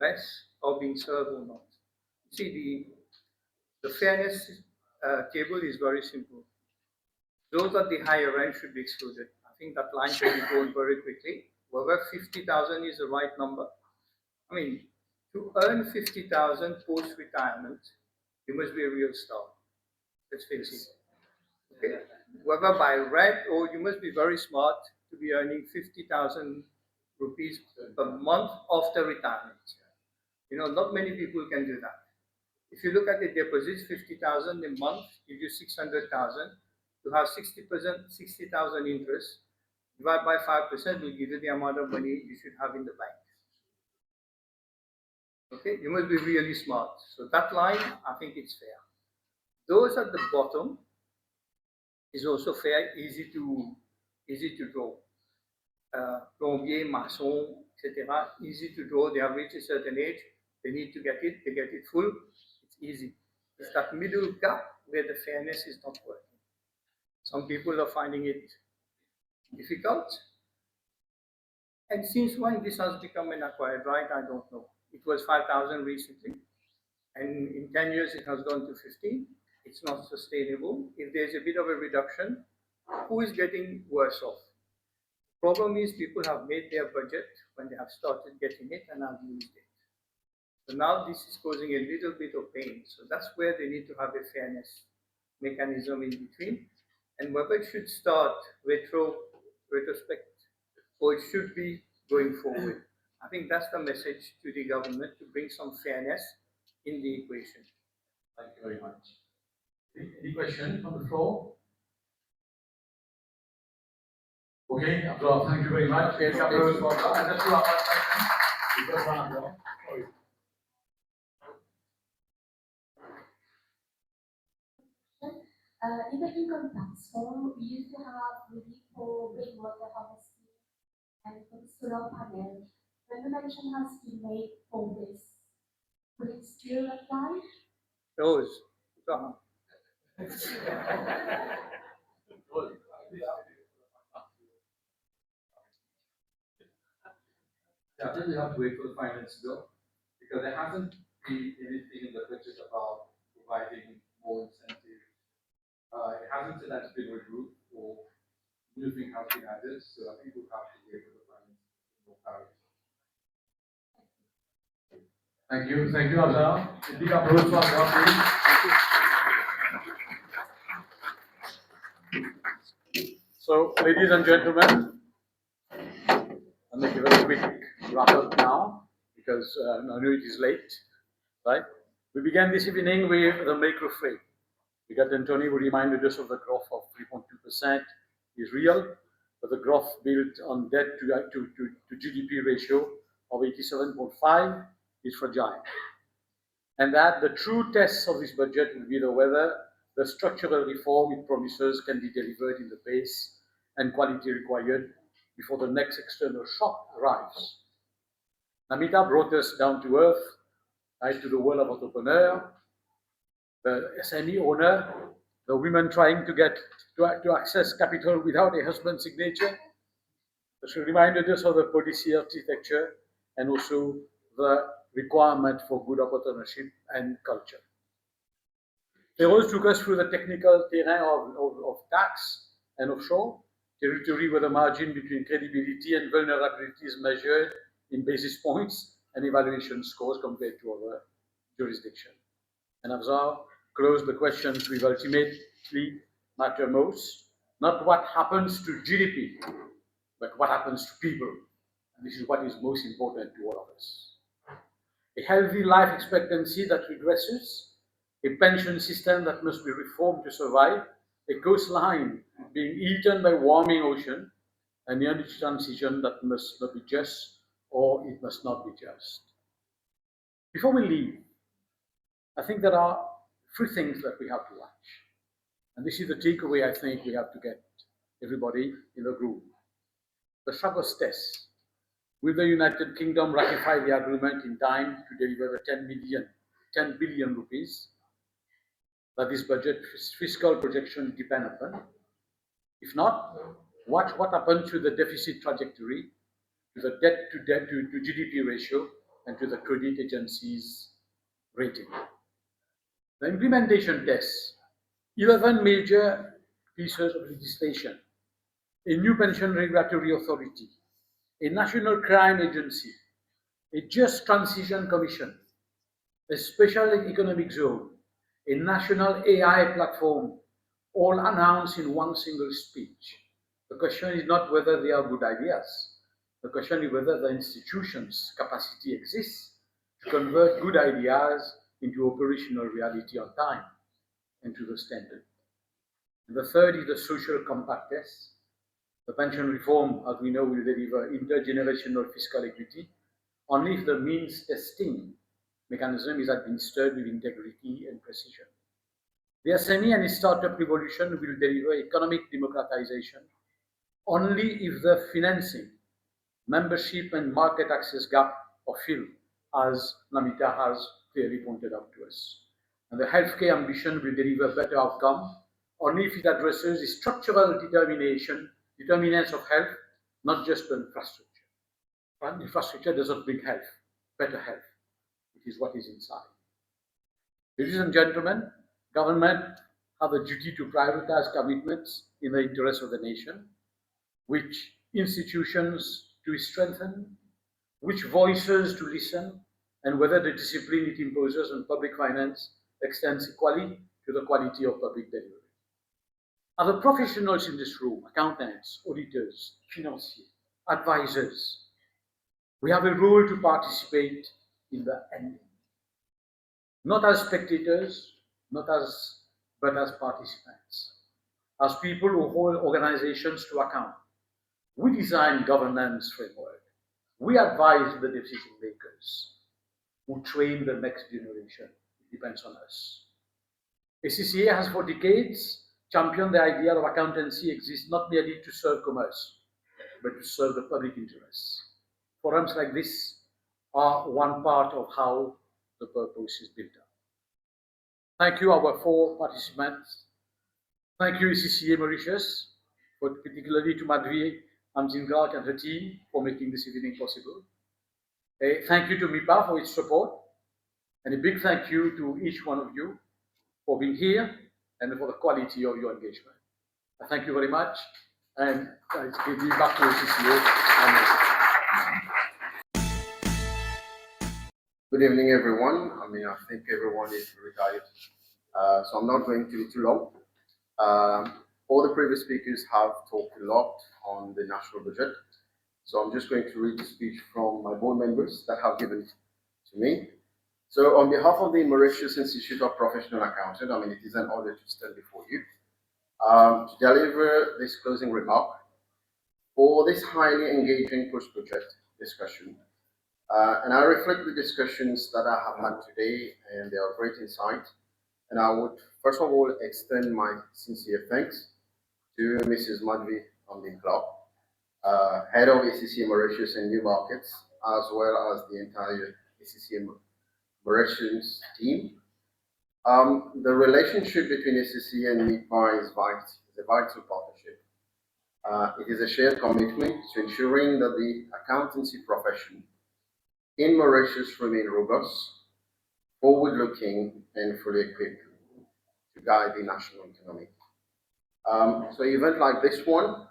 less are being served or not. See, the fairness table is very simple. Those at the higher end should be excluded. I think that line can be drawn very quickly. Whether 50,000 is the right number. I mean, to earn 50,000 post-retirement, you must be a real star. Let's face it. Okay? Whether by rent or you must be very smart to be earning 50,000 rupees per month after retirement. You know, not many people can do that. If you look at the deposits, 50,000 a month gives you 600,000. To have 60,000 interest, divide by 5% will give you the amount of money you should have in the bank. Okay, you must be really smart. So that line, I think it's fair. Those at the bottom is also fair, easy to draw. Plombier, maçon, etc. Easy to draw. They have reached a certain age. They need to get it. They get it full. It's easy. It's that middle gap where the fairness is not working. Some people are finding it difficult. And since when this has become an acquired right, I don't know. It was 5,000 recently. And in 10 years, it has gone to 15. It's not sustainable. If there's a bit of a reduction, who is getting worse off? Problem is people have made their budget when they have started getting it and have used it. So now this is causing a little bit of pain. So that's where they need to have a fairness mechanism in between. And whether it should start retrospect or it should be going forward. I think that's the message to the government, to bring some fairness in the equation. Thank you very much. Any question from the floor? Okay, Abdullah, thank you very much. Yes, Abdullah, and that's your question. The first one, Abdullah. Sorry. In the income tax form, we used to have relief for rainwater harvesting and for the solar panel. When the mention has been made for this, will it still apply? Those. I think we have to wait for the finance bill, because there hasn't been anything in the budget about providing more incentives. It hasn't said that's been removed or new thing has been added, so I think we'll have to wait for the finance bill. Thank you, Abdullah. Big approach for Abdullah. So, ladies and gentlemen, I'll make a very quick wrap up now, because I know it is late, right? We began this evening with the macro frame. We got Anthony who reminded us of the growth of 3.2% is real, but the growth built on debt to GDP ratio of 87.5 is fragile. And that the true test of this budget will be whether the structural reform it promises can be delivered in the pace and quality required before the next external shock arrives. Namita brought us down to earth, right, to the world of entrepreneur, the SME owner, the women trying to get to access capital without a husband's signature. She reminded us of the policy architecture and also the requirement for good entrepreneurship and culture. Feroz took us through the technical terrain of tax and offshore, territory where the margin between credibility and vulnerability is measured in basis points and evaluation scores compared to other jurisdictions. And Afzal closed the questions with ultimately matter most, not what happens to GDP, but what happens to people. And this is what is most important to all of us. A healthy life expectancy that regresses, a pension system that must be reformed to survive, a coastline being eaten by warming ocean, and the energy transition that must not be just, or it must not be just. Before we leave, I think there are three things that we have to watch. And this is the takeaway I think we have to get everybody in the group. The Chagos test. Will the United Kingdom ratify the agreement in time to deliver the 10 billion rupees that this budget fiscal projection depend upon? If not, watch what happens to the deficit trajectory, to the debt to GDP ratio, and to the credit agencies' rating. The implementation tests, 11 major pieces of legislation, a new pension regulatory authority, a national crime agency, a just transition commission, a special economic zone, a national AI platform, all announced in one single speech. The question is not whether they are good ideas. The question is whether the institution's capacity exists to convert good ideas into operational reality on time and to the standard. And the third is the social compact test. The pension reform, as we know, will deliver intergenerational fiscal equity only if the means testing mechanism is administered with integrity and precision. The SME and startup revolution will deliver economic democratization only if the financing, membership and market access gap are filled, as Namita has clearly pointed out to us. And the healthcare ambition will deliver better outcome only if it addresses the structural determinants of health, not just the infrastructure. And infrastructure doesn't bring health, better health. It is what is inside. Ladies and gentlemen, government have a duty to prioritize commitments in the interest of the nation, which institutions to strengthen, which voices to listen, and whether the discipline it imposes on public finance extends equally to the quality of public delivery. Other professionals in this room, accountants, auditors, financiers, advisors, we have a role to participate in the ending. Not as spectators, but as participants. As people who hold organizations to account. We design governance framework. We advise the decision makers who train the next generation. It depends on us. ACCA has for decades championed the idea of accountancy exists not merely to serve commerce, but to serve the public interests. Forums like this are one part of how the purpose is built up. Thank you, our 4 participants. Thank you, ACCA Mauritius, particularly to Madhvi Amjin-Clark and her team for making this evening possible. Thank you to MIPA for its support, and a big thank you to each one of you for being here and for the quality of your engagement. Thank you very much, and I give you back to ACCA. Good evening, everyone. I think everyone is retired, so I'm not going to be too long. All the previous speakers have talked a lot on the national budget, so I'm just going to read the speech from my board members that have given it to me. So on behalf of the Mauritius Institute of Professional Accountants, it is an honor to stand before you to deliver this closing remark for this highly engaging post-budget discussion. And I reflect the discussions that I have had today, and they are great insight. And I would first of all extend my sincere thanks to Mrs. Madhvi Amjin-Clark, head of ACCA Mauritius and New Markets, as well as the entire ACCA Mauritius team. The relationship between ACCA and MIPA is a vital partnership. It is a shared commitment to ensuring that the accountancy profession in Mauritius remain robust, forward-looking, and fully equipped to guide the national economy. So events like this one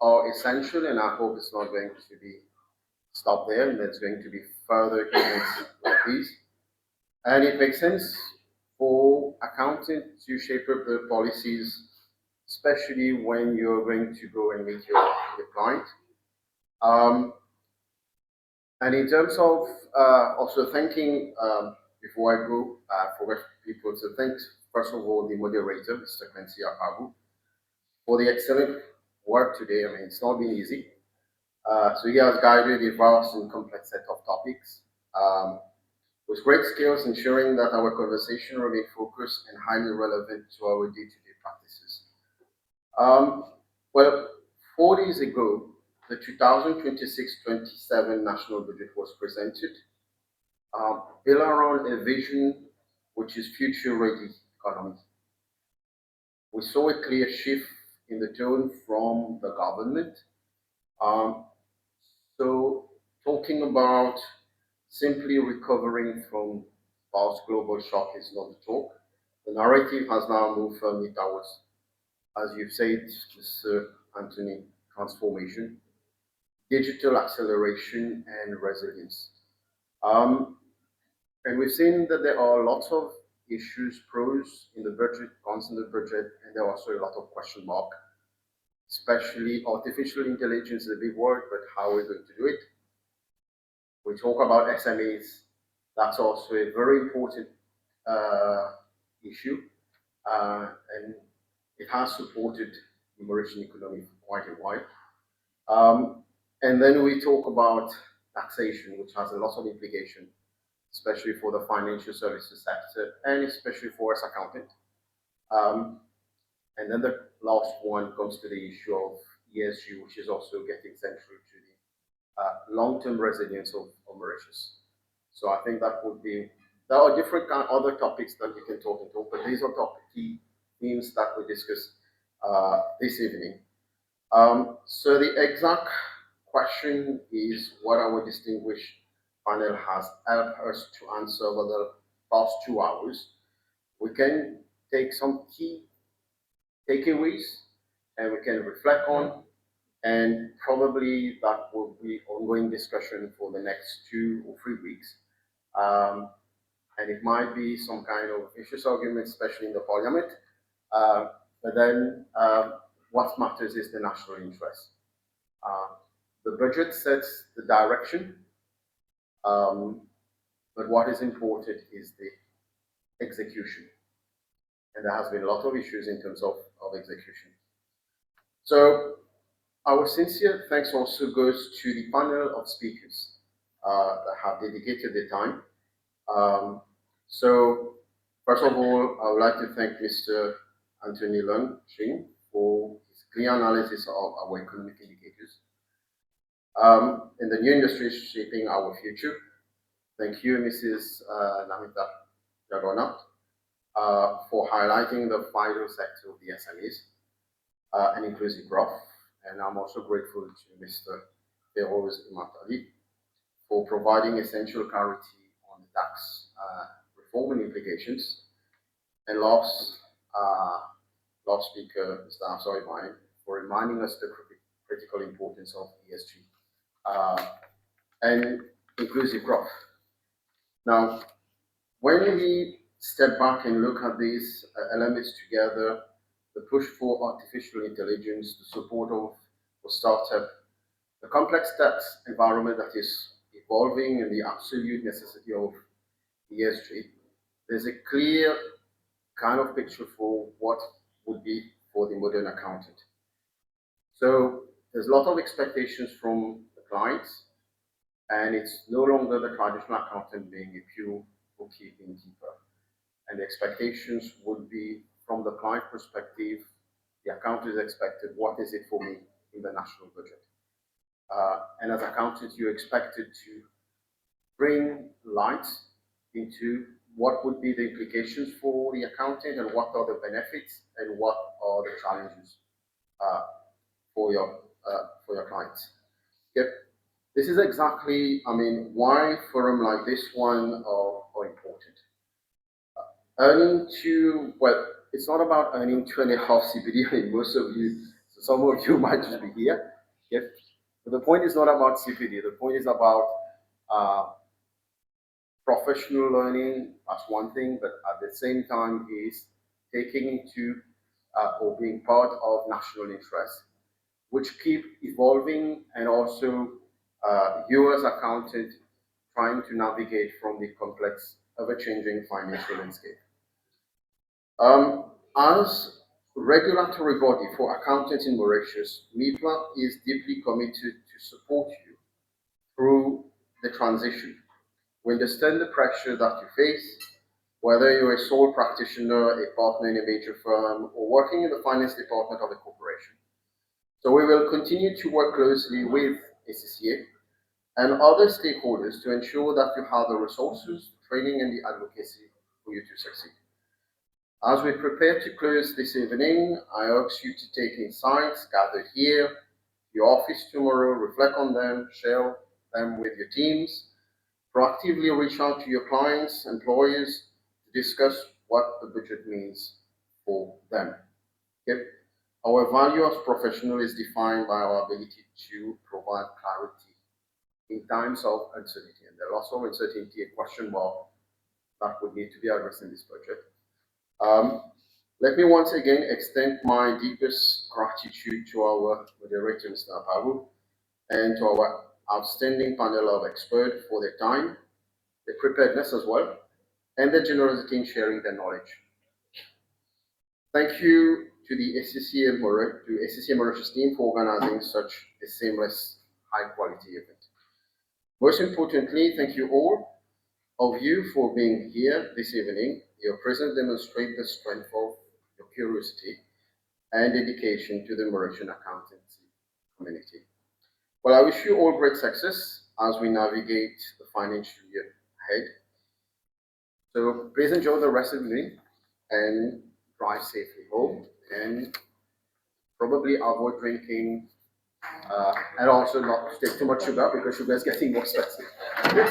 are essential, and I hope it's not going to be stopped there, and there's going to be further events like these. And it makes sense for accountants to shape up the policies, especially when you're going to go and meet your client. And in terms of also thanking, before I go, for people to thank, first of all, the moderator, Mr. Quincy Akabu, for the excellent work today. It's not been easy. So he has guided a vast and complex set of topics with great skills, ensuring that our conversation remains focused and highly relevant to our day-to-day practices. Well, 4 days ago, the 2026-27 national budget was presented, built around a vision which is future-ready economy. We saw a clear shift in the tone from the government. So talking about simply recovering from past global shock is not the talk. The narrative has now moved firmly towards, as you've said, Mr. Anthony, transformation, digital acceleration, and resilience. And we've seen that there are lots of issues, pros in the budget, cons in the budget, and there are also a lot of question marks, especially artificial intelligence is a big word, but how are we going to do it? We talk about SMEs, that's also a very important issue, and it has supported the Mauritian economy for quite a while. And then we talk about taxation, which has a lot of implication, especially for the financial services sector, and especially for us accountants. And then the last one comes to the issue of ESG, which is also getting central to the long-term resilience of Mauritius. So I think that would be, there are different other topics that we can talk about, but these are key themes that we discuss this evening. So the exact question is what our distinguished panel has helped us to answer over the past 2 hours. We can take some key takeaways and we can reflect on, and probably that will be ongoing discussion for the next 2 or 3 weeks. And it might be some kind of vicious argument, especially in the parliament. But then what matters is the national interest. The budget sets the direction, but what is important is the execution. And there has been a lot of issues in terms of execution. So our sincere thanks also goes to the panel of speakers that have dedicated their time. So first of all, I would like to thank Mr. Anthony Lung Ching for his clear analysis of our economic indicators and the new industries shaping our future. Thank you, Mrs. Namita Jagona, for highlighting the vital sector of the SMEs and inclusive growth. And I'm also grateful to Mr. Feroz Imatali for providing essential clarity on the tax reform and implications. And last speaker, Mr. Afzal Ibrahim, for reminding us the critical importance of ESG and inclusive growth. Now, when we step back and look at these elements together, the push for artificial intelligence, the support of startup, the complex tax environment that is evolving, and the absolute necessity of ESG, there's a clear kind of picture for what would be for the modern accountant. So there's a lot of expectations from the clients, and it's no longer the traditional accountant being a pure bookkeeping keeper. And the expectations would be from the client perspective, the accountant is expected, what is it for me in the national budget? And as accountants, you're expected to bring light into what would be the implications for the accountant and what are the benefits and what are the challenges for your clients. Yep. This is exactly, why forum like this one are important. It's not about earning 2.5 CPD. I mean, most of you, some of you might just be here. Yep. But the point is not about CPD. The point is about professional learning. That's one thing, but at the same time is taking into or being part of national interests, which keep evolving, and also you as accountant trying to navigate from the complex, ever-changing financial landscape. As regulatory body for accountants in Mauritius, MIPLA is deeply committed to support you through the transition. We understand the pressure that you face, whether you're a sole practitioner, a partner in a major firm, or working in the finance department of a corporation. So we will continue to work closely with ACCA and other stakeholders to ensure that you have the resources, training, and the advocacy for you to succeed. As we prepare to close this evening, I ask you to take insights gathered here, your office tomorrow, reflect on them, share them with your teams, proactively reach out to your clients, employers, to discuss what the budget means for them. Okay? Our value as professionals is defined by our ability to provide clarity in times of uncertainty. And there are lots of uncertainty, a question mark that would need to be addressed in this budget. Let me once again extend my deepest gratitude to our moderator, Mr. Apawu, and to our outstanding panel of experts for their time, their preparedness as well, and their generosity in sharing their knowledge. Thank you to the ACCA Mauritius team for organizing such a seamless, high-quality event. Most importantly, thank you all of you for being here this evening. Your presence demonstrates the strength of your curiosity and dedication to the Mauritian accountancy community. Well, I wish you all great success as we navigate the financial year ahead. So please enjoy the rest of the evening and drive safely home, and probably avoid drinking and also not take too much sugar, because sugar is getting more expensive. Thank you.